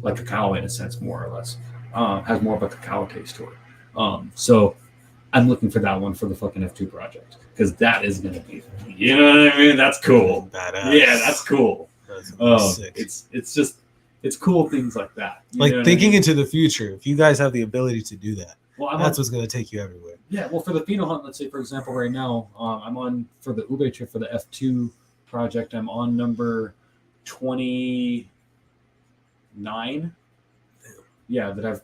like cacao in a sense, more or less. Has more of a cacao taste to it. So I'm looking for that one for the fucking F2 project, because that is gonna be, you know what I mean? That's cool. Badass. Yeah, that's cool. That's sick. It's just, it's cool things like that. You know Like what I thinking mean? into the future, if you guys have the ability to do that, Well, that's what's going to take you everywhere. Yeah, well, for the pheno hunt, let's say, for example, right now, I'm on for the Ube trip for the F2 project. I'm on number 29. Yeah, that I've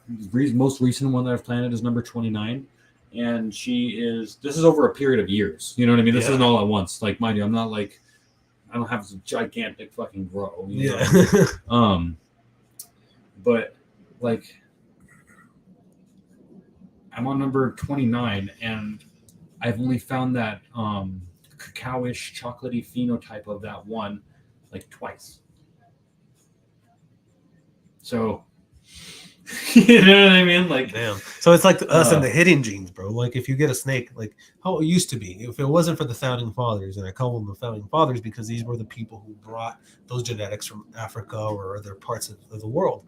most recent one that I've planted is number 29, and this is over a period of years. You know what I mean? This isn't all at once. Like, mind you, I'm not like, I don't have this gigantic fucking grow. You know? Yeah. But like, I'm on number 29, and I've only found that cacao-ish, chocolatey phenotype of that one like twice. So, you know what I mean? Like, damn. So it's like us and the hidden genes, bro. Like if you get a snake, like how it used to be, if it wasn't for the founding fathers, and I call them the founding fathers because these were the people who brought those genetics from Africa or other parts of the world,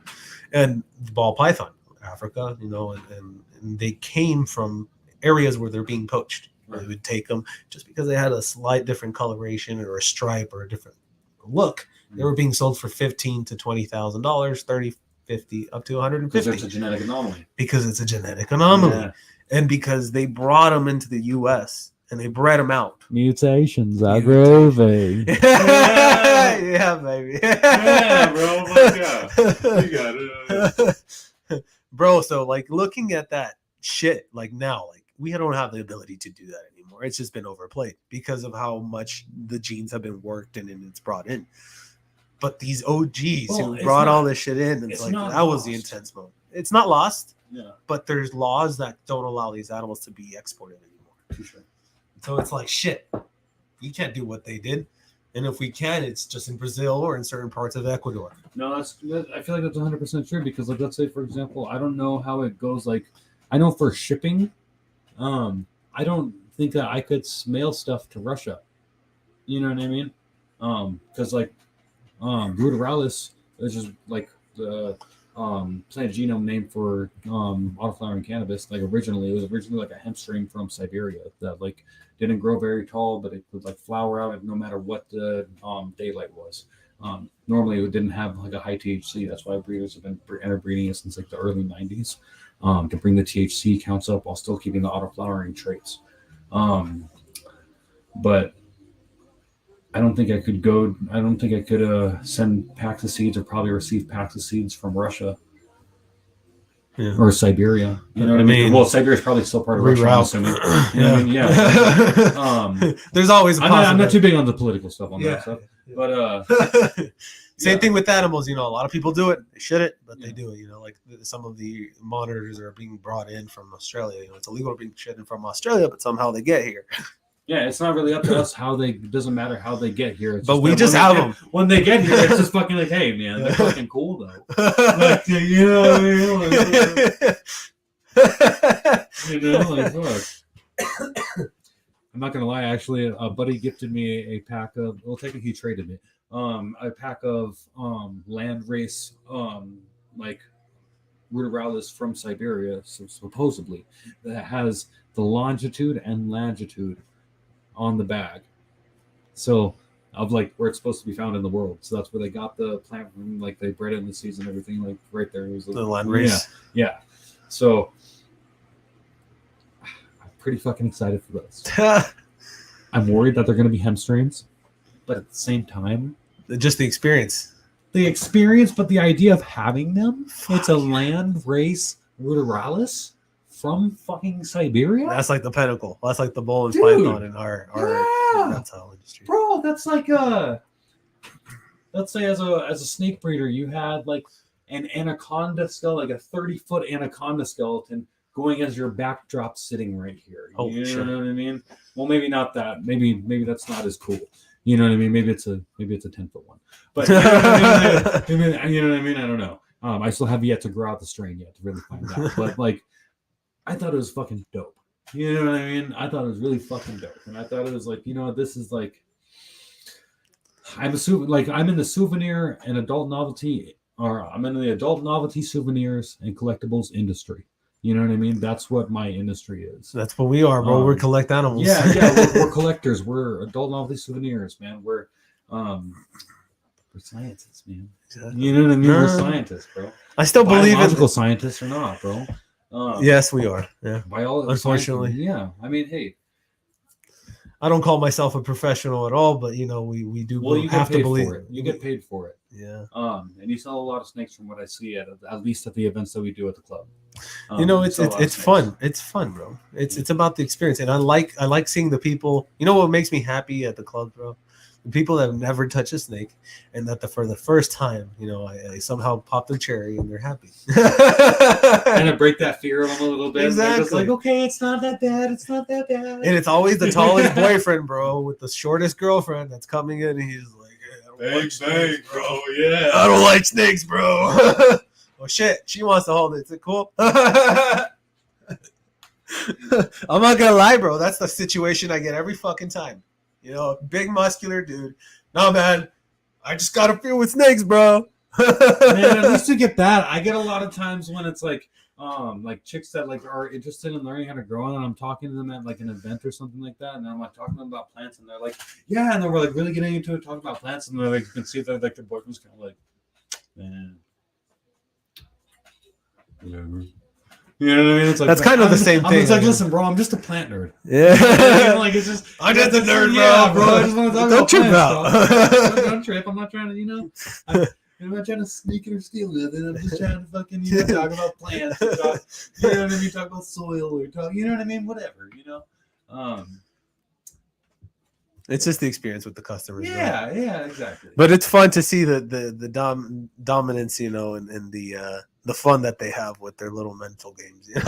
and the ball python, Africa, you know, and they came from areas where they're being poached. Right. They would take them just because they had a slight different coloration or a stripe or a different look. They were being sold for $15,000 to $20,000, $30,000, $50,000, up to $150,000. Because it's a genetic anomaly. Because it's a genetic anomaly, Yeah. and because they brought them into the U.S. and they bred them out. Mutations are groovy. Yeah, baby. Yeah, bro. Fuck yeah. You got it. Bro, so like looking at that shit, like now, like we don't have the ability to do that anymore. It's just been overplayed because of how much the genes have been worked and it's brought in. But these OGs who brought all this shit in, it's like that was the intense moment. It's not lost, but there's laws that don't allow these animals to be exported anymore. For sure. So it's like, shit, we can't do what they did. And if we can, it's just in Brazil or in certain parts of Ecuador. No, I feel like that's 100% true because, like, let's say, for example, I don't know how it goes. Like, I know for shipping, I don't think that I could mail stuff to Russia. You know what I mean? Because, like, ruderalis is just like the plant genome name for autoflowering cannabis. Like, it was originally like a hemp strain from Siberia that, like, didn't grow very tall, but it would like flower out no matter what the daylight was. Normally, it didn't have like a high THC. That's why breeders have been interbreeding it since like the early 90s to bring the THC counts up while still keeping the autoflowering traits. But I don't think I could send packs of seeds or probably receive packs of seeds from Russia. Yeah. Or Siberia, you know what I mean? Well, Siberia is probably still part of Russia. I'm assuming. You know what I mean? Yeah. There's always. I'm not too big on the political stuff on that stuff, but same thing with animals. You know, a lot of people do it. They shouldn't, but they do it. You know, like some of the monitors are being brought in from Australia. You know, it's illegal to be shipped from Australia, but somehow they get here. Yeah, it's not really up to us it doesn't matter how they get here. But we just have them. When they get here, it's just fucking like, hey, man, they're fucking cool, though. Like, you know what I mean? Like, look. I'm not going to lie. Actually, a buddy gifted me a pack of, well, technically he traded me, a pack of land race, like, ruderalis from Siberia, so supposedly, that has the longitude and latitude on the bag, so of like where it's supposed to be found in the world. So that's where they got the plant from. Like they bred it in the seeds and everything. Like right there, it was the land race. Yeah. So I'm pretty fucking excited for this. I'm worried that they're going to be hemp strains, but at the same time, just the experience. But the idea of having them, it's a land race ruderalis from fucking Siberia. That's like the pinnacle. That's like the bull and python in our reptile industry. Bro, that's like let's say as a snake breeder, you had like an anaconda skeleton, like a 30-foot anaconda skeleton going as your backdrop sitting right here. You know what I mean? Well, maybe not that. Maybe that's not as cool. You know what I mean? Maybe it's a 10-foot one. But you know what I mean? I don't know. I still have yet to grow out the strain yet to really find out. But like, I thought it was fucking dope. You know what I mean? I thought it was really fucking dope. And I thought it was like, you know, this is like, I'm in the souvenir and adult novelty, or I'm in the adult novelty souvenirs and collectibles industry. You know what I mean? That's what my industry is. That's what we are, bro. We collect animals. Yeah, we're collectors. We're adult novelty souvenirs, man. We're We're scientists, man. Exactly. You know what I mean? We're No. scientists, bro. I still believe in Biological scientists or not, bro. Yes, we are. Yeah. Unfortunately, yeah. I mean, hey, I don't call myself a professional at all, but we do well, you have get paid to believe for it. You get paid for it. Yeah. And you sell a lot of snakes from what I see at least at the events that we do at the club. It's fun. It's fun, bro. It's about the experience, and I like seeing the people. You know what makes me happy at the club, bro? The people that have never touched a snake, and that for the first time, I somehow pop their cherry and they're happy. Kind of break that fear of them a little bit. Exactly. They're just like, okay, it's not that bad. It's not that bad. And it's always the tallest boyfriend, bro, with the shortest girlfriend that's coming in, and he's like, hey, I don't like snakes, bro. Yeah. I don't like snakes, bro. Well, shit, she wants to hold it. Is it cool? I'm not gonna lie, bro. That's the situation I get every fucking time. Big muscular dude. No, man, I just got to feel with snakes, bro. Man, at least you get that. I get a lot of times when it's like chicks that are interested in learning how to grow, and I'm talking to them at like an event or something like that, and I'm like talking to them about plants, and they're like, yeah, and they're like really getting into it, talking about plants, and they're like, you can see that like their boyfriend's kind of like, man, whatever. You know what I mean? It's like that's kind of the same thing. It's like, listen, bro, I'm just a plant nerd. Yeah. Like it's just I'm just a nerd, bro. Yeah, bro. I just want to talk Don't about trip plants, out. Don't trip. I'm not trying to, I'm not trying to sneak it or steal it. I'm just trying to fucking, talk about plants. Or talk, you know what I mean? Talk about soil or talk, you know what I mean? Whatever, It's just the experience with the customers. Yeah, yeah, exactly. But it's fun to see the dominance, and the fun that they have with their little mental games. Hey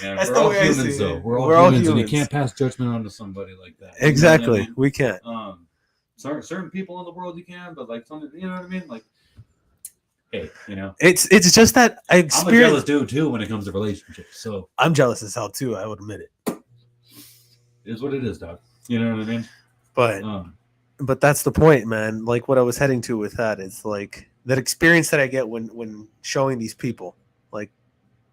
man, That's we're the all way I humans see it. though. We're all humans, and you can't pass judgment onto somebody like that. Exactly, You know what I mean? we can't. Certain people in the world you can, but like some, you know what I mean? Like, hey, It's just that I I'm a experience. jealous dude too when it comes to relationships. So I'm jealous as hell too. I would admit it. it is what it is, dog. You know what I mean? But that's the point, man. Like what I was heading to with that is like that experience that I get when showing these people, like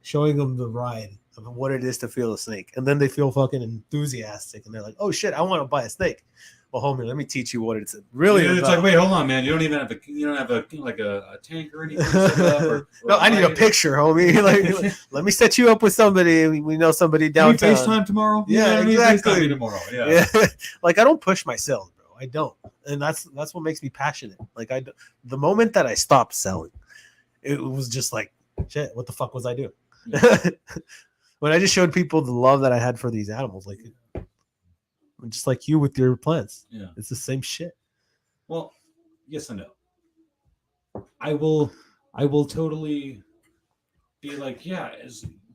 showing them the ride of what it is to feel a snake, and then they feel fucking enthusiastic, and they're like, "Oh shit, I want to buy a snake." Well, homie, let me teach you what it's really it's about. like, wait, hold on, man. You don't even have a tank or anything set up. No, I need a picture, homie. Like, let me set you up with somebody. We know somebody downtown. Can we FaceTime tomorrow? Yeah, you know exactly. FaceTime me tomorrow. Yeah. Like I don't push myself, bro. I don't, and that's what makes me passionate. Like the moment that I stopped selling, it was just like, shit. What the fuck was I doing? Yeah. When I just showed people the love that I had for these animals, like. Just like you with your plants. Yeah. It's the same shit. Well, yes and no. I will totally be like, yeah,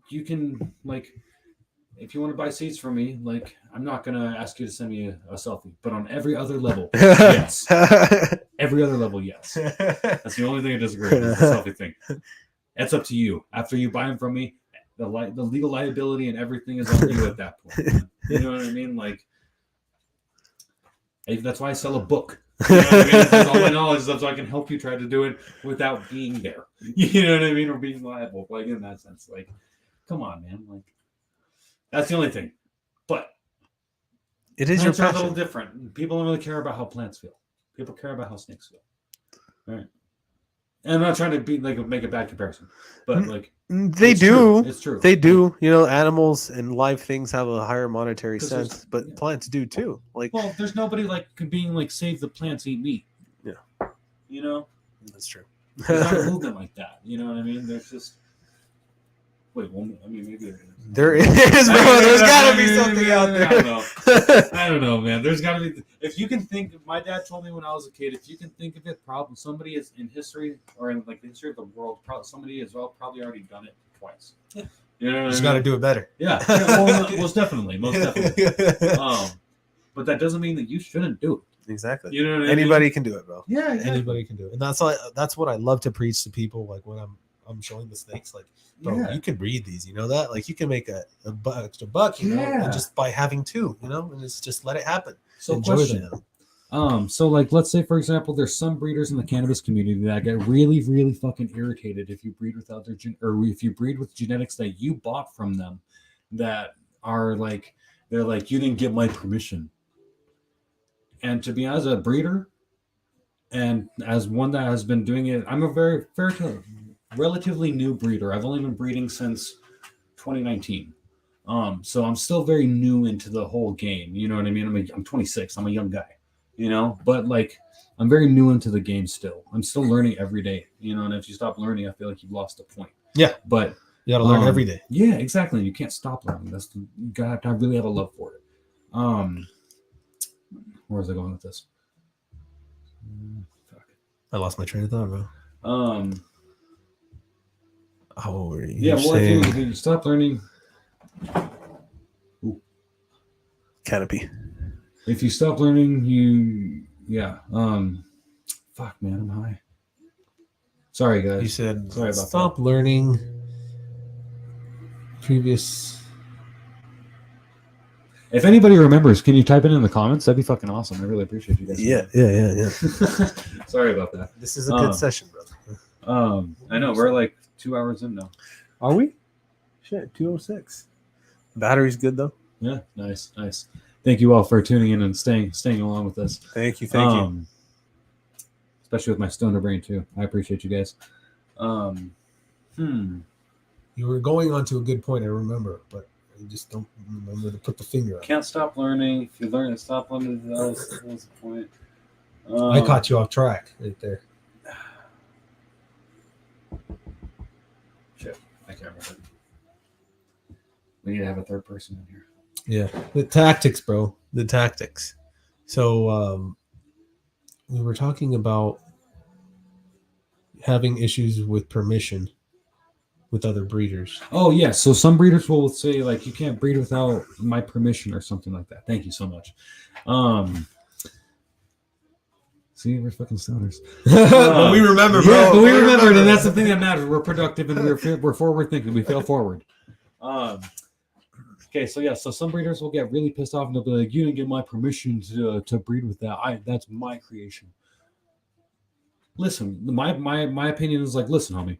you can, like, if you want to buy seeds from me, like, I'm not going to ask you to send me a selfie. But on every other level, yes. Every other level, yes. That's the only thing I disagree with, is the selfie thing. That's up to you. After you buy them from me, the legal liability and everything is on you at that point. You know what I mean? Like, that's why I sell a book. You know what I mean? That's all my knowledge stuff, so I can help you try to do it without being there. You know what I mean? Or being liable. Like in that sense. Like, come on, man. Like, that's the only thing. But it is your passion. Are a passion. little different. People don't really care about how plants feel. People care about how snakes feel. All right. And I'm not trying to make a bad comparison, but like they it's do. True. It's true. They do. Animals and live things have a higher monetary sense, but plants do too. Like, well, there's nobody like being like save the plants, eat meat. Yeah, that's true. There's not a movement like that. You know what I mean? There's just wait. Well, I mean, maybe there is, bro. There's got to be something out there. I don't know, man. There's got to be. If you can think, my dad told me when I was a kid, if you can think of it, somebody is in history or in like the history of the world, somebody as well probably already done it twice. You know, just got to do it better. Yeah, well, most definitely. But that doesn't mean that you shouldn't do it. Exactly. You know what anybody I mean? can do it, bro. Yeah, exactly. Anybody can do it, and that's what I love to preach to people. Like when I'm showing the snakes, like, bro, you can breed these. You know that? Like you can make a extra buck, and just by having two, and it's just let it happen. So enjoy question. them. So like, let's say for example, there's some breeders in the cannabis community that get really, really fucking irritated if you breed without their or if you breed with genetics that you bought from them, that are like, they're like, you didn't get my permission. And to be honest, as a breeder, And as one that has been doing it, I'm a very relatively new breeder. I've only been breeding since 2019. So I'm still very new into the whole game. You know what I mean? I'm 26. I'm a young guy, you know, but like I'm very new into the game still. I'm still learning every day, you know, and if you stop learning, I feel like you've lost the point. Yeah. But you got to learn every day. Yeah, exactly. You can't stop learning. You got to really have a love for it. Where was I going with this? Fuck. I lost my train of thought, bro. How were you? Yeah, well, if you stop learning. Ooh. Canopy. If you stop learning, fuck, man, I'm high. Sorry, guys. You said sorry about stop that. learning. Previous. If anybody remembers, can you type it in the comments? That'd be fucking awesome. I really appreciate you guys. Yeah. Sorry about that. This is a good session, brother. I know we're like 2 hours in now. Are we? Shit, 2:06. Battery's good though. Yeah, nice. Thank you all for tuning in and staying along with us. Thank you. Especially with my stoner brain too. I appreciate you guys. You were going on to a good point, I remember, but I just don't remember to put the finger on. Can't stop learning. If you learn to stop learning, that was the point. I caught you off track right there. Shit, I can't remember. We need to have a third person in here. Yeah, the tactics, bro. The tactics. So we were talking about having issues with permission with other breeders. Oh, yeah. So some breeders will say, like, you can't breed without my permission or something like that. Thank you so much. See, we're fucking stoners. But we remember, bro. Yeah, but we remembered, and that's the thing that matters. We're productive and we're forward thinking. We fail forward. Okay, so some breeders will get really pissed off and they'll be like, "You didn't get my permission to breed with that. That's my creation." Listen, my opinion is like, listen, homie.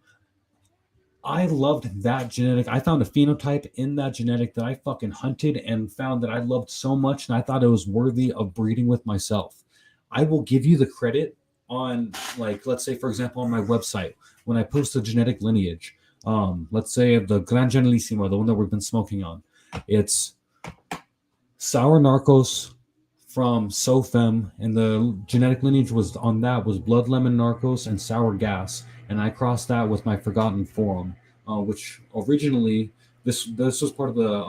I loved that genetic. I found a phenotype in that genetic that I fucking hunted and found that I loved so much, and I thought it was worthy of breeding with myself. I will give you the credit on, like, let's say, for example, on my website, when I post a genetic lineage, let's say the Gran Generalissimo, the one that we've been smoking on, it's Sour Narcos from SoFem, and the genetic lineage was Blood Lemon Narcos and Sour Gas, and I crossed that with my Forgotten Forum, which originally this was part of the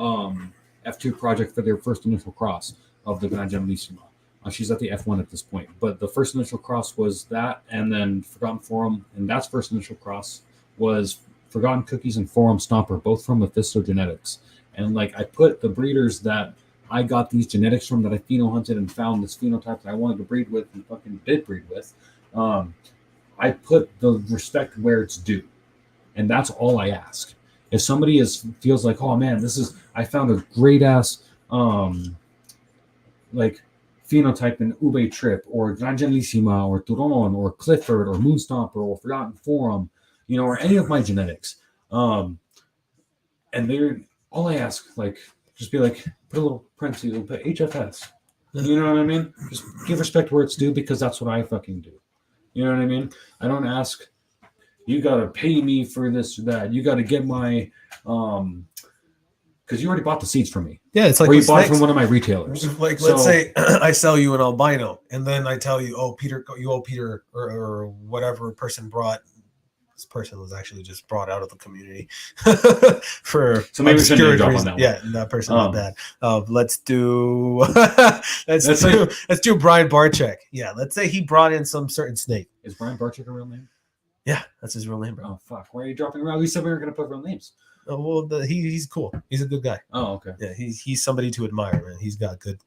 F2 project for their first initial cross of the Gran Generalissimo. She's at the F1 at this point, but the first initial cross was that, and then Forgotten Forum, and that's first initial cross was Forgotten Cookies and Forum Stomper, both from Mephisto Genetics. And like I put the breeders that I got these genetics from, that I pheno hunted and found this phenotype that I wanted to breed with and fucking did breed with, I put the respect where it's due, and that's all I ask. If somebody feels like, oh man, I found a great ass like phenotype in Ube Trip or Gran Generalissima or Turon or Clifford or Moonstomper or Forgotten Forum, you know, or any of my genetics, and they're all I ask, like, just be like, put a little parenthesis, put HFS. You know what I mean? Just give respect where it's due, because that's what I fucking do. You know what I mean? I don't ask, you got to pay me for this or that. You got to get my, because you already bought the seeds from me. Yeah, it's like, or you bought it from one of my retailers. Like, let's say I sell you an albino, and then I tell you, oh, Peter, you owe Peter or whatever person brought. This person was actually just brought out of the community for so maybe obscure drop reason. on that Yeah, that person not bad. Let's do let's do Brian Barczyk. Yeah, let's say he brought in some certain snake. Is Brian Barczyk a real name? Yeah, that's his real name, bro. Oh fuck! Why are you dropping around? We said we were gonna put real names. Oh, well, he's cool. He's a good guy. Oh, okay. Yeah, he's somebody to admire, man. He's got good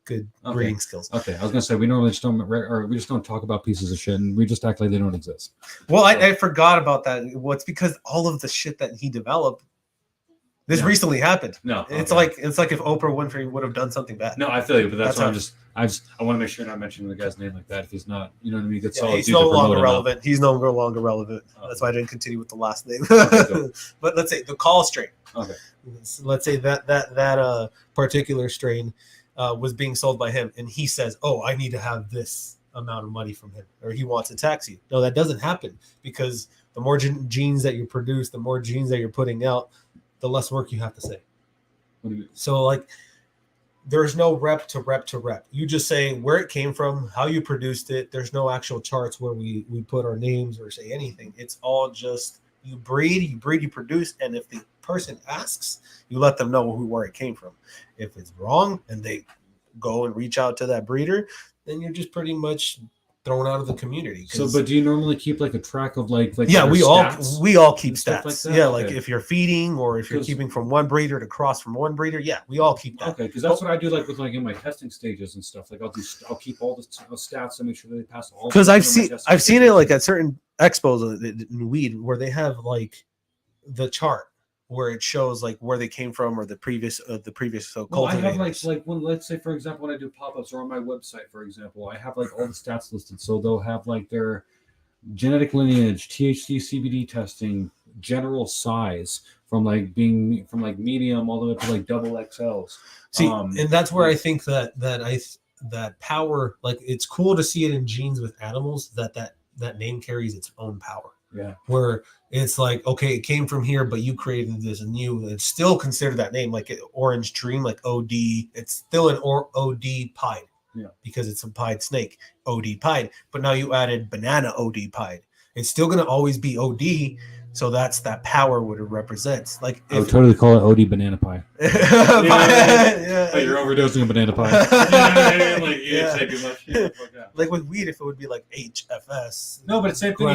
breeding skills. Okay, I was gonna say we normally just don't talk about pieces of shit, and we just act like they don't exist. Well, I forgot about that. Well, it's because all of the shit that he developed, this recently happened. No, it's like if Oprah Winfrey would have done something bad. No, I feel you, but that's why I want to make sure you're not mentioning the guy's name like that if he's not, you know what I mean? He's no longer relevant. He's no longer relevant. That's why I didn't continue with the last name. Okay, cool. But let's say the call strain. Okay. Let's say that particular strain was being sold by him, and he says, "Oh, I need to have this amount of money from him, or he wants to tax you. No, that doesn't happen, because the more genes that you produce, the more genes that you're putting out, the less work you have to say. What do you mean? So like, there's no rep to rep to rep. You just say where it came from, how you produced it. There's no actual charts where we put our names or say anything. It's all just you breed, you produce, and if the person asks, you let them know where it came from. If it's wrong and they go and reach out to that breeder, then you're just pretty much thrown out of the community. So, but do you normally keep like a track of like yeah, we all keep stuff stats. like that? Yeah, Okay. like if you're feeding or if you're keeping from one breeder to cross from one breeder, yeah, we all keep that. Okay, because that's what I do, like with like in my testing stages and stuff. Like I'll keep all the stats and make sure that they pass all. Because I've seen it like at certain expos in weed where they have like the chart where it shows like where they came from or the previous Well, I have cultivators. like when, let's say for example, when I do pop-ups or on my website, for example, I have like all the stats listed. So they'll have like their genetic lineage, THC, CBD testing, general size from like medium all the way up to like double XLs. See, and that's where I think that power, like it's cool to see it in genes with animals that name carries its own power. Yeah. Where it's like, okay, it came from here, but you created this new, it's still considered that name, like Orange Dream, like OD. It's still an OD pied. Yeah. Because it's a pied snake, OD pied. But now you added banana OD pied. It's still going to always be OD. So that's that power what it represents. Like I would totally call it OD banana pie. Yeah. Oh, you're overdosing a banana pie. Like with weed, if it would be like HFS. No, but it's same thing.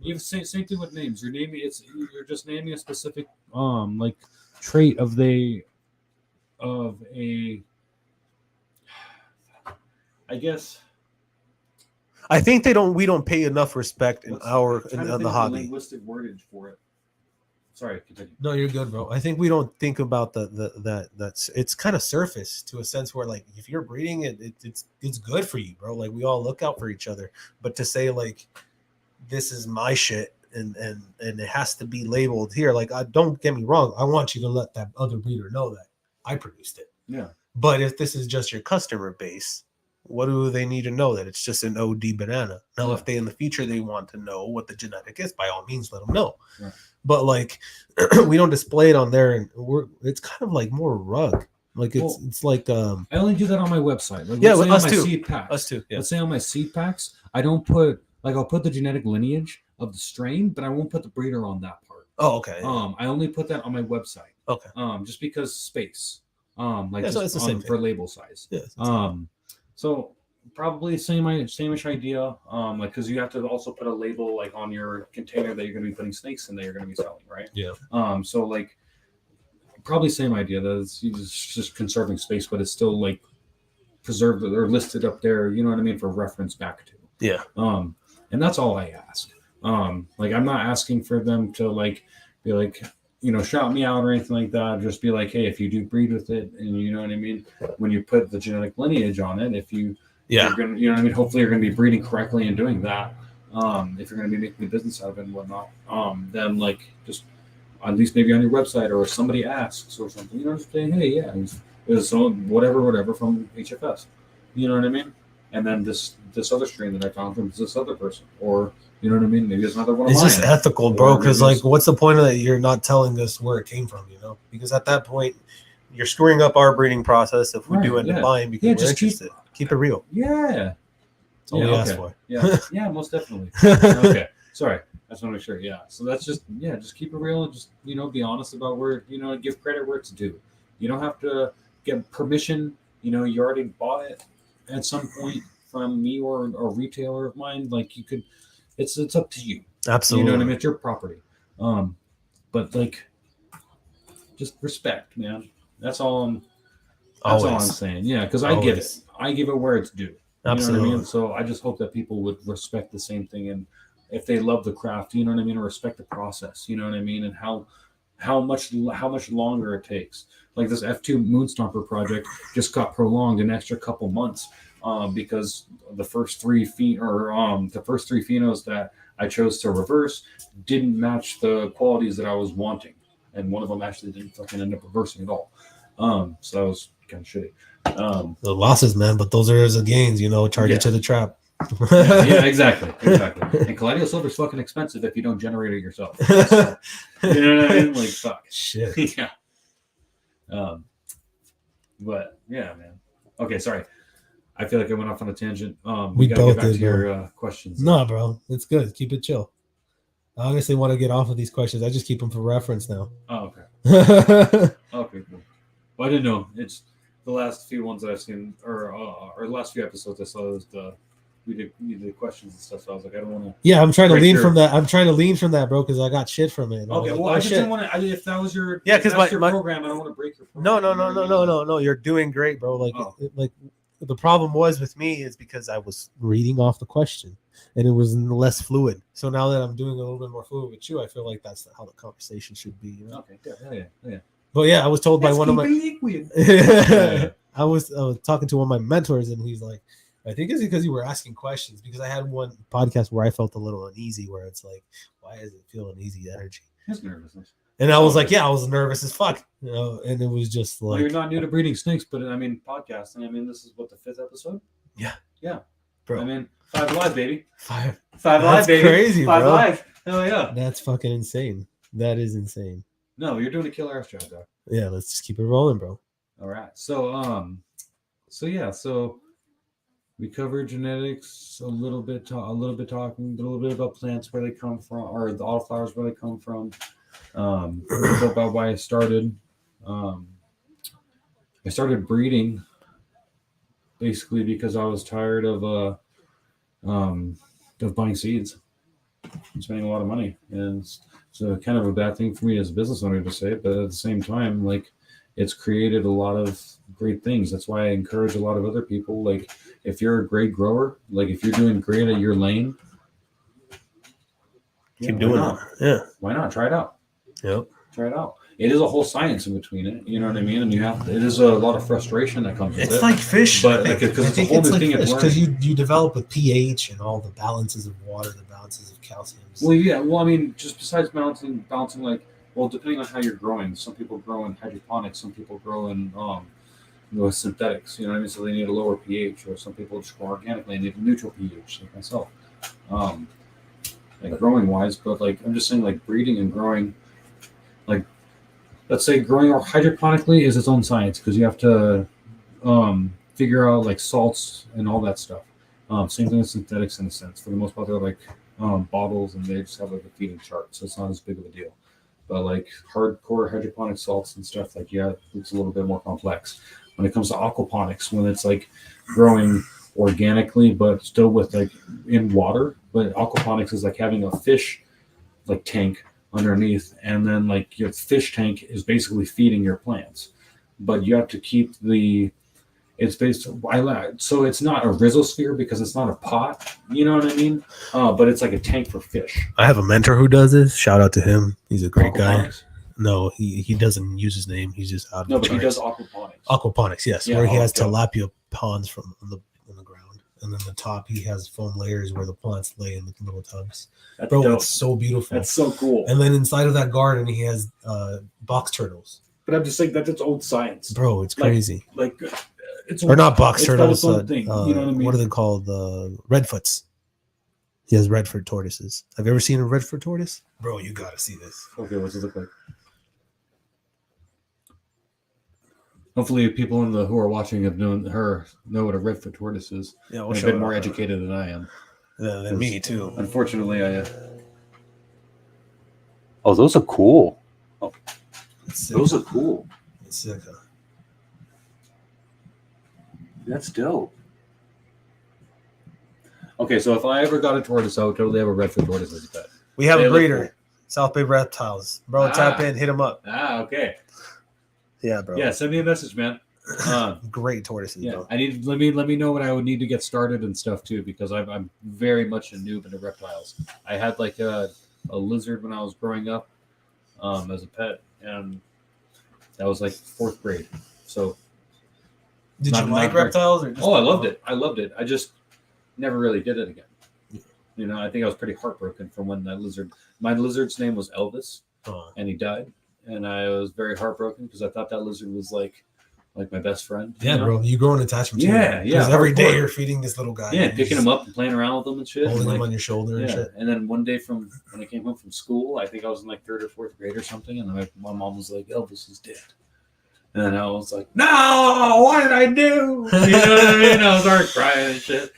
You same thing with names. You're just naming a specific like trait of a. I guess. I think we don't pay enough respect in the hobby. Linguistic wordage for it. Sorry, continue. No, you're good, bro. I think we don't think about that's it's kind of surface to a sense where like if you're breeding it's good for you, bro. Like we all look out for each other. But to say like this is my shit and it has to be labeled here, like don't get me wrong, I want you to let that other breeder know that I produced it. Yeah. But if this is just your customer base, what do they need to know? That it's just an OD banana. Now, if they in the future they want to know what the genetic is, by all means, let them know. Right. But like, we don't display it on there, and it's kind of like more rug. Like it's like I only do that on my website. Like, yeah, with us too. Seed packs. Us too. Yeah. Let's say on my seed packs, I don't put I'll put the genetic lineage of the strain, but I won't put the breeder on that part. Oh, okay. I only put that on my website. Okay. Just because space. So it's the same for thing. label size. Yeah. So probably same-ish idea. Like because you have to also put a label like on your container that you're going to be putting snakes in that you're going to be selling, right? Yeah. So like probably same idea. That it's just conserving space, but it's still like preserved or listed up there. You know what I mean, for reference back to. Yeah. And that's all I ask. Like I'm not asking for them to like be like, shout me out or anything like that. Just be like, hey, if you do breed with it, and you know what I mean, when you put the genetic lineage on it, if you, you're gonna, you know what I mean. Hopefully, you're gonna be breeding correctly and doing that. If you're gonna be making a business out of it and whatnot, then like just at least maybe on your website or if somebody asks or something, just say, hey, yeah, it was some whatever from HFS. You know what I mean? And then this other strain that I found from this other person, or you know what I mean? Maybe it's another one of mine. It's just ethical, bro. Because like, what's the point of that? You're not telling us where it came from, Because at that point, you're screwing up our breeding process if we do end up buying because we're interested. Keep it real. Yeah. That's all we ask for. Yeah, most definitely. Okay. Sorry. I just want to make sure. Yeah. So that's just keep it real and just, be honest about where, give credit where it's due. You don't have to get permission. You already bought it at some point from me or a retailer of mine. Like you could, it's up to you. Absolutely. You know what I mean? It's your property. But like, just respect, man. That's all I'm saying. Yeah, because I get it. I give it where it's due. Absolutely. You know what I mean? So I just hope that people would respect the same thing, and if they love the craft, you know what I mean, or respect the process, you know what I mean, and how much longer it takes. Like this F2 Moonstomper project just got prolonged an extra couple months because the first three phenos that I chose to reverse didn't match the qualities that I was wanting, and one of them actually didn't fucking end up reversing at all. So I was kind of shitty. The losses, man, but those are the gains. Charge Yeah. it to the trap. yeah, exactly. And Callidio silver is fucking expensive if you don't generate it yourself. So, you know what I mean? Like, fuck. Shit. Yeah. But yeah, man. Okay, sorry. I feel like I went off on a tangent. We gotta both get back did, to your questions. No, bro, it's good. Keep it chill. I honestly want to get off of these questions. I just keep them for reference now. Oh, okay. Okay, cool. Well, I didn't know. It's the last few ones that I've seen, or the last few episodes I saw was we did the questions and stuff. So I was like, I don't want to. Yeah, I'm trying to lean from that. I'm trying to lean from that, bro, because I got shit from it. Okay, well, I just didn't want to. If that was your because my program, I don't want to break your program. No. You're doing great, bro. Like the problem was with me is because I was reading off the question and it was less fluid. So now that I'm doing a little bit more fluid with you, I feel like that's how the conversation should be. Okay, yeah. But yeah, I was told by one of my. I was talking to one of my mentors, and he's like, I think it's because you were asking questions, because I had one podcast where I felt a little uneasy, where it's like, why does it feel uneasy energy? His nervousness. And I was like, yeah, I was nervous as fuck, and it was just like, well, you're not new to breeding snakes, but I mean, podcasting. I mean, this is what, the 5th episode? Yeah, bro. I mean, 5 live, baby. 5 That's live, baby. Crazy, 5 bro. live. Hell yeah. That's fucking insane. That is insane. No, you're doing a killer ass job, dog. Yeah, let's just keep it rolling, bro. All right. So we covered genetics a little bit, talking a little bit about plants, where they come from, or the autoflowers, where they come from. A little bit about why I started. I started breeding basically because I was tired of buying seeds, spending a lot of money, and so kind of a bad thing for me as a business owner to say it, but at the same time, like, it's created a lot of great things. That's why I encourage a lot of other people. Like, if you're a great grower, like if you're doing great at your lane, keep doing it. Yeah. Why not? Try it out. Yep. Try it out. It is a whole science in between it. You know what I mean? And it is a lot of frustration that comes with it. It's like fish. But because it's a whole new thing. Because you develop with pH and all the balances of water, the balances of calcium. Well, yeah. Well, I mean, just besides balancing like, well, depending on how you're growing, some people grow in hydroponics, some people grow in synthetics. You know what I mean? So they need a lower pH, or some people just grow organically and need a neutral pH, like myself. Like growing wise, but like I'm just saying, like breeding and growing, like let's say growing or hydroponically is its own science, because you have to figure out like salts and all that stuff. Same thing with synthetics in a sense. For the most part, they're like bottles, and they just have like a feeding chart, so it's not as big of a deal. But like hardcore hydroponic salts and stuff, like, yeah, it's a little bit more complex. When it comes to aquaponics, when it's like growing organically but still with like in water, but aquaponics is like having a fish like tank underneath, and then like your fish tank is basically feeding your plants, but you have to keep so it's not a rhizosphere because it's not a pot, you know what I mean? But it's like a tank for fish. I have a mentor who does this. Shout out to him. He's a great guy. Aquaponics. No, he doesn't use his name. He's just out of No, the but he charts. does aquaponics. Aquaponics, yes, Yeah, where he has okay. tilapia ponds from on the ground, and then the top he has foam layers where the plants lay in the little tubs. That's Bro, dope. it's so beautiful. That's so cool. And then inside of that garden, he has box turtles. But I'm just saying that's its old science. Bro, it's Like- crazy. Like it's Or not box it's got turtles. its own thing. You know what I mean? What are they called? Redfoots. He has redfoot tortoises. Have you ever seen a redfoot tortoise? Bro, you gotta see this. Okay, what's it look like? Hopefully, people who are watching have know what a redfoot tortoise is. Yeah, They're a bit more educated than I am. than me too. Unfortunately, I. Oh, those are cool. Oh, those are cool. It's sick. That's dope. Okay, so if I ever got a tortoise, I would totally have a redfoot tortoise as a pet. We have They a look breeder, cool. South Bay Reptiles. Bro, tap in, hit him up. Okay. Yeah, bro. Yeah, send me a message, man. Great tortoises, Yeah, bro. I need let me know what I would need to get started and stuff too, because I'm very much a noob into reptiles. I had like a lizard when I was growing up as a pet, and that was like 4th grade. So Did you not like very- reptiles? Or just I loved it. I loved it. I just never really did it again. You know, I think I was pretty heartbroken from when my lizard's name was Elvis, Oh. and he died. And I was very heartbroken because I thought that lizard was like like my best friend. Yeah, you know? bro, you grow an attachment to Yeah, him. yeah, Because every day hardcore. you're feeding this little guy. Yeah, and picking just him up and playing around with him and shit. holding and, him on your shoulder and shit. And then one day from when I came home from school, I think I was in like 3rd or 4th grade or something, and then my mom was like, Elvis is dead. And then I was like, no, what did I do? You know what I mean? I was already crying and shit.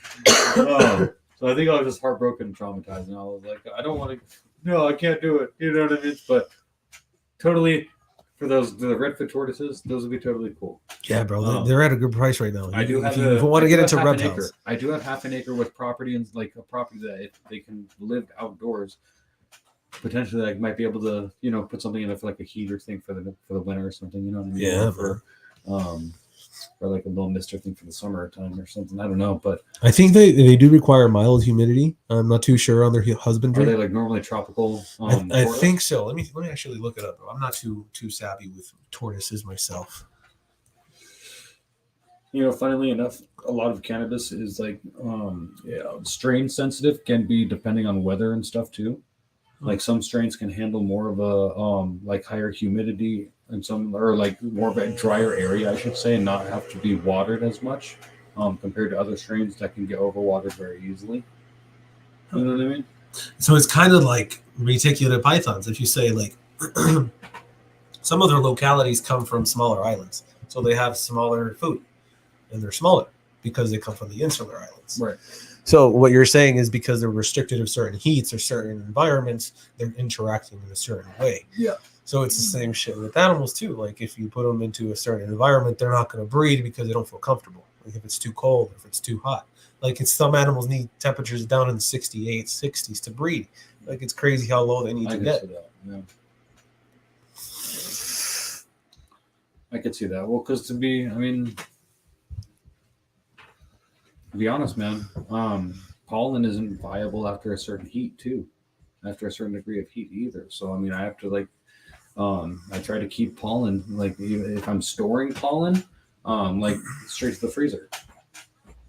So I think I was just heartbroken and traumatized, and I was like, I don't want to, no, I can't do it. You know what I mean? But totally, for the redfoot tortoises, those would be totally cool. Yeah, bro, they're at a good price right now. I do have. If you want to get into half an acre. reptiles, I do have half an acre with property and like a property that if they can live outdoors, potentially I might be able to, put something in it for like a heater thing for the winter or something. You know what I mean? Yeah, for like a little mister thing for the summertime or something. I don't know, but I think they do require mild humidity. I'm not too sure on their husbandry. Are they like normally tropical? I think so. Let me actually look it up. I'm not too savvy with tortoises myself. Funnily enough, a lot of cannabis is like strain sensitive, can be depending on weather and stuff too. Like some strains can handle more of a like higher humidity and some, or like more of a drier area, I should say, and not have to be watered as much compared to other strains that can get overwatered very easily. You know what I mean? So it's kind of like reticulate pythons. If you say like some of their localities come from smaller islands, so they have smaller food, and they're smaller because they come from the insular islands. Right. So what you're saying is because they're restricted of certain heats or certain environments, they're interacting in a certain way. Yeah. So it's the same shit with animals too. Like if you put them into a certain environment, they're not going to breed because they don't feel comfortable. Like if it's too cold, if it's too hot. Like some animals need temperatures down in the 68, 60s to breed. Like it's crazy how low they need to get. That, yeah. I could see that. Well, because to be honest, man, pollen isn't viable after a certain heat too, after a certain degree of heat either. So I have to like, I try to keep pollen, like even if I'm storing pollen, like straight to the freezer.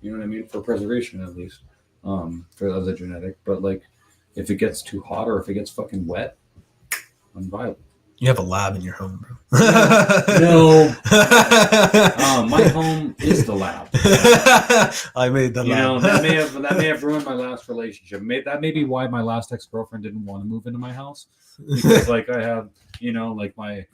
You know what I mean? For preservation at least, for the other genetic. But like, if it gets too hot or if it gets fucking wet, unviable. You have a lab in your home, bro. No. My home is the lab. I made the lab. That may have ruined my last relationship. That may be why my last ex-girlfriend didn't want to move into my house. Because like I have, like my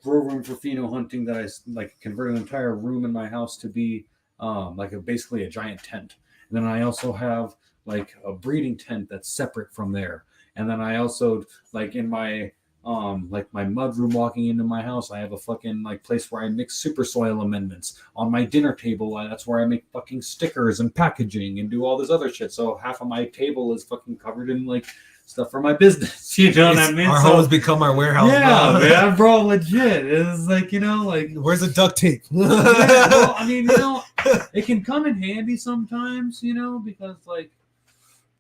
grow room for pheno hunting that I like converted an entire room in my house to be like basically a giant tent. And then I also have like a breeding tent that's separate from there. And then I also like in my like my mud room walking into my house, I have a fucking like place where I mix super soil amendments. On my dinner table, that's where I make fucking stickers and packaging and do all this other shit. So half of my table is fucking covered in like stuff for my business. You know what I mean? Our home has become our warehouse. Yeah, man, bro, legit. It's like, like where's the duct tape? Yeah, well, it can come in handy sometimes, because like,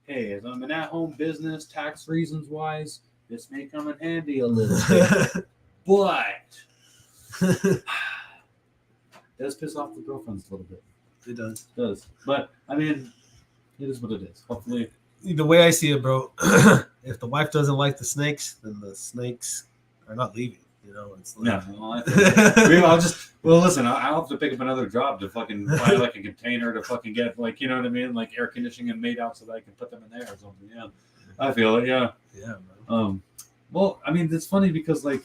hey, if I'm an at-home business, tax reasons wise, this may come in handy a little bit, but it does piss off the girlfriends a little bit. It does. It does. But, it is what it is. Hopefully. The way I see it, bro, if the wife doesn't like the snakes, then the snakes are not leaving. It's like... listen, I'll have to pick up another job to fucking buy like a container to fucking get like, you know what I mean? Like air conditioning and made out so that I can put them in there or something. Yeah. I feel it. Yeah. Yeah. Well, it's funny because like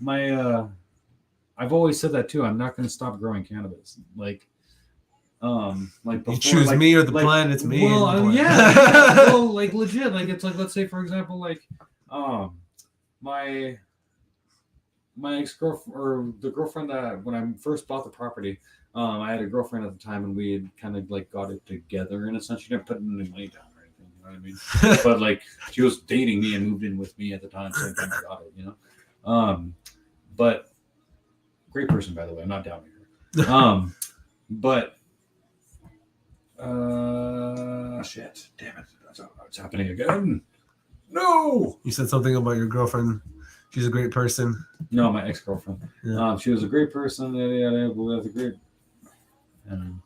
I've always said that too. I'm not going to stop growing cannabis. Like before, you choose me or the plant. It's me. Well, yeah. Well, like legit. Like it's like, let's say for example, like my ex-girlfriend or the girlfriend that when I first bought the property, I had a girlfriend at the time and we had kind of like got it together in a sense. She didn't put any money down or anything, you know what I mean? But like she was dating me and moved in with me at the time, so I kind of got it, But great person, by the way. I'm not down here. But shit, damn it, it's happening again. No, you said something about your girlfriend. She's a great person. No, my ex-girlfriend. Yeah. She was a great person. Yeah, was a great. And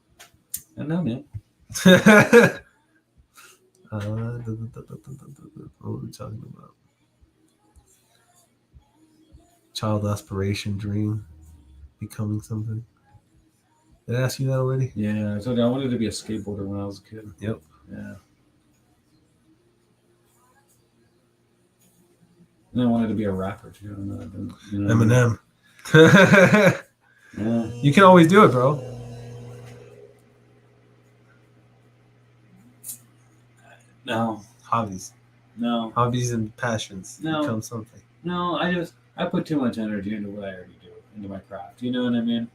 no, man. What were we talking about? Child aspiration, dream. Becoming something. Did I ask you that already? Yeah, I told you I wanted to be a skateboarder when I was a kid. Yep. Yeah. And I wanted to be a rapper too. And I didn't, you know, Eminem. Yeah. You can always do it, bro. No. Hobbies and passions No. become something. No, I put too much energy into what I already do, into my craft. You know what I mean?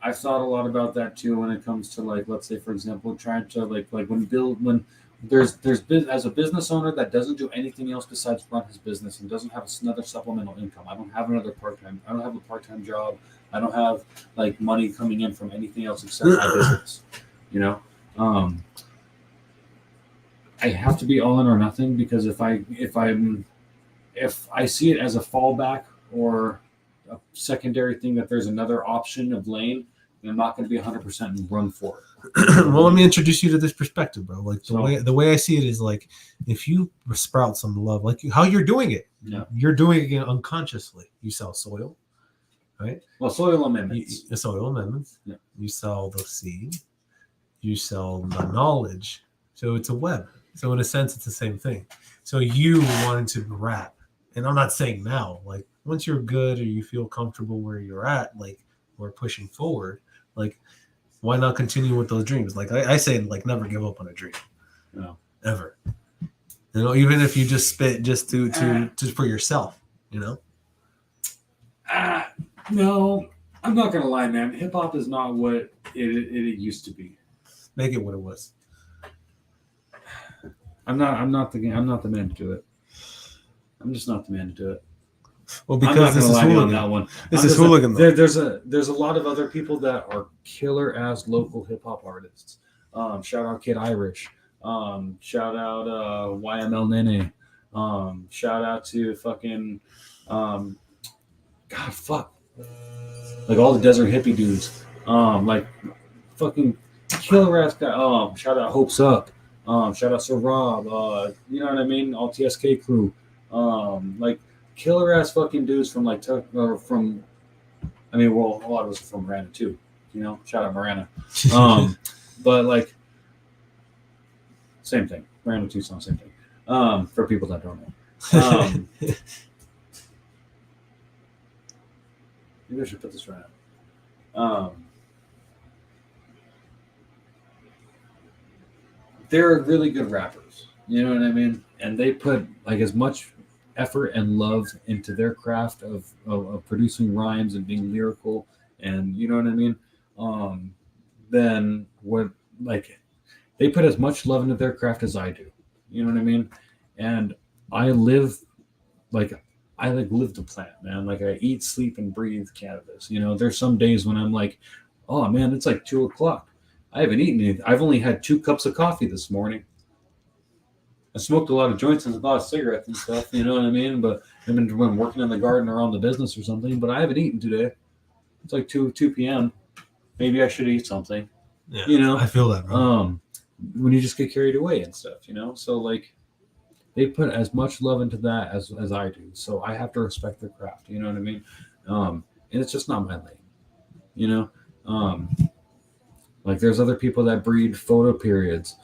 I've thought a lot about that too when it comes to, like, let's say for example, trying to like when there's as a business owner that doesn't do anything else besides run his business and doesn't have another supplemental income. I don't have another part-time. I don't have a part-time job. I don't have like money coming in from anything else except my business. You know, I have to be all in or nothing, because if I see it as a fallback or a secondary thing that there's another option of lane, then I'm not going to be 100% and run for it. Well, let me introduce you to this perspective, bro. Like the way I see it is like, if you sprout some love, like how you're doing it, you're doing it unconsciously. You sell soil, right? Well, soil amendments. Soil amendments. Yeah. You sell the seed. You sell the knowledge. So it's a web. So in a sense, it's the same thing. So you wanted to rap, and I'm not saying now, like once you're good or you feel comfortable where you're at, like we're pushing forward, like why not continue with those dreams? Like I say, like never give up on a dream. No. Ever. You know, even if you just spit just for yourself, you know? No, I'm not gonna lie, man. Hip hop is not what it used to be. Make it what it was. I'm not the man to do it. I'm just not the man to do it. Well, because this is Hooligan. That one. This is Hooligan. There's a lot of other people that are killer ass local hip hop artists. Shout out Kid Irish. Shout out YML Nene. Shout out to fucking God fuck. Like all the desert hippie dudes. Like fucking killer ass guy. Shout out Hopes Up. Shout out Sir Rob. You know what I mean? All TSK crew. Like killer ass fucking dudes from like from. I mean, well, a lot of us are from Miranda too. You know, shout out Miranda. But like, same thing. Miranda Tucson, same thing. For people that don't know. Maybe I should put this right out. They're really good rappers. You know what I mean? And they put like as much effort and love into their craft of producing rhymes and being lyrical, and you know what I mean? Then what, like, they put as much love into their craft as I do. You know what I mean? And I live the plant, man. Like I eat, sleep, and breathe cannabis. You know, there's some days when I'm like, oh man, it's like 2:00. I haven't eaten anything. I've only had 2 cups of coffee this morning. I smoked a lot of joints and a lot of cigarettes and stuff, you know what I mean? But I've been working in the garden or on the business or something, but I haven't eaten today. It's like 2 p.m. Maybe I should eat something. Yeah, you know? I feel that, bro. When you just get carried away and stuff, you know? So, like, they put as much love into that as I do. So I have to respect their craft, you know what I mean? And it's just not my lane, you know? Like, there's other people that breed photo periods,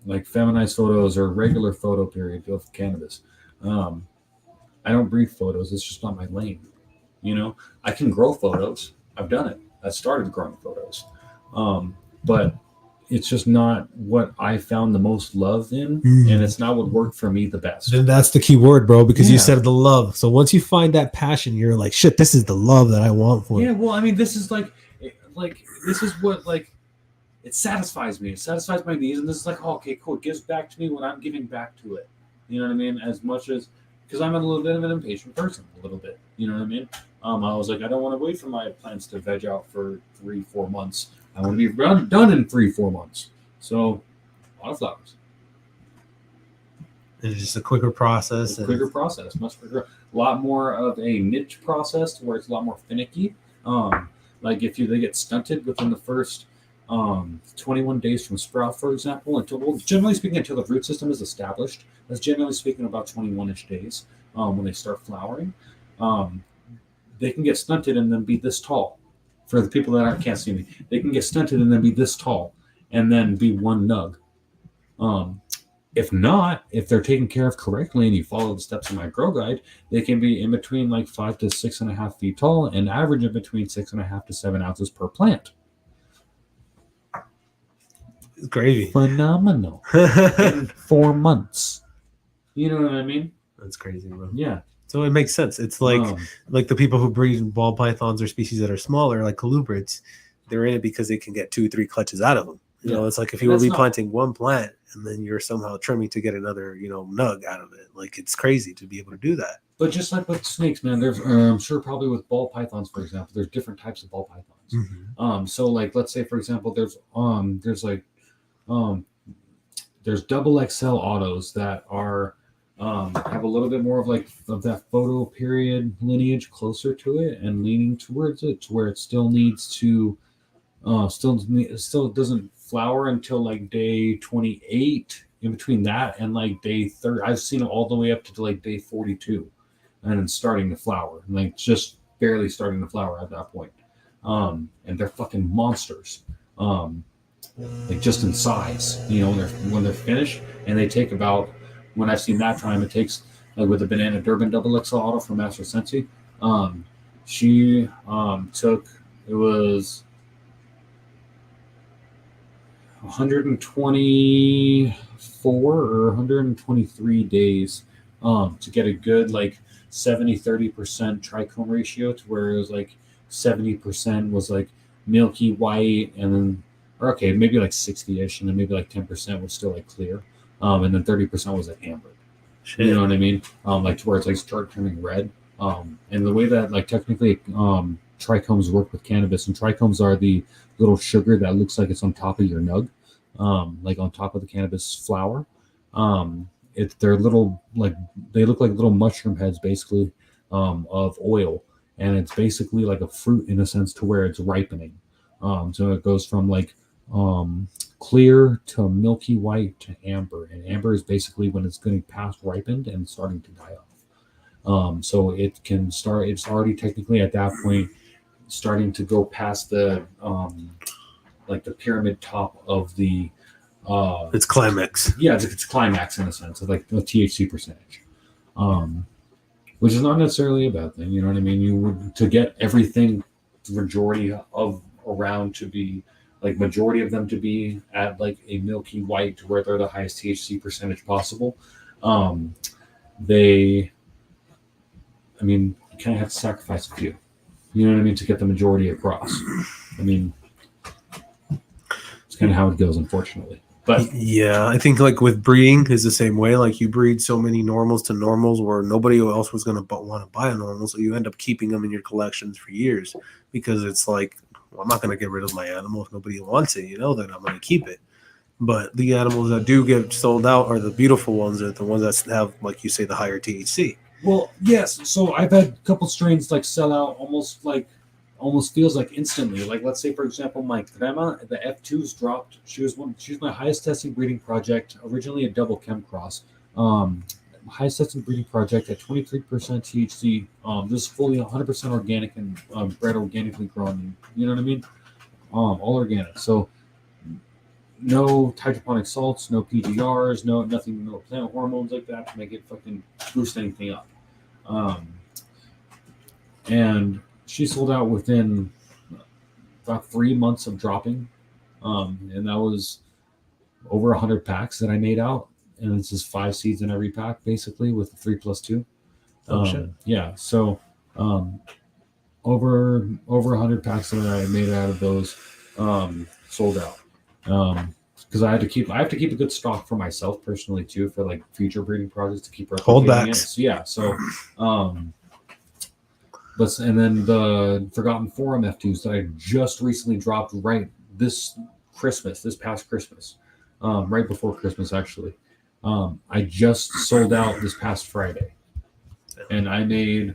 like feminized photos or regular photo period of cannabis. I don't breed photos. It's just not my lane. You know, I can grow photos. I've done it. I started growing photos. But it's just not what I found the most love in. And it's not what worked for me the best. Then that's the key word, bro, because you said the love. So once you find that passion, you're like, shit, this is the love that I want for it. Yeah, well, I mean, this is like this is what, like, it satisfies me. It satisfies my needs. And this is like, oh, okay, cool. It gives back to me when I'm giving back to it. You know what I mean? As much as, because I'm a little bit of an impatient person, a little bit. You know what I mean? I was like, I don't want to wait for my plants to veg out for 3-4 months. I want to be done in 3-4 months. So, a lot of flowers. It's just a quicker process. Much quicker. A lot more of a niche process to where it's a lot more finicky. Like if they get stunted within the first 21 days from sprout, for example, generally speaking, until the root system is established, that's generally speaking about 21-ish days when they start flowering. they can get stunted and then be this tall. For the people that can't see me, they can get stunted and then be this tall, and then be one nug. If not, if they're taken care of correctly and you follow the steps in my grow guide, they can be in between like 5 to 6.5 feet tall and average of between 6.5 to 7 ounces per plant. It's crazy. Phenomenal. In 4 months. You know what I mean? That's crazy, bro. Yeah. So it makes sense. It's like the people who breed ball pythons or species that are smaller, like colubrids, they're in it because they can get 2-3 clutches out of them. You know, it's like if you were replanting one plant and then you're somehow trimming to get another, nug out of it. Like, it's crazy to be able to do that. But just like with snakes, man, there's I'm sure probably with ball pythons, for example, there's different types of ball pythons. Mm-hmm. So like, let's say, for example, there's double XL autos that are have a little bit more of that photo period lineage closer to it and leaning towards it, to where it still needs to still doesn't flower until like day 28. In between that and like day 30, I've seen it all the way up to like day 42, and then starting to flower, and like just barely starting to flower at that point. And they're fucking monsters, like just in size. When they're finished, and they take about, when I've seen that time, it takes, like with the Banana Durban Double XL Auto from Master Sensi, she took, it was 124 or 123 days to get a good like 70-30% trichome ratio, to where it was like 70% was like milky white, and then maybe like 60ish, and then maybe like 10% was still like clear, and then 30% was like amber. Shit. You know what I mean? Like to where it's like start turning red. And the way that like technically trichomes work with cannabis, and trichomes are the little sugar that looks like it's on top of your nug, like on top of the cannabis flower. They're little, like, they look like little mushroom heads basically, of oil, and it's basically like a fruit in a sense, to where it's ripening. So it goes from like clear to milky white to amber, and amber is basically when it's getting past ripened and starting to die off. So it can start, it's already technically at that point starting to go past the like the pyramid top of the it's climax. Yeah, it's climax in a sense of like the THC percentage, which is not necessarily a bad thing. You know what I mean? You would, to get everything, the majority of around to be like, majority of them to be at like a milky white, to where they're the highest THC percentage possible. You kind of have to sacrifice a few. You know what I mean? To get the majority across. I mean, it's kind of how it goes, unfortunately. But yeah, I think like with breeding is the same way. Like, you breed so many normals to normals where nobody else was going to want to buy a normal, so you end up keeping them in your collections for years, because it's like, well, I'm not going to get rid of my animal if nobody wants it. Then I'm going to keep it. But the animals that do get sold out are the beautiful ones, are the ones that have, like you say, the higher THC. Well, yes. So I've had a couple strains like sell out almost feels like instantly. Like, let's say, for example, my Crema, the F2s dropped. She was my highest testing breeding project, originally a double chem cross. Highest testing breeding project at 23% THC. This is fully 100% organic and bred organically grown. You know what I mean? All organic. So no hydroponic salts, no PGRs, no plant hormones like that to make it fucking boost anything up. And she sold out within about 3 months of dropping. And that was over 100 packs that I made out. And it's just 5 seeds in every pack, basically, with the 3+2. Shit. Yeah. So over 100 packs that I made out of those sold out. Because I have to keep a good stock for myself personally too, for like future breeding projects, to keep replicating it. So, yeah. So and then the Forgotten Forum F2s that I just recently dropped right this past Christmas, right before Christmas actually. I just sold out this past Friday, and I made,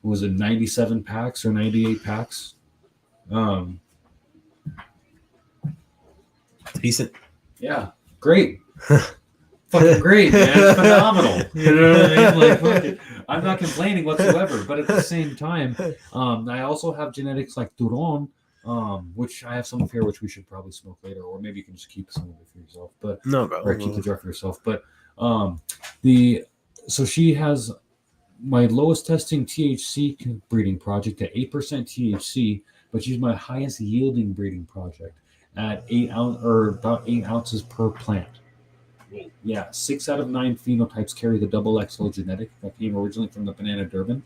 was it 97 packs or 98 packs? Decent. Yeah, great. Fucking great, man. Phenomenal. You know what I mean? Like, fucking, I'm not complaining whatsoever. But at the same time, I also have genetics like Turon, which I have some of here, which we should probably smoke later, or maybe you can just keep some of it for yourself. But No, bro. or keep the jar for yourself. But so she has my lowest testing THC breeding project at 8% THC, but she's my highest yielding breeding project at 8 ounce or about 8 ounces per plant. Yeah, 6 out of 9 phenotypes carry the double XL genetic that came originally from the banana Durban.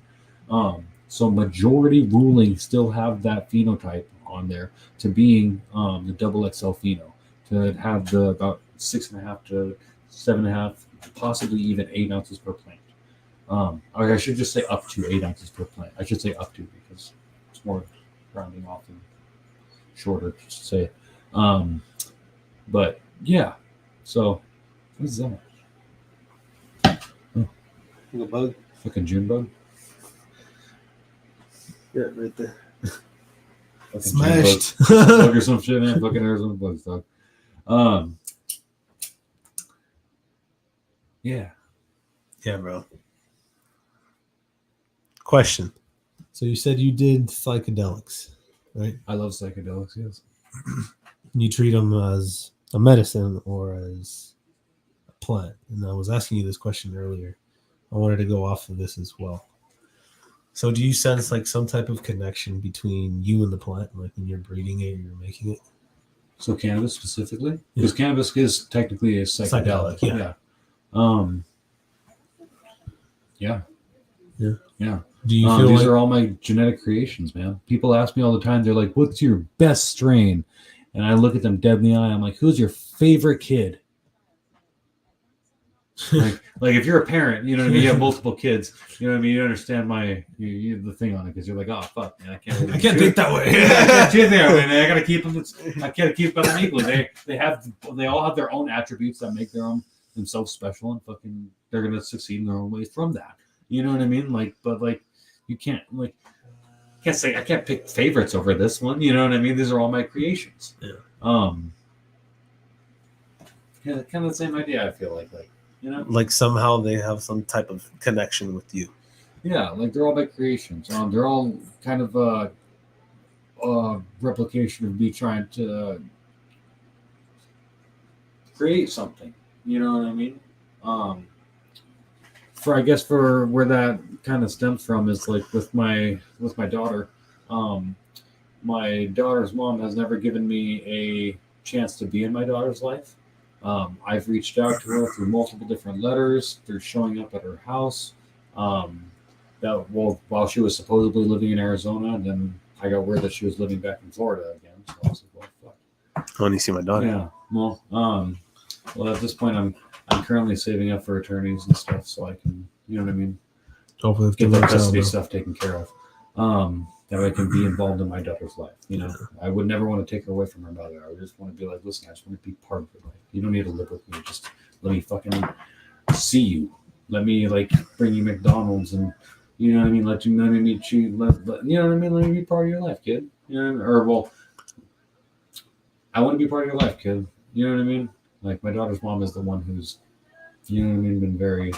So majority ruling still have that phenotype on there to being the double XL pheno, to have the about 6.5 to 7.5, possibly even 8 ounces per plant. Or I should just say up to 8 ounces per plant. I should say up to because it's more rounding off and shorter to say. But yeah, so what is that? A bug? Fucking June bug? Yeah, right there. Fucking Smashed. June bug or some shit, man. Fucking Arizona bugs, dog. Yeah. Yeah, bro. Question. So you said you did psychedelics, right? I love psychedelics, yes. You treat them as a medicine or as a plant. And I was asking you this question earlier. I wanted to go off of this as well. So do you sense like some type of connection between you and the plant, like when you're breeding it or you're making it? So cannabis specifically? Because cannabis is technically a psychedelic. Yeah. Yeah. Do you feel these like are all my genetic creations, man? People ask me all the time, they're like, what's your best strain? And I look at them dead in the eye. I'm like, who's your favorite kid? like if you're a parent, you know what I mean? You have multiple kids, you know what I mean? You understand the thing on it because you're like, oh, fuck, man, I can't think that way. I can't think that way, man. I gotta keep them. I gotta keep them equally. They all have their own attributes that make themselves special, and fucking they're gonna succeed in their own ways from that. You know what I mean? But you can't say I can't pick favorites over this one. You know what I mean? These are all my creations. Yeah. Yeah, kind of the same idea. I feel like you know, like somehow they have some type of connection with you. Yeah, like they're all my creations. They're all kind of a replication of me trying to create something. You know what I mean? For where that kind of stems from is like with my daughter. My daughter's mom has never given me a chance to be in my daughter's life. I've reached out to her through multiple different letters, through showing up at her house. While she was supposedly living in Arizona, and then I got word that she was living back in Florida again. So I was like, well, fuck. I want to see my daughter. Yeah. Well, at this point, I'm currently saving up for attorneys and stuff, so I can, you know what I mean, hopefully get the custody stuff taken care of. That way I can be involved in my daughter's life. You know, I would never want to take her away from her mother. I would just want to be like, listen, I just want to be part of her life. You don't need to live with me. Just let me fucking see you. Let me like bring you McDonald's and you know what I mean. Let me meet you. You know what I mean. Let me be part of your life, kid. You know what I mean? Or well, I want to be part of your life, kid. You know what I mean? Like my daughter's mom is the one who's, you know what I mean, been very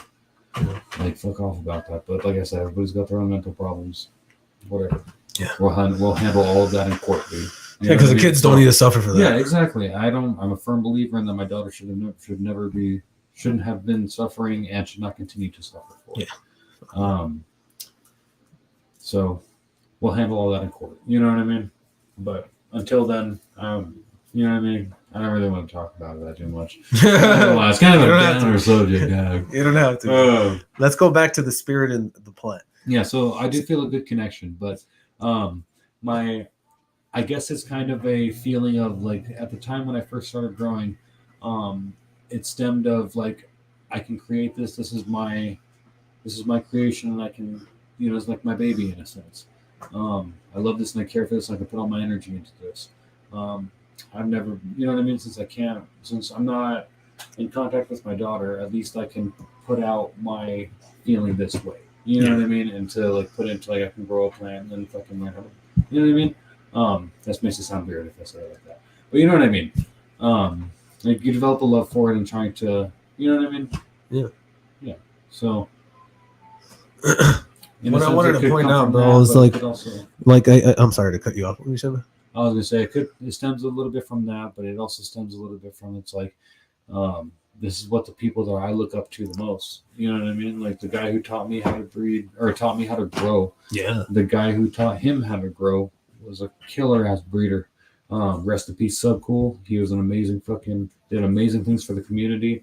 like fuck off about that. But like I said, everybody's got their own mental problems. Whatever. Yeah, we'll handle all of that in court, dude. Yeah, because the kids don't need to suffer for that. Yeah, exactly. I'm a firm believer in that. My daughter shouldn't have been suffering and should not continue to suffer for it. Yeah. So we'll handle all that in court. You know what I mean? But until then, you know what I mean? I don't really want to talk about that too much. It's kind of a downer subject. You don't have to. Let's go back to the spirit and the plant. Yeah, so I do feel a good connection, but I guess it's kind of a feeling of like at the time when I first started growing, it stemmed of like I can create this. This is my creation, and I can, you know, it's like my baby in a sense. I love this and I care for this, and I can put all my energy into this. I've never, you know what I mean, since I'm not in contact with my daughter, at least I can put out my feeling this way. You know what I mean? And to like put it into like I can grow a plant and then fucking learn how to, you know what I mean? That makes it sound weird if I say it like that. But you know what I mean? Like you develop a love for it and trying to, you know what I mean? Yeah. Yeah. So In a What I sense, wanted it to could point come out, from bro, that, is but it like, could also, I'm sorry to cut you off. What were you saying? I was gonna say it stems a little bit from that, but it also stems a little bit from it's like, this is what the people that I look up to the most. You know what I mean? Like the guy who taught me how to breed or taught me how to grow. Yeah. The guy who taught him how to grow was a killer ass breeder. Rest in peace, Subcool. He was an amazing did amazing things for the community.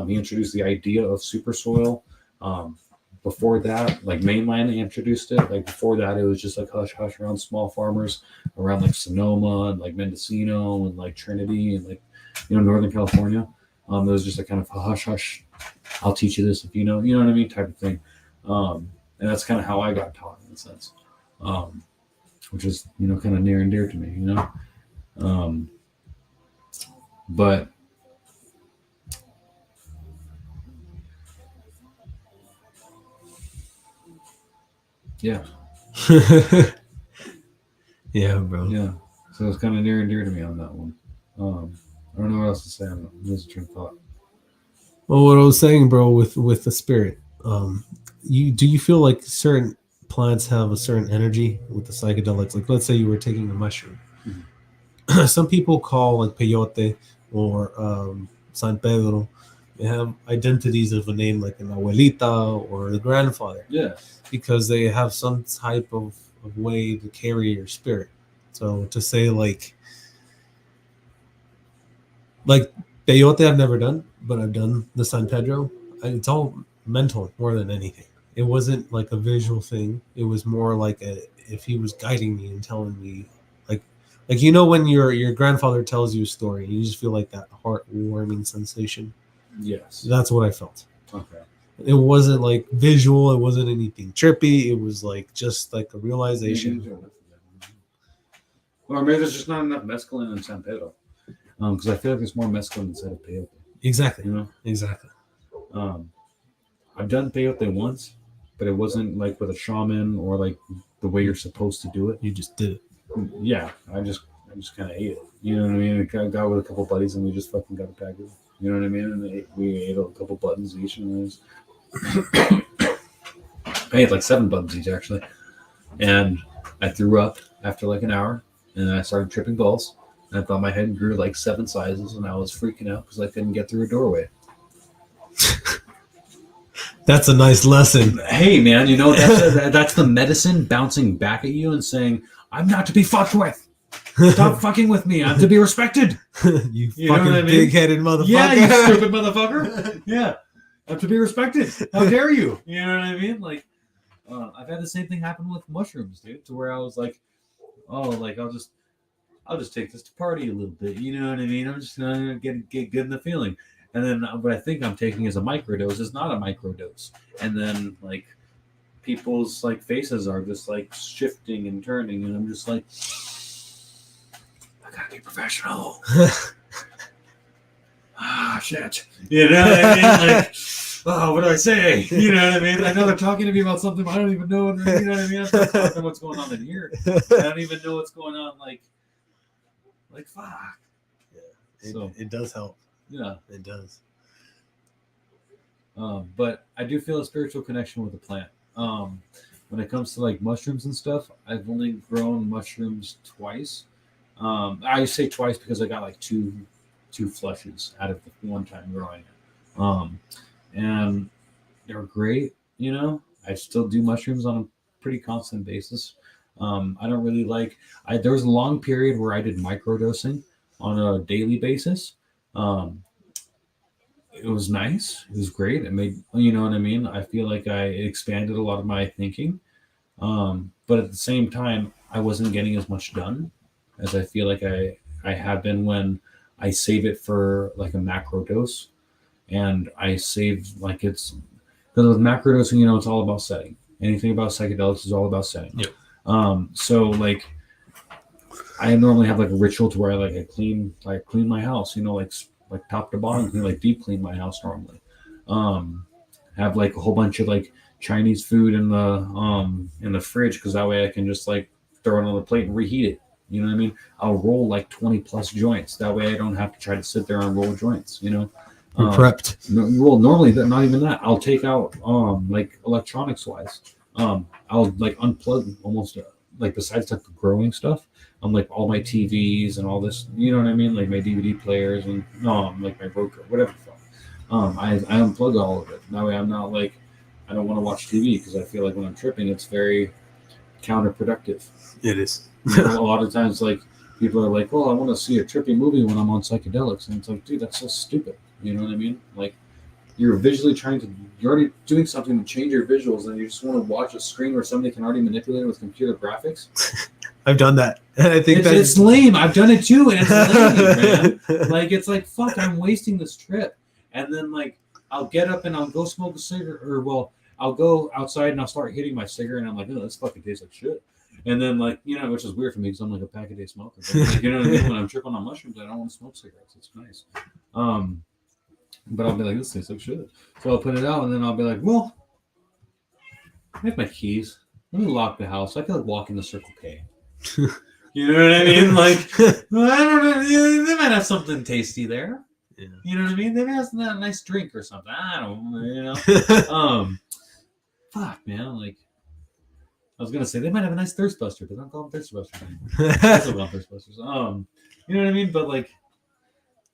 He introduced the idea of super soil. Before that, like Mainline introduced it. Like before that, it was just like hush hush around small farmers around like Sonoma and like Mendocino and like Trinity and like Northern California. It was just a kind of hush hush. I'll teach you this if you know what I mean, type of thing. And that's kind of how I got taught in a sense, which is kind of near and dear to me. But yeah. Yeah, bro. Yeah. So it's kind of near and dear to me on that one. I don't know what else to say. I'm losing train of thought. Well, what I was saying, bro, with the spirit, do you feel like certain plants have a certain energy with the psychedelics? Like, let's say you were taking a mushroom. Mm-hmm. Some people call like peyote or San Pedro. They have identities of a name like an abuelita or the grandfather. Yeah. Because they have some type of way to carry your spirit. So to say like peyote I've never done, but I've done the San Pedro. It's all mental more than anything. It wasn't like a visual thing. It was more like if he was guiding me and telling me like when your grandfather tells you a story, you just feel like that heartwarming sensation. Yes. That's what I felt. Okay. It wasn't like visual. It wasn't anything trippy. It was like just like a realization. Or maybe there's just not enough mescaline in San Pedro. Because I feel like there's more mescaline inside of peyote. Exactly. Exactly. I've done peyote once, but it wasn't like with a shaman or like the way you're supposed to do it. You just did it. Yeah, I just kind of ate it. You know what I mean? I got with a couple buddies and we just fucking got a pack of it. You know what I mean? And we ate a couple buttons each, and it was I ate like 7 buttons each actually, and I threw up after like an hour, and then I started tripping balls. And I thought my head grew like 7 sizes, and I was freaking out because I couldn't get through a doorway. That's a nice lesson. Hey, man, that's the medicine bouncing back at you and saying, "I'm not to be fucked with. Stop fucking with me. I'm to be respected." you fucking big-headed motherfucker. Yeah, you stupid motherfucker. Yeah, I'm to be respected. How dare you? You know what I mean? Like, I've had the same thing happen with mushrooms, dude. To where I was like, "Oh, like I'll just take this to party a little bit." You know what I mean? I'm just gonna get good in the feeling. And then what I think I'm taking as a microdose is not a microdose. And then like people's like faces are just like shifting and turning, and I'm just like, I gotta be professional. Shit. You know what I mean? Like, oh, what do I say? You know what I mean? I know they're talking to me about something, but I don't even know. You know what I mean? I'm not talking what's going on in here. I don't even know what's going on. Like fuck. Yeah, it does help. Yeah, it does. But I do feel a spiritual connection with the plant. When it comes to like mushrooms and stuff, I've only grown mushrooms twice. I say twice because I got like two flushes out of the one time growing it. And they were great. I still do mushrooms on a pretty constant basis. I don't really like. There was a long period where I did microdosing on a daily basis. It was nice. It was great. It made, you know what I mean? I feel like it expanded a lot of my thinking. But at the same time, I wasn't getting as much done as I feel like I have been when I save it for like a macro dose. And I save like because with macro dosing, it's all about setting. Anything about psychedelics is all about setting. Yeah. So like I normally have like a ritual to where I clean my house, like top to bottom, like deep clean my house normally. Have like a whole bunch of like Chinese food in the fridge, because that way I can just like throw it on the plate and reheat it. You know what I mean? I'll roll like 20 plus joints. That way I don't have to try to sit there and roll joints, You're prepped. Well, normally not even that. I'll take out like electronics wise. I'll like unplug almost like besides like the growing stuff. Like all my TVs and all this. You know what I mean? Like my DVD players and like my Roku, whatever the fuck. I unplug all of it. That way I'm not like I don't want to watch TV because I feel like when I'm tripping, it's very counterproductive. It is. A lot of times, like people are like, "Well, I want to see a trippy movie when I'm on psychedelics," and it's like, dude, that's so stupid. You know what I mean? Like you're visually you're already doing something to change your visuals, and you just want to watch a screen where somebody can already manipulate it with computer graphics. I've done that, and I think it's lame. I've done it too, and it's lame, man. Like it's like fuck, I'm wasting this trip, and then like I'll get up and I'll go smoke a cigarette, or well, I'll go outside and I'll start hitting my cigarette, and I'm like, oh, this fucking tastes like shit. And then, like, you know, which is weird for me because I'm like a pack a day smoker. But, like, you know what I mean? When I'm tripping on mushrooms, I don't want to smoke cigarettes. It's nice. But I'll be like, this tastes like shit. So I'll put it out, and then I'll be like, well, I have my keys. Let me lock the house. I feel like walking the Circle K. You know what I mean? Like, well, I don't know. They might have something tasty there. Yeah. You know what I mean? They might have a nice drink or something. I don't know. You know? Fuck, man. Like, I was gonna say they might have a nice thirst buster, but don't call them thirst busters anymore. That's about thirst busters. You know what I mean? But like,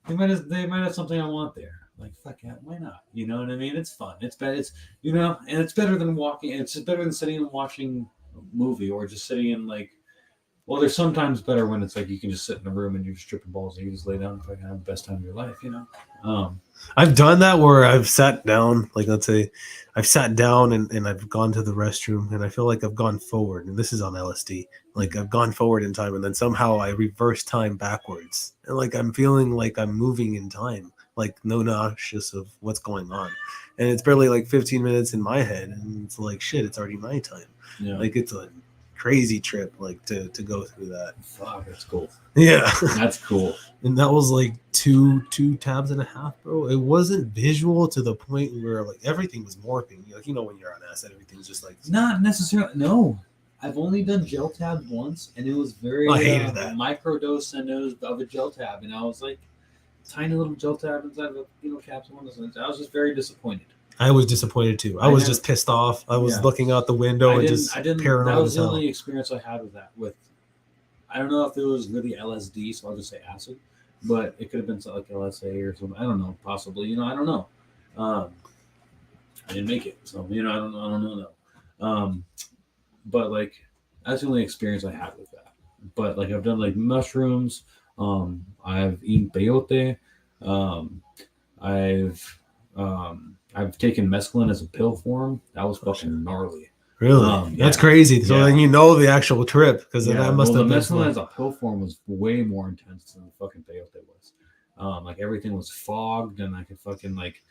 they might have something I want there. Like, fuck yeah, why not? You know what I mean? It's fun. It's better. It's you know, and it's better than walking. It's better than sitting and watching a movie or just sitting in like. Well, there's sometimes better when it's like you can just sit in a room and you're just tripping balls and you just lay down and fucking have the best time of your life. You know. I've done that where I've sat down, like let's say I've sat down and I've gone to the restroom and I feel like I've gone forward, and this is on LSD. Like I've gone forward in time and then somehow I reverse time backwards. And like I'm feeling like I'm moving in time, like no nauseous of what's going on. And it's barely like 15 minutes in my head and it's like shit, it's already my time. Yeah. Like it's a crazy trip like to go through that. Fuck, that's cool. Yeah. That's cool. And that was like two tabs and a half, bro. It wasn't visual to the point where like everything was morphing. Like, you know, when you're on acid, everything's just like not necessarily. No, I've only done gel tab once, and it was very I hated that microdose and it was of a gel tab, and I was like tiny little gel tab inside of a capsule. I was just very disappointed. I was disappointed too. I was just pissed off. I was looking out the window and just paranoid. That was the only experience I had with that. I don't know if it was really LSD, so I'll just say acid, but it could have been like LSA or something. I don't know, possibly. You know, I don't know. I didn't make it, so you know, I don't know. But like that's the only experience I had with that. But like I've done like mushrooms. I've eaten peyote. I've taken mescaline as a pill form. That was fucking gnarly. Really? That's crazy. So then you know the actual trip because that must have been. Mescaline as a pill form was way more intense than the fucking peyote was. Like everything was fogged, and I could fucking like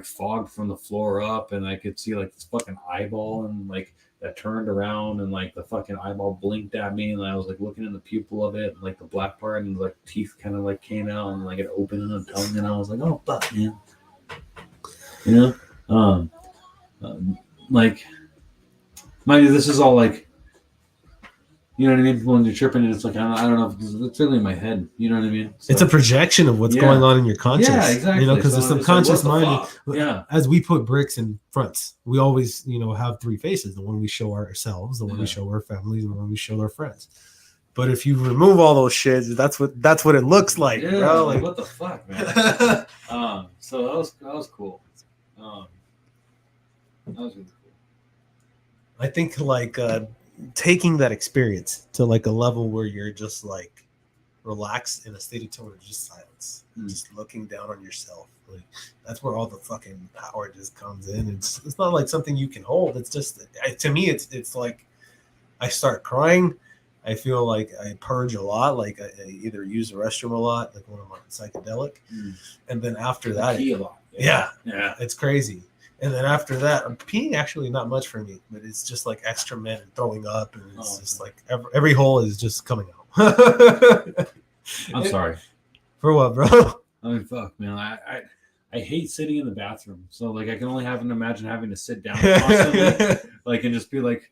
fogged from the floor up, and I could see like this fucking eyeball, and like that turned around, and like the fucking eyeball blinked at me, and I was like looking in the pupil of it, and, like the black part, and like teeth kind of like came out, and like it opened in the tongue, and I was like, oh fuck, man. You know, like, mind you, this is all like, you know what I mean? When you're tripping, and it's like I don't know, it's really in my head. You know what I mean? So, it's a projection of what's going on in your conscious. Yeah, exactly. You know, because the subconscious like, mind. As we put bricks in fronts, we always, you know, have three faces: the one we show ourselves, the one we show our families, and the one we show our friends. But if you remove all those shits, that's what it looks like, bro. Like what the fuck, man? So that was cool. That was really cool. I think like taking that experience to like a level where you're just like relaxed in a state of total just silence, just looking down on yourself. Like that's where all the fucking power just comes in. It's not like something you can hold. It's just to me, it's like I start crying. I feel like I purge a lot. Like I either use the restroom a lot, like when I'm on psychedelic, and then after that, pee a lot. Yeah, it's crazy. And then after that, I'm peeing actually not much for me, but it's just like excrement and throwing up, and it's just like every hole is just coming out. I'm sorry. For what, bro? I mean, fuck, man. I hate sitting in the bathroom, so like I can only imagine having to sit down constantly, like and just be like,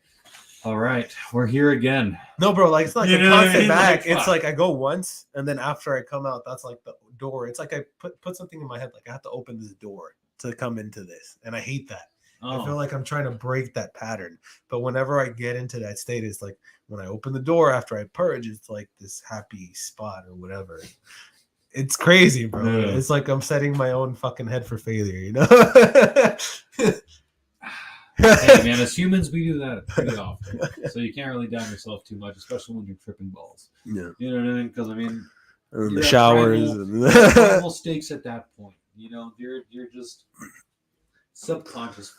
all right, we're here again. No, bro, like it's like a constant back. Like, it's like I go once, and then after I come out, that's like the door. It's like I put something in my head, like I have to open this door to come into this, and I hate that. I feel like I'm trying to break that pattern. But whenever I get into that state, it's like when I open the door after I purge, it's like this happy spot or whatever. It's crazy, bro. Yeah. It's like I'm setting my own fucking head for failure, you know? Hey, man, as humans, we do that pretty often. So you can't really down yourself too much, especially when you're tripping balls. Yeah. You know what I mean? Because, I mean, And you're the at showers. primal stakes at that point. You know, you're just subconscious.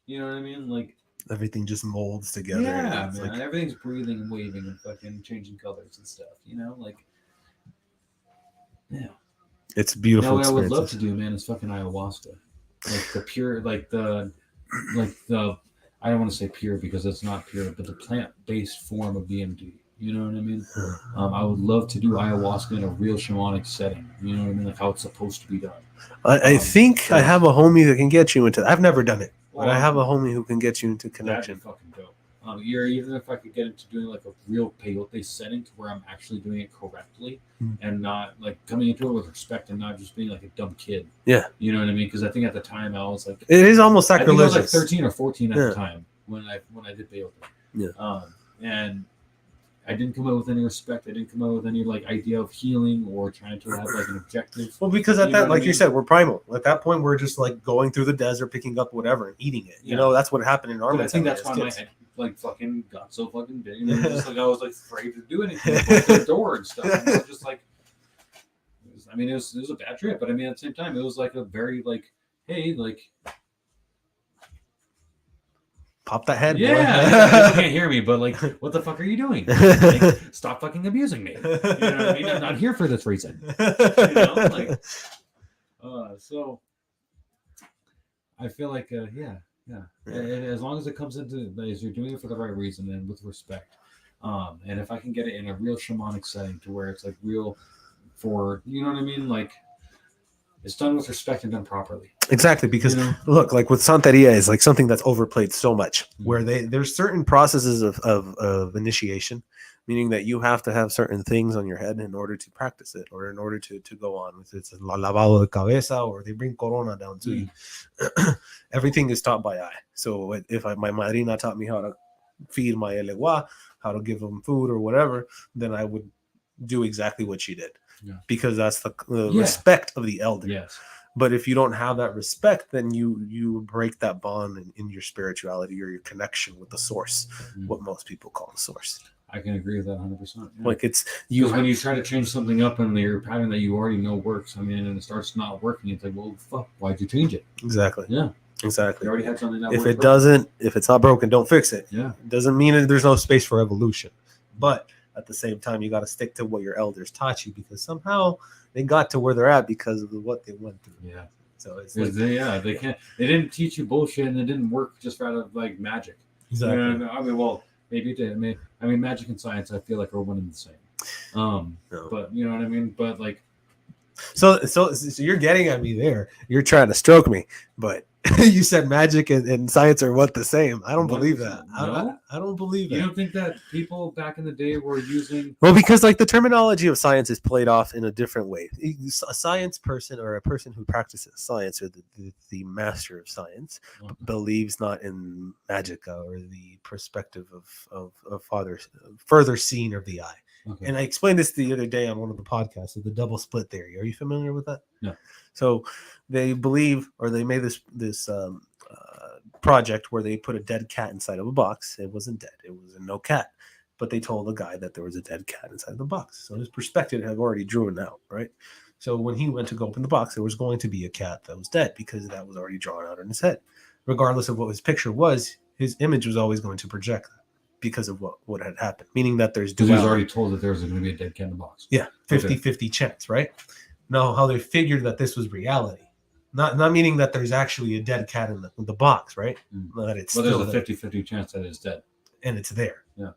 You know what I mean? Like, everything just molds together. yeah, It's man. like, Everything's breathing and waving and fucking changing colors and stuff. You know, like, yeah. it's a beautiful. What I would love experiences. to do, man, is fucking ayahuasca. Like the pure, like the, I don't want to say pure because it's not pure, but the plant-based form of DMT. You know what I mean? I would love to do ayahuasca in a real shamanic setting. You know what I mean? Like how it's supposed to be done. I think I have a homie that can get you into. I've never done it, but Well, I have a homie who can get you into That'd connection. be fucking dope. Even if I could get into doing like a real peyote setting to where I'm actually doing it correctly and not like coming into it with respect and not just being like a dumb kid. Yeah. You know what I mean? Because I think at the time I was like, It is almost I think I was sacrilegious. like 13 or 14 at Yeah. the time when I did peyote. Yeah. And I didn't come out with any respect. I didn't come out with any like idea of healing or trying to have like an objective. Well, because at You know that, what I like you mean? said, we're primal. At that point, we're just like going through the desert, picking up whatever and eating it. You Yeah. know, that's what happened in our But I think that's why mentality my as kids. head like fucking got so fucking big. And just like I was like afraid to do anything, like, go to the door and stuff. And I was just like, it was a bad trip, but I mean at the same time, it was like a very like, hey, like, Pop that head, yeah, people can't hear me, but like, what the fuck are you doing? Like, stop fucking abusing me. You know what I mean? I'm not here for this reason. You know, like, so I feel like, yeah. As long as it comes into, as you're doing it for the right reason and with respect, and if I can get it in a real shamanic setting to where it's like real for, you know what I mean, like it's done with respect and done properly. Exactly, because You know? look, like with Santeria is like something that's overplayed so much, where there's certain processes of initiation, meaning that you have to have certain things on your head in order to practice it, or in order to go on with it's la lavado de cabeza, or they bring corona down to you. Everything is taught by eye. So if my madrina taught me how to feed my elegua, how to give them food or whatever, then I would do exactly what she did, because that's the respect of the elder. Yes. But if you don't have that respect, then you break that bond in your spirituality or your connection with the source, what most people call the source. I can agree with that 100%. Yeah. Like it's Because when you try to change something up in your pattern that you already know works, and it starts not working, it's like, well, fuck, why'd you change it? exactly. Yeah. Exactly. You already had something that If worked it doesn't, if it's not broken, don't fix it. Yeah. It doesn't mean that there's no space for evolution. But at the same time, you got to stick to what your elders taught you, because somehow they got to where they're at because of what they went through. Yeah. So it's they didn't teach you bullshit, and it didn't work just out of like magic. Exactly. You know, I mean, well, maybe it did. I mean, magic and science, I feel like are one and the same. No. But you know what I mean. But like, So you're getting at me there. You're trying to stroke me, but you said magic and science are what the same. I don't believe that. No? I don't believe that. you don't think that people back in the day were using? Well, because like the terminology of science is played off in a different way. A science person, or a person who practices science, or the master of science, believes not in magica or the perspective of further seeing of the eye. Okay. And I explained this the other day on one of the podcasts of the double split theory. Are you familiar with that? No. So they believe, or they made this project where they put a dead cat inside of a box. It wasn't dead. It was no cat. But they told the guy that there was a dead cat inside the box. So his perspective had already drawn out, right? So when he went to go open the box, there was going to be a cat that was dead, because that was already drawn out in his head. Regardless of what his picture was, his image was always going to project that, because of what had happened, meaning that there's Because he was duality. already told that there was going to be a dead cat in the box. Yeah, 50-50 chance, right? Now, how they figured that this was reality, not meaning that there's actually a dead cat in the box, right? That it's But there's still a there, 50-50 chance that it's dead. and it's there. Yeah.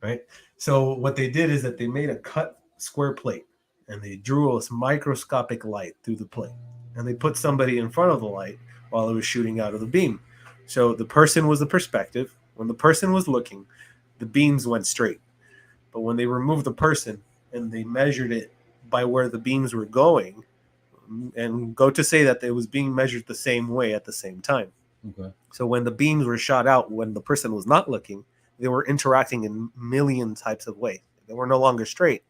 Right? So what they did is that they made a cut square plate, and they drew a microscopic light through the plate, and they put somebody in front of the light while it was shooting out of the beam. So the person was the perspective. When the person was looking, the beams went straight. But when they removed the person and they measured it by where the beams were going, and go to say that it was being measured the same way at the same time. Okay. So when the beams were shot out, when the person was not looking, they were interacting in million types of ways. They were no longer straight.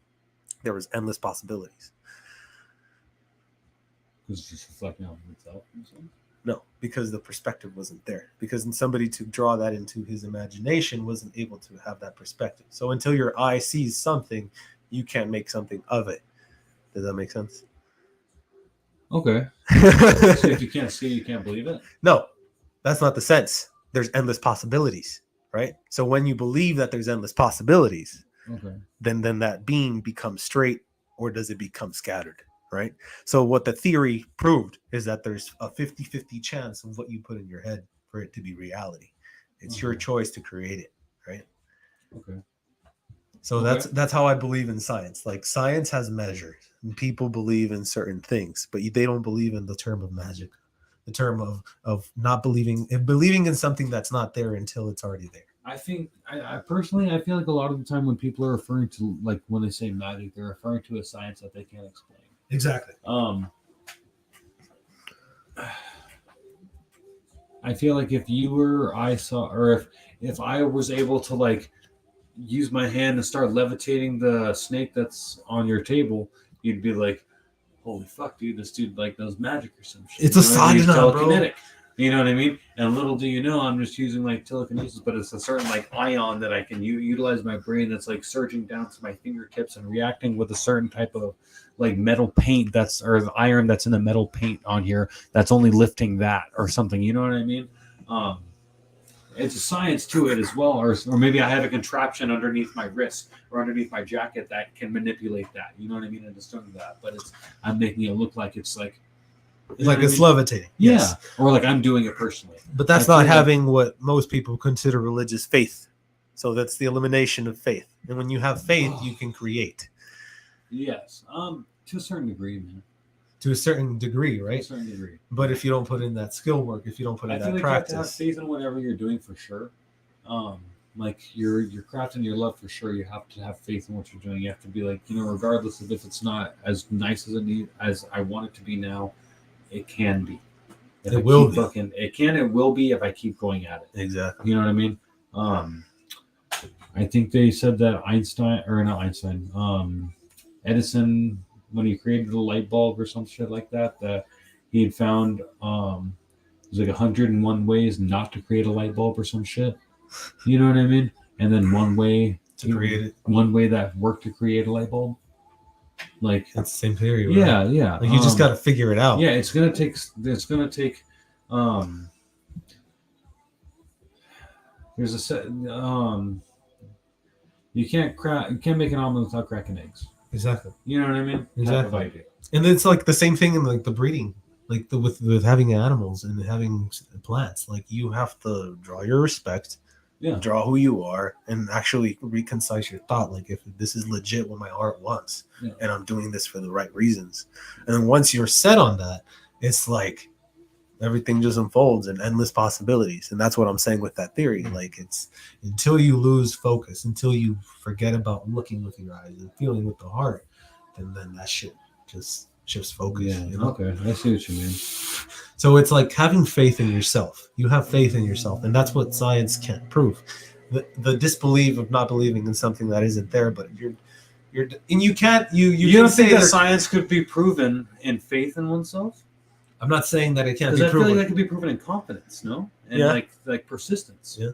There was endless possibilities. Because it's just reflecting on itself. No, because the perspective wasn't there. Because somebody to draw that into his imagination wasn't able to have that perspective. So until your eye sees something, you can't make something of it. Does that make sense? Okay. So if you can't see, you can't believe it? No, that's not the sense. There's endless possibilities, right? So when you believe that there's endless possibilities, Okay. then that beam becomes straight, or does it become scattered, right? So what the theory proved is that there's a 50-50 chance of what you put in your head for it to be reality. It's your choice to create it, right? Okay. So that's how I believe in science. Like, science has measures, and people believe in certain things, but they don't believe in the term of magic, the term of not believing in something that's not there until it's already there. I think I personally, I feel like a lot of the time when people are referring to, like, when they say magic, they're referring to a science that they can't explain. Exactly. I feel like if you or I saw, or if I was able to, like, use my hand and start levitating the snake that's on your table, you'd be like, holy fuck, dude, this dude, like, knows magic or some shit. It's a sadhana, bro. Telekinetic. You know what I mean? And little do you know, I'm just using, like, telekinesis, but it's a certain, like, ion that I can utilize my brain that's, like, surging down to my fingertips and reacting with a certain type of, like, metal paint or the iron that's in the metal paint on here that's only lifting that or something. You know what I mean? It's a science to it as well, or maybe I have a contraption underneath my wrist or underneath my jacket that can manipulate that. You know what I mean? And just doing that, but I'm making it look like it's like it's levitating. Yeah, Yes. or like I'm doing it personally. But that's not having what most people consider religious faith. So that's the elimination of faith. And when you have faith, you can create. Yes, to a certain degree, man. To a certain degree, right? To a certain degree. But if you don't put in that skill work, if you don't put in that like practice, you have to have faith in whatever you're doing for sure. Like your craft and your love for sure. You have to have faith in what you're doing. You have to be like, regardless of if it's not as nice as I want it to be now, it can be. It will be. It will be if I keep going at it. Exactly. You know what I mean? I think they said that Edison, when he created the light bulb or some shit like that he had found there's like 101 ways not to create a light bulb or some shit. You know what I mean? And then one way to create it. One way that worked to create a light bulb. Like, that's the same theory, right? Yeah, yeah. Like, you just got to figure it out. Yeah, it's gonna take. There's a set. You can't make an omelet without cracking eggs. Exactly. You know what I mean? Exactly. And it's like the same thing in like the breeding, like with having animals and having plants. Like, you have to draw your respect, draw who you are, and actually reconcile your thought. Like, if this is legit what my heart wants, and I'm doing this for the right reasons. And then once you're set on that, it's like everything just unfolds and endless possibilities. And that's what I'm saying with that theory. Like, it's until you lose focus, until you forget about looking with your eyes and feeling with the heart, and then that shit just shifts focus. Yeah. Okay, I see what you mean. So it's like having faith in yourself. You have faith in yourself, and that's what science can't prove. The disbelief of not believing in something that isn't there, but you're and you can't you don't think that science could be proven in faith in oneself? I'm not saying that it can't be proven. Because I feel like that could be proven in confidence, no? And like persistence. Yeah.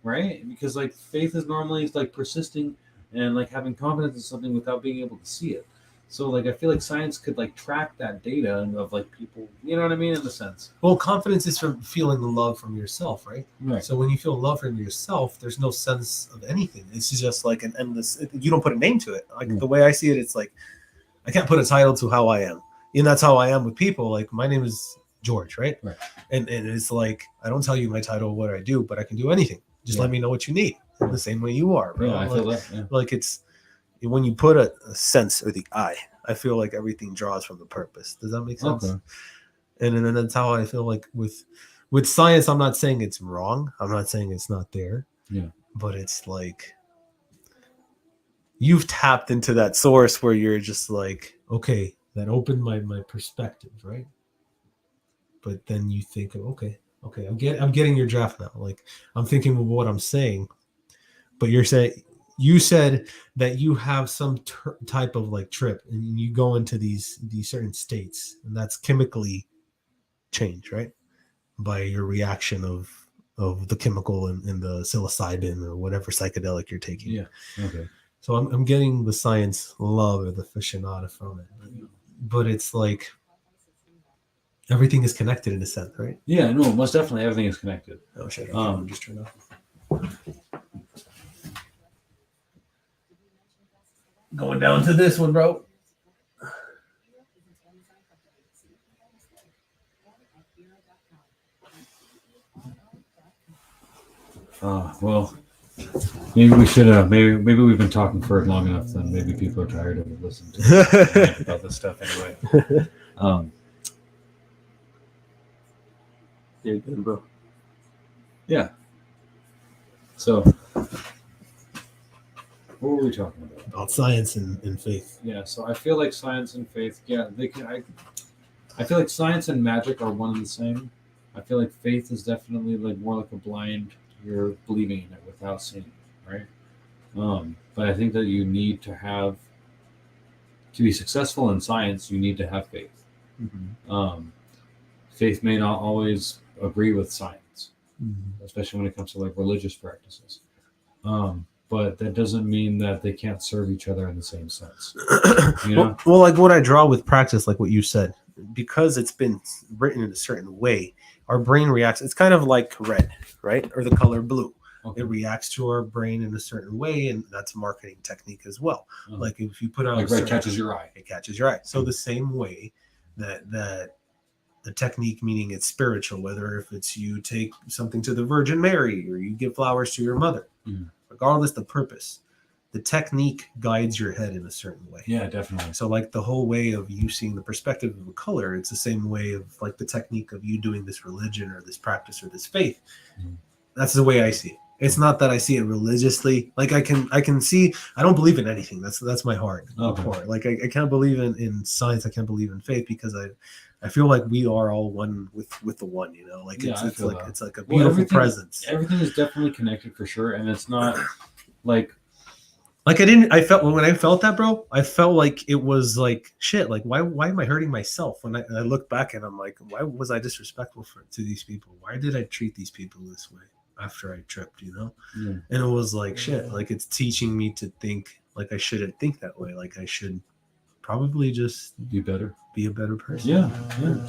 Right? Because like faith is normally like persisting and like having confidence in something without being able to see it. So like I feel like science could like track that data of like people, you know what I mean, in a sense. Well, confidence is from feeling the love from yourself, right? Right. So when you feel love from yourself, there's no sense of anything. It's just like an endless. You don't put a name to it. Like the way I see it, it's like I can't put a title to how I am. And that's how I am with people. Like, my name is George, right? Right. And it's like, I don't tell you my title, what I do, but I can do anything. Just let me know what you need. In the same way you are, bro. Yeah, I feel that. Yeah. Like, it's when you put a sense or the eye, I feel like everything draws from the purpose. Does that make sense? Okay. And then that's how I feel like with science. I'm not saying it's wrong. I'm not saying it's not there. Yeah. But it's like you've tapped into that source where you're just like, okay, that opened my perspective, right? But then you think, okay, I'm getting your draft now. Like, I'm thinking of what I'm saying, but you said that you have some type of like trip, and you go into these certain states, and that's chemically changed, right? By your reaction of the chemical in the psilocybin or whatever psychedelic you're taking. Yeah. Okay. So I'm getting the science love or the aficionado from it, but it's like everything is connected in a sense, right? Yeah, no, most definitely everything is connected. Oh shit! Just turn off. Going down to this one, bro. Well, maybe we should have. Maybe we've been talking for it long enough. Then maybe people are tired of listening to about this stuff anyway. You're good, bro. Yeah. So, what were we talking about? About science and faith. Yeah. So I feel like science and faith. Yeah, they can. I feel like science and magic are one and the same. I feel like faith is definitely like more like a blind. You're believing in it without seeing it, right? But I think that you need to be successful in science. You need to have faith. Mm-hmm. Faith may not always agree with science, Mm-hmm. especially when it comes to like religious practices. But that doesn't mean that they can't serve each other in the same sense. You know? Well, like what I draw with practice, like what you said, because it's been written in a certain way, our brain reacts. It's kind of like red, right? Or the color blue. Okay. It reacts to our brain in a certain way, and that's a marketing technique as well. Uh-huh. Like if you put out like red catches your eye. It catches your eye. So the same way that the technique, meaning it's spiritual, whether if it's you take something to the Virgin Mary or you give flowers to your mother, regardless the purpose, the technique guides your head in a certain way. Yeah, definitely. So like the whole way of you seeing the perspective of a color, it's the same way of like the technique of you doing this religion or this practice or this faith. That's the way I see it. It's not that I see it religiously. Like I can see, I don't believe in anything. That's my heart. Okay. Like I can't believe in science. I can't believe in faith because I feel like we are all one with the one, you know, like it's like a beautiful presence. Everything is definitely connected for sure. And it's not like I felt when I felt that, bro, I felt like it was like shit. Like why am I hurting myself? When I look back and I'm like, why was I disrespectful to these people? Why did I treat these people this way after I tripped, you know? Yeah. And it was like shit. Like it's teaching me to think like I shouldn't think that way. Like I should probably just be better, be a better person. Yeah,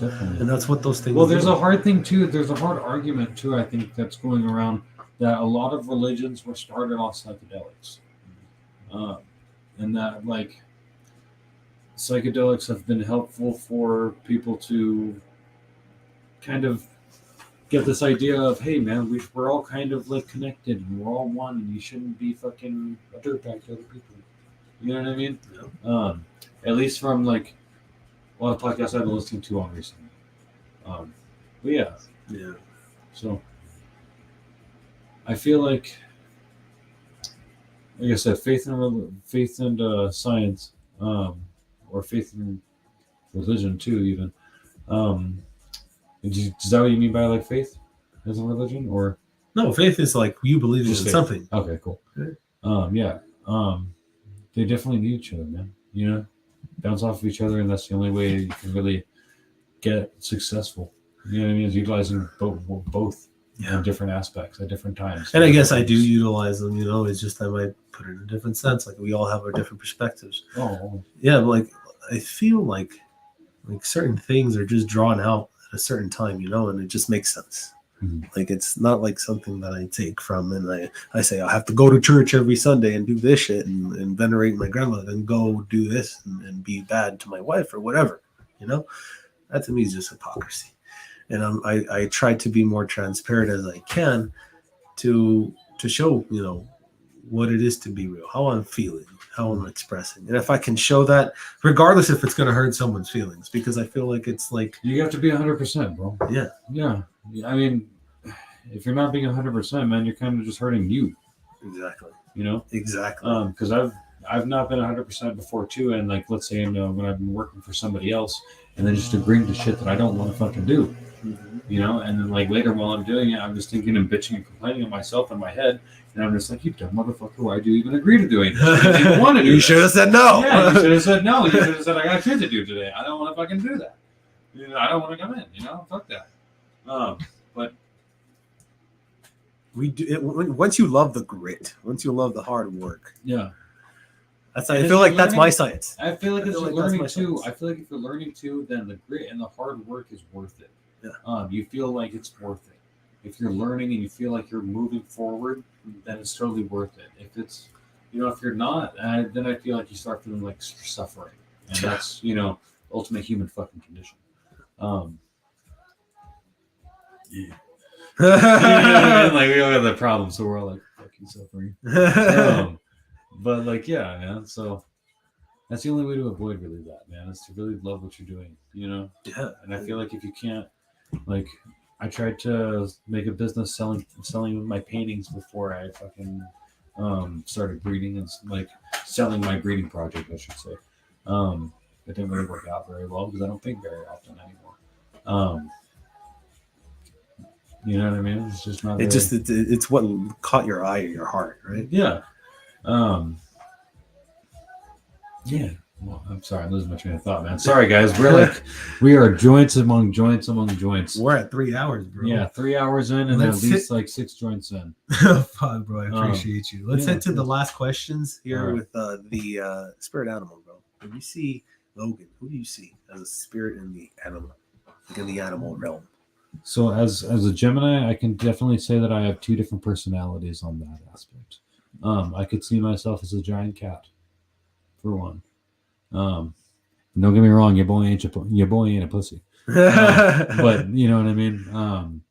definitely. And that's what those things. Well, there's a hard thing too. There's a hard argument too. I think that's going around that a lot of religions were started off psychedelics. And that like psychedelics have been helpful for people to kind of get this idea of, hey man, we're all kind of like connected and we're all one and you shouldn't be fucking a dirtbag to other people. You know what I mean? Yeah. At least from like a lot of podcasts I've been listening to on recently. But yeah. So I feel like I said, faith and science, or faith and religion too, even. Is that what you mean by like faith as a religion, or no? Faith is like you believe in something. Okay, cool. Okay. They definitely need each other, man. You know, bounce off of each other, and that's the only way you can really get successful. You know what I mean? Is utilizing both. In different aspects at different times. And I guess I do utilize them, you know, it's just I might put it in a different sense. Like we all have our different perspectives. Oh. Yeah, but like I feel like certain things are just drawn out at a certain time, you know, and it just makes sense. Mm-hmm. Like it's not like something that I take from and I say I have to go to church every Sunday and do this shit and venerate my grandmother and go do this and be bad to my wife or whatever, you know? That to me is just hypocrisy. And I try to be more transparent as I can to show, you know, what it is to be real, how I'm feeling, how I'm expressing. And if I can show that, regardless if it's going to hurt someone's feelings, because I feel like it's like... You have to be 100%, bro. Yeah. Yeah. I mean, if you're not being 100%, man, you're kind of just hurting you. Exactly. You know? Exactly. Because I've I've not been 100% before too, and like let's say when I've been working for somebody else, and then just agreeing to shit that I don't want to fucking do, you know, and then like later while I'm doing it, I'm just thinking and bitching and complaining of myself in my head, and I'm just like, you dumb motherfucker, why'd you even agree to doing this? You didn't even want to do You this. should have said no. Yeah, you should have said no. You should have said I got shit to do today. I don't want to fucking do that. You know, I don't want to come in. You know, fuck that. But We do it, once you love the grit, once you love the hard work. yeah. That's I feel like that's my science. I feel like if feel you're like that's learning my too, science. I feel like if you're learning too, then the grit and the hard work is worth it. Yeah. You feel like it's worth it. If you're learning and you feel like you're moving forward, then it's totally worth it. If it's, you know, if you're not, then I feel like you start feeling like suffering, and that's, you know, ultimate human fucking condition. Yeah. Like we all have that problem, so we're all like fucking suffering. But like, yeah, man. So that's the only way to avoid really that, man, is to really love what you're doing, you know? Yeah. And I feel like if you can't, like, I tried to make a business selling my paintings before I fucking started breeding and like selling my breeding project, I should say. It didn't really work out very well because I don't paint very often anymore. You know what I mean? It's just not. It's what caught your eye or your heart, right? Yeah. Yeah. Well, I'm sorry, I'm losing my train of thought, man. Sorry, guys. We are joints among joints among joints. We're at 3 hours, bro. Yeah, 3 hours in, and Let's at least like 6 joints in. Fuck, bro. I appreciate you. Let's head to the last questions here All right. with the spirit animal, bro. When you see Logan, who do you see as a spirit in the animal, like in the animal realm? So as a Gemini, I can definitely say that I have 2 different personalities on that aspect. I could see myself as a giant cat, for one. Don't get me wrong, your boy ain't a pussy. But you know what I mean.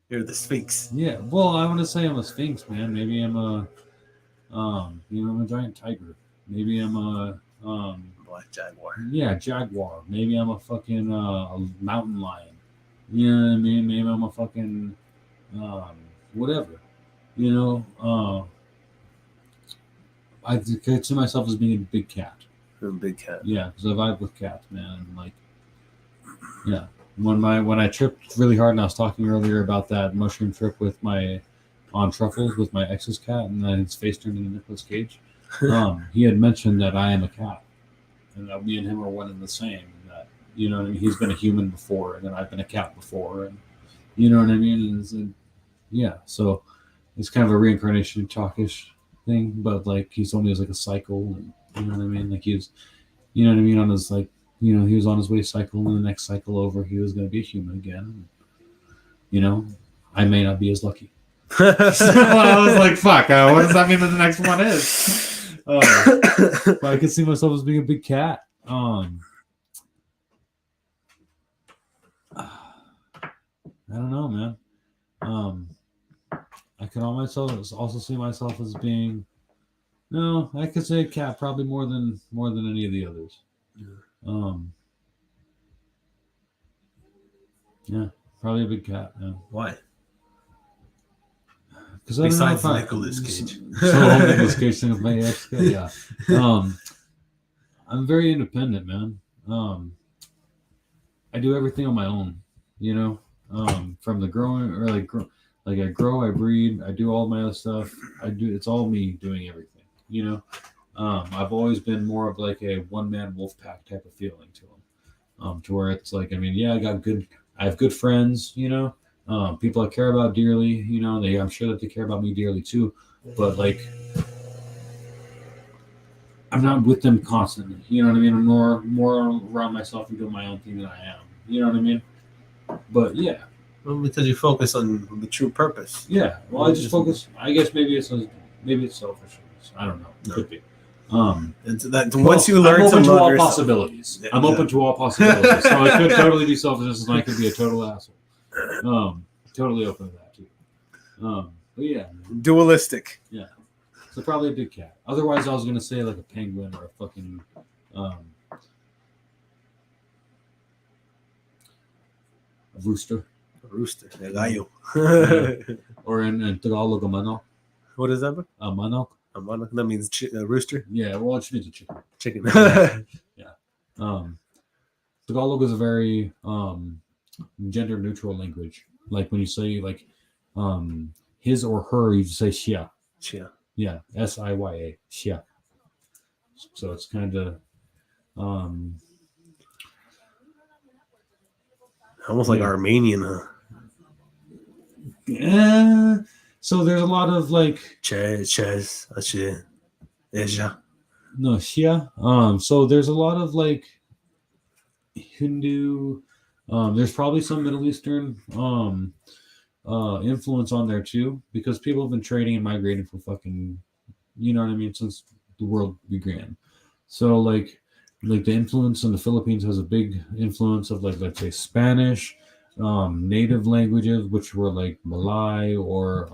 You're the Sphinx. Yeah. Well, I want to say I'm a Sphinx, man. Maybe I'm a I'm a giant tiger. Maybe I'm a Black jaguar. Yeah, jaguar. Maybe I'm a fucking a mountain lion. You know what I mean? Maybe I'm a fucking whatever. You know, I could see myself as being a big cat. You're a big cat. Yeah, because I vibe with cats, man. And like, yeah. When I tripped really hard, and I was talking earlier about that mushroom trip on truffles with my ex's cat, and then his face turned into Nicolas Cage. He had mentioned that I am a cat, and that me and him are one and the same. And that, you know what I mean? He's been a human before, and then I've been a cat before, and you know what I mean? And yeah, so it's kind of a reincarnation talkish thing, but like he told me it was like a cycle, and you know what I mean? Like he was, you know what I mean, on his like, you know, he was on his way cycle, and the next cycle over, he was going to be a human again. You know, I may not be as lucky. So I was like, fuck, what does that mean that the next one is? But I could see myself as being a big cat. I don't know, man. I could also see myself as being, no, I could say a cat probably more than any of the others. Yeah, probably a big cat. Yeah. Why? Because besides Nicolas Cage, so Nicolas Cage thing with my ex, yeah. I'm very independent, man. I do everything on my own. You know, from the growing or like I grow, I breed, I do all my other stuff. It's all me doing everything. You know, I've always been more of like a one-man wolf pack type of feeling to them. To where it's like, I mean, yeah, I have good friends, you know, people I care about dearly, you know, I'm sure that they care about me dearly too, but like, I'm not with them constantly, you know what I mean? I'm more around myself and doing my own thing than I am, you know what I mean? But yeah. Well, because you focus on the true purpose. Yeah, well, I just focus, I guess maybe it's selfish. I don't know, could be. Once you learn I'm open to all yourself, possibilities. Yeah, I'm open to all possibilities. So I could totally be selfish, and I could be a total asshole. Totally open to that too. But yeah, dualistic. Yeah, so probably a big cat. Otherwise, I was gonna say like a penguin or a fucking a rooster. A rooster, a gallo. Or in Tagalog, a manok. What is that? A manok. That means rooster. Yeah, well, it means a chicken. Chicken. Tagalog is a very gender neutral language. Like when you say like his or her, you just say siya. Yeah. Yeah, SIYA, siya. So it's kind of Almost like Armenian, huh? Yeah. So there's a lot of like Ches, Eja. no Shia. So there's a lot of like Hindu. There's probably some Middle Eastern influence on there too, because people have been trading and migrating for fucking, you know what I mean, since the world began. So like the influence in the Philippines has a big influence of like, let's say, Spanish, native languages, which were like Malay or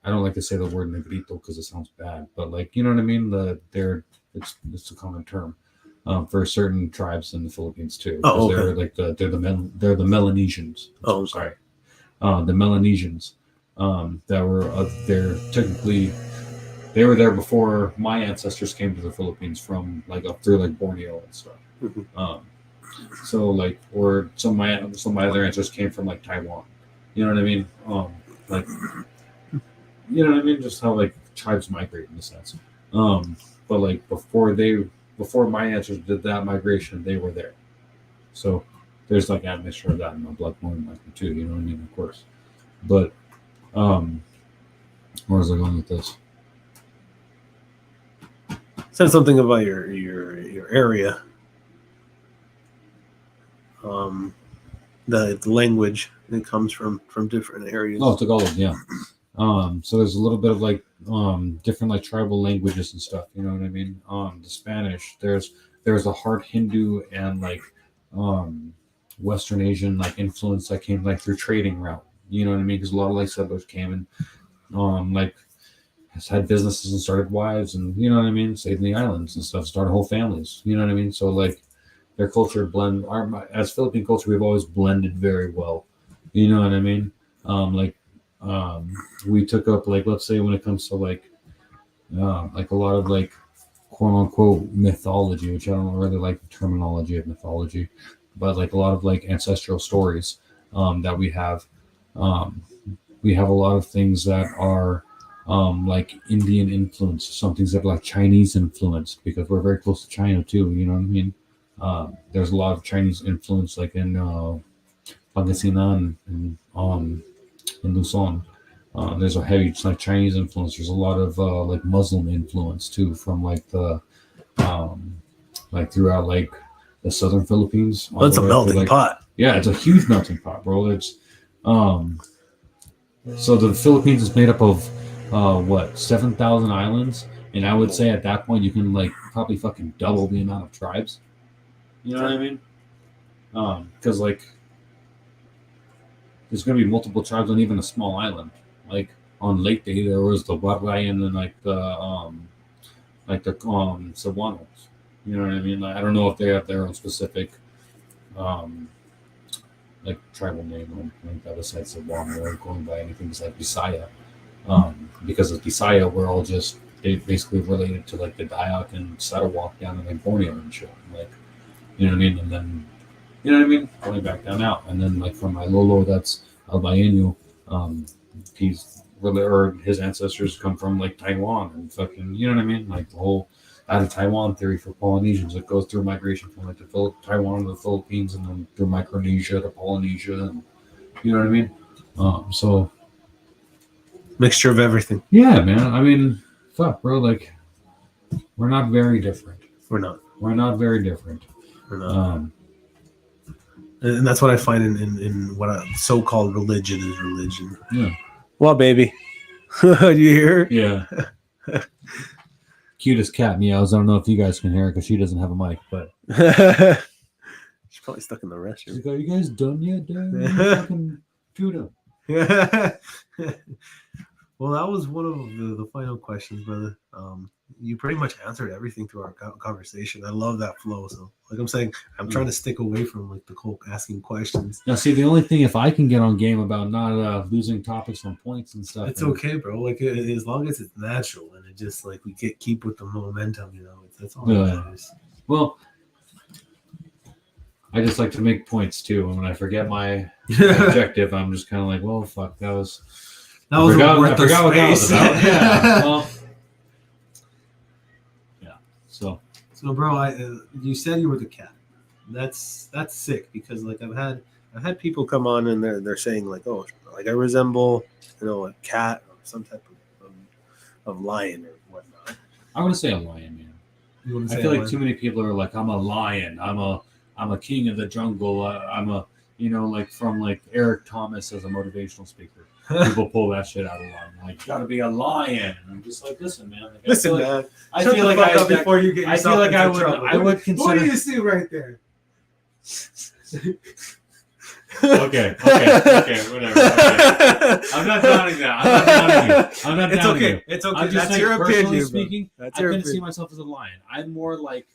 I don't like to say the word negrito because it sounds bad, but like, you know what I mean? It's a common term for certain tribes in the Philippines too. Oh, okay. They're the Melanesians. Oh, sorry. The Melanesians that were there technically. They were there before my ancestors came to the Philippines from like up through like Borneo and stuff. Mm-hmm. So like, or some of my other ancestors came from like Taiwan. You know what I mean? Like, you know what I mean? Just how like tribes migrate in a sense. But like before my ancestors did that migration, they were there. So there's like admixture of that in my blood more than likely too. You know what I mean? Of course. But where was I going with this? Said something about your area. The language that comes from different areas. Oh, Tagalog, yeah. So there's a little bit of like different like tribal languages and stuff. You know what I mean? The Spanish. There's a hard Hindu and like Western Asian like influence that came like through trading route. You know what I mean? Because a lot of like settlers came and like has had businesses and started wives and you know what I mean, stayed in the islands and stuff, started whole families. You know what I mean? So like their culture as Philippine culture, we've always blended very well. You know what I mean? We took up like, let's say when it comes to like a lot of like quote unquote mythology, which I don't really like the terminology of mythology, but like a lot of like ancestral stories that we have. We have a lot of things that are like Indian influence, some things that are like Chinese influence, because we're very close to China too. You know what I mean? There's a lot of Chinese influence, like in Pangasinan and in Luzon. There's a heavy like Chinese influence. There's a lot of like Muslim influence too, from like the like throughout like the southern Philippines. Well, it's a melting pot. Yeah, it's a huge melting pot, bro. It's so the Philippines is made up of 7,000 islands, and I would say at that point you can like probably fucking double the amount of tribes. You know what I mean? Because like there's gonna be multiple tribes on even a small island. Like on Lake Day, there was the Waray and then like the Cebuanos. You know what I mean? Like, I don't know if they have their own specific like tribal name or anything like that besides Cebuano or going by anything besides Bisaya. Because of Bisaya, we're all just basically related to like the Dayak and Sarawak down in like Borneo and shit. Like, you know what I mean? And then, you know what I mean? Going back down out. And then like from my Lolo, that's Albaeño, he's really, or his ancestors come from like Taiwan and fucking, you know what I mean? Like the whole out of Taiwan theory for Polynesians. It goes through migration from like Taiwan to the Philippines and then through Micronesia to Polynesia. And you know what I mean? So mixture of everything. Yeah, man. I mean, fuck, bro. Like, we're not very different. We're not very different. We're not. And that's what I find in what a so-called religion is religion. Yeah. Well, baby. Do you hear? Yeah. Cutest cat meows. I don't know if you guys can hear her because she doesn't have a mic, but she's probably stuck in the restroom. She's like, "Are you guys done yet, Dad? Fucking Judah." Well, that was one of the final questions, brother. You pretty much answered everything through our conversation. I love that flow. So, like I'm saying, I'm trying to stick away from like the whole asking questions. Now, see, the only thing, if I can get on game about not losing topics on points and stuff, It's okay, bro. Like as long as it's natural and it just like we keep with the momentum, that's all that matters. Well, I just like to make points too, and when I forget my objective, I'm just kind of like, well, fuck, that was I forgot what that was about. Yeah, well, yeah. So, bro, you said you were the cat. That's sick because like I've had people come on and they're saying like, oh, like I resemble a cat or some type of lion or whatnot. I want to say a lion, man. I feel like too many people are like, I'm a lion. I'm a king of the jungle. I'm a like from like Eric Thomas as a motivational speaker. People pull that shit out of line. Like, gotta be a lion. And I'm just like, listen, man. Like, man. I feel like before you get yourself into trouble. I would consider. What do you see right there? Okay, whatever. Okay. I'm not doubting that. I'm not doubting you. It's okay. I'm just That's saying, your personally opinion. Speaking, That's I your couldn't see opinion. myself as a lion. I'm more like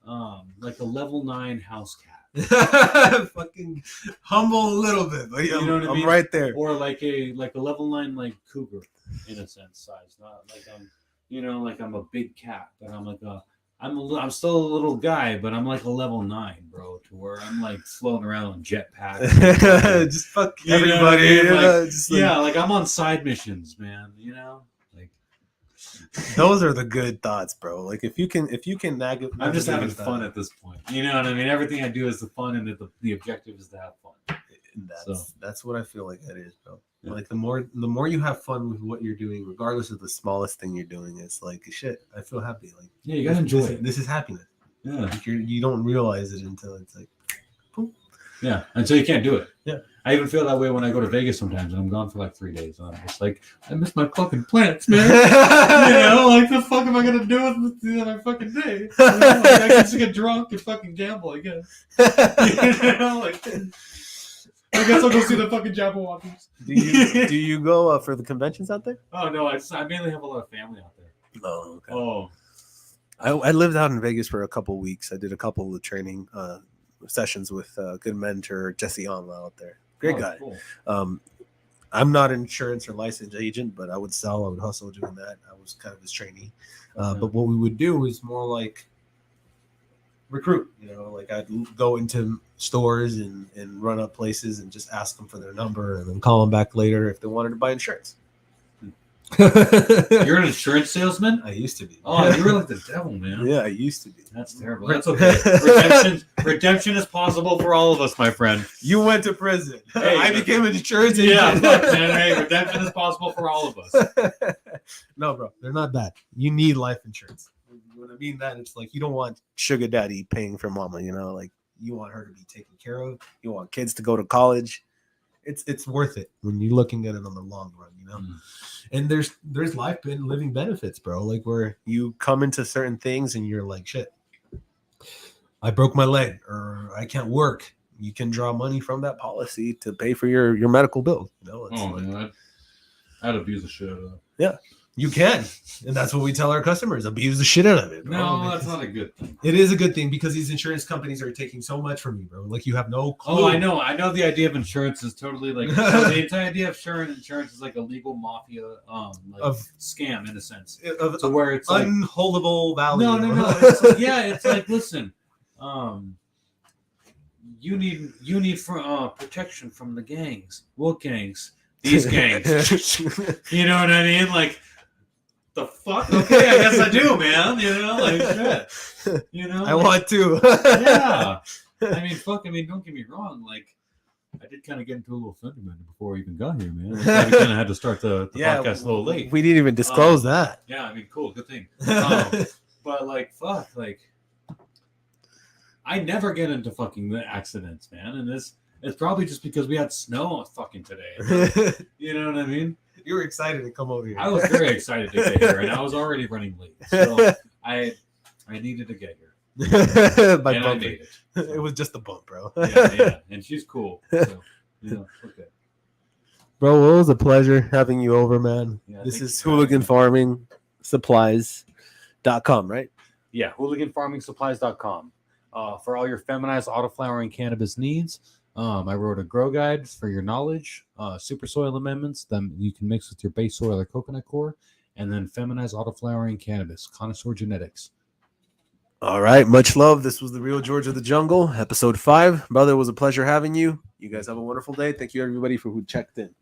a level 9 house cat. Fucking humble a little bit, but You know what I mean? I'm right there. Or like a level 9 like cougar in a sense size. Not like I'm a big cat, but I'm still a little guy, but I'm like a level 9, bro, to where I'm like floating around on jetpacks. Just fuck everybody. Like I'm on side missions, man. Like those are the good thoughts, bro. Like if you can I'm just having fun at this point. You know what I mean? Everything I do is the fun, and the objective is to have fun. That's what I feel like that is, bro. Yeah. Like the more you have fun with what you're doing, regardless of the smallest thing you're doing, it's like shit. I feel happy. Like you gotta enjoy it. This is happiness. Yeah, like you don't realize it until it's like, boom. Yeah, until you can't do it. Yeah, I even feel that way when I go to Vegas sometimes, and I'm gone for like 3 days, and I'm just like, I miss my fucking plants, man. Like the fuck am I gonna do with the other fucking day? Like, I can just get drunk and fucking gamble, I guess. I guess I'll go see the fucking Jabberwockies. Do you go for the conventions out there? Oh no, I mainly have a lot of family out there. Oh, okay. Oh, I lived out in Vegas for a couple of weeks. I did a couple of training sessions with a good mentor, Jesse Onla out there. Great guy. Cool. I'm not an insurance or licensed agent, but I would hustle doing that. I was kind of his trainee. But what we would do is more like recruit, like I'd go into stores and run up places and just ask them for their number and then call them back later if they wanted to buy insurance. You're an insurance salesman? I used to be. Oh, you were like the devil, man. Yeah, I used to be. That's terrible. That's okay. Redemption is possible for all of us, my friend. You went to prison. Hey, I became an insurance agent. Yeah, look, man. Hey, redemption is possible for all of us. No, bro, they're not bad. You need life insurance. When I mean that, it's like you don't want sugar daddy paying for mama. Like you want her to be taken care of. You want kids to go to college. It's worth it when you're looking at it on the long run, And there's living benefits, bro. Like where you come into certain things and you're like, shit, I broke my leg or I can't work. You can draw money from that policy to pay for your medical bill. Man, I'd abuse the shit out of that. Yeah, you can, and that's what we tell our customers: abuse the shit out of it. Bro. No, that's not a good thing. It is a good thing because these insurance companies are taking so much from you, bro. Like you have no clue. Oh, I know. The idea of insurance is totally like the entire idea of insurance is like a legal mafia scam in a sense. To where it's like unholdable value. No. It's like, it's like listen, you need for protection from the gangs. What gangs? These gangs. You know what I mean? Like. The fuck? Okay, I guess I do, man. Like shit. I want to. Yeah. Don't get me wrong. Like, I did kind of get into a little sentiment before we even got here, man. That's why we kind of had to start the podcast a little late. We didn't even disclose that. Yeah, cool, good thing. But like, fuck, like, I never get into fucking accidents, man. And it's probably just because we had snow fucking today. You know what I mean? You were excited to come over here. I was very excited to get here, and I was already running late. So I needed to get here. By and bumping. I made it. So. It was just a bump, bro. Yeah. And she's cool. So, okay. Bro, it was a pleasure having you over, man. Yeah, This thank is you for having Hooligan me. Farming Supplies.com, right? Yeah, hooliganfarmingsupplies.com. For all your feminized autoflowering cannabis needs, I wrote a grow guide for your knowledge, super soil amendments that you can mix with your base soil or coconut core, and then feminized autoflowering cannabis, connoisseur genetics. All right. Much love. This was the Real George of the Jungle, episode 5. Brother, it was a pleasure having you. You guys have a wonderful day. Thank you, everybody, for who checked in.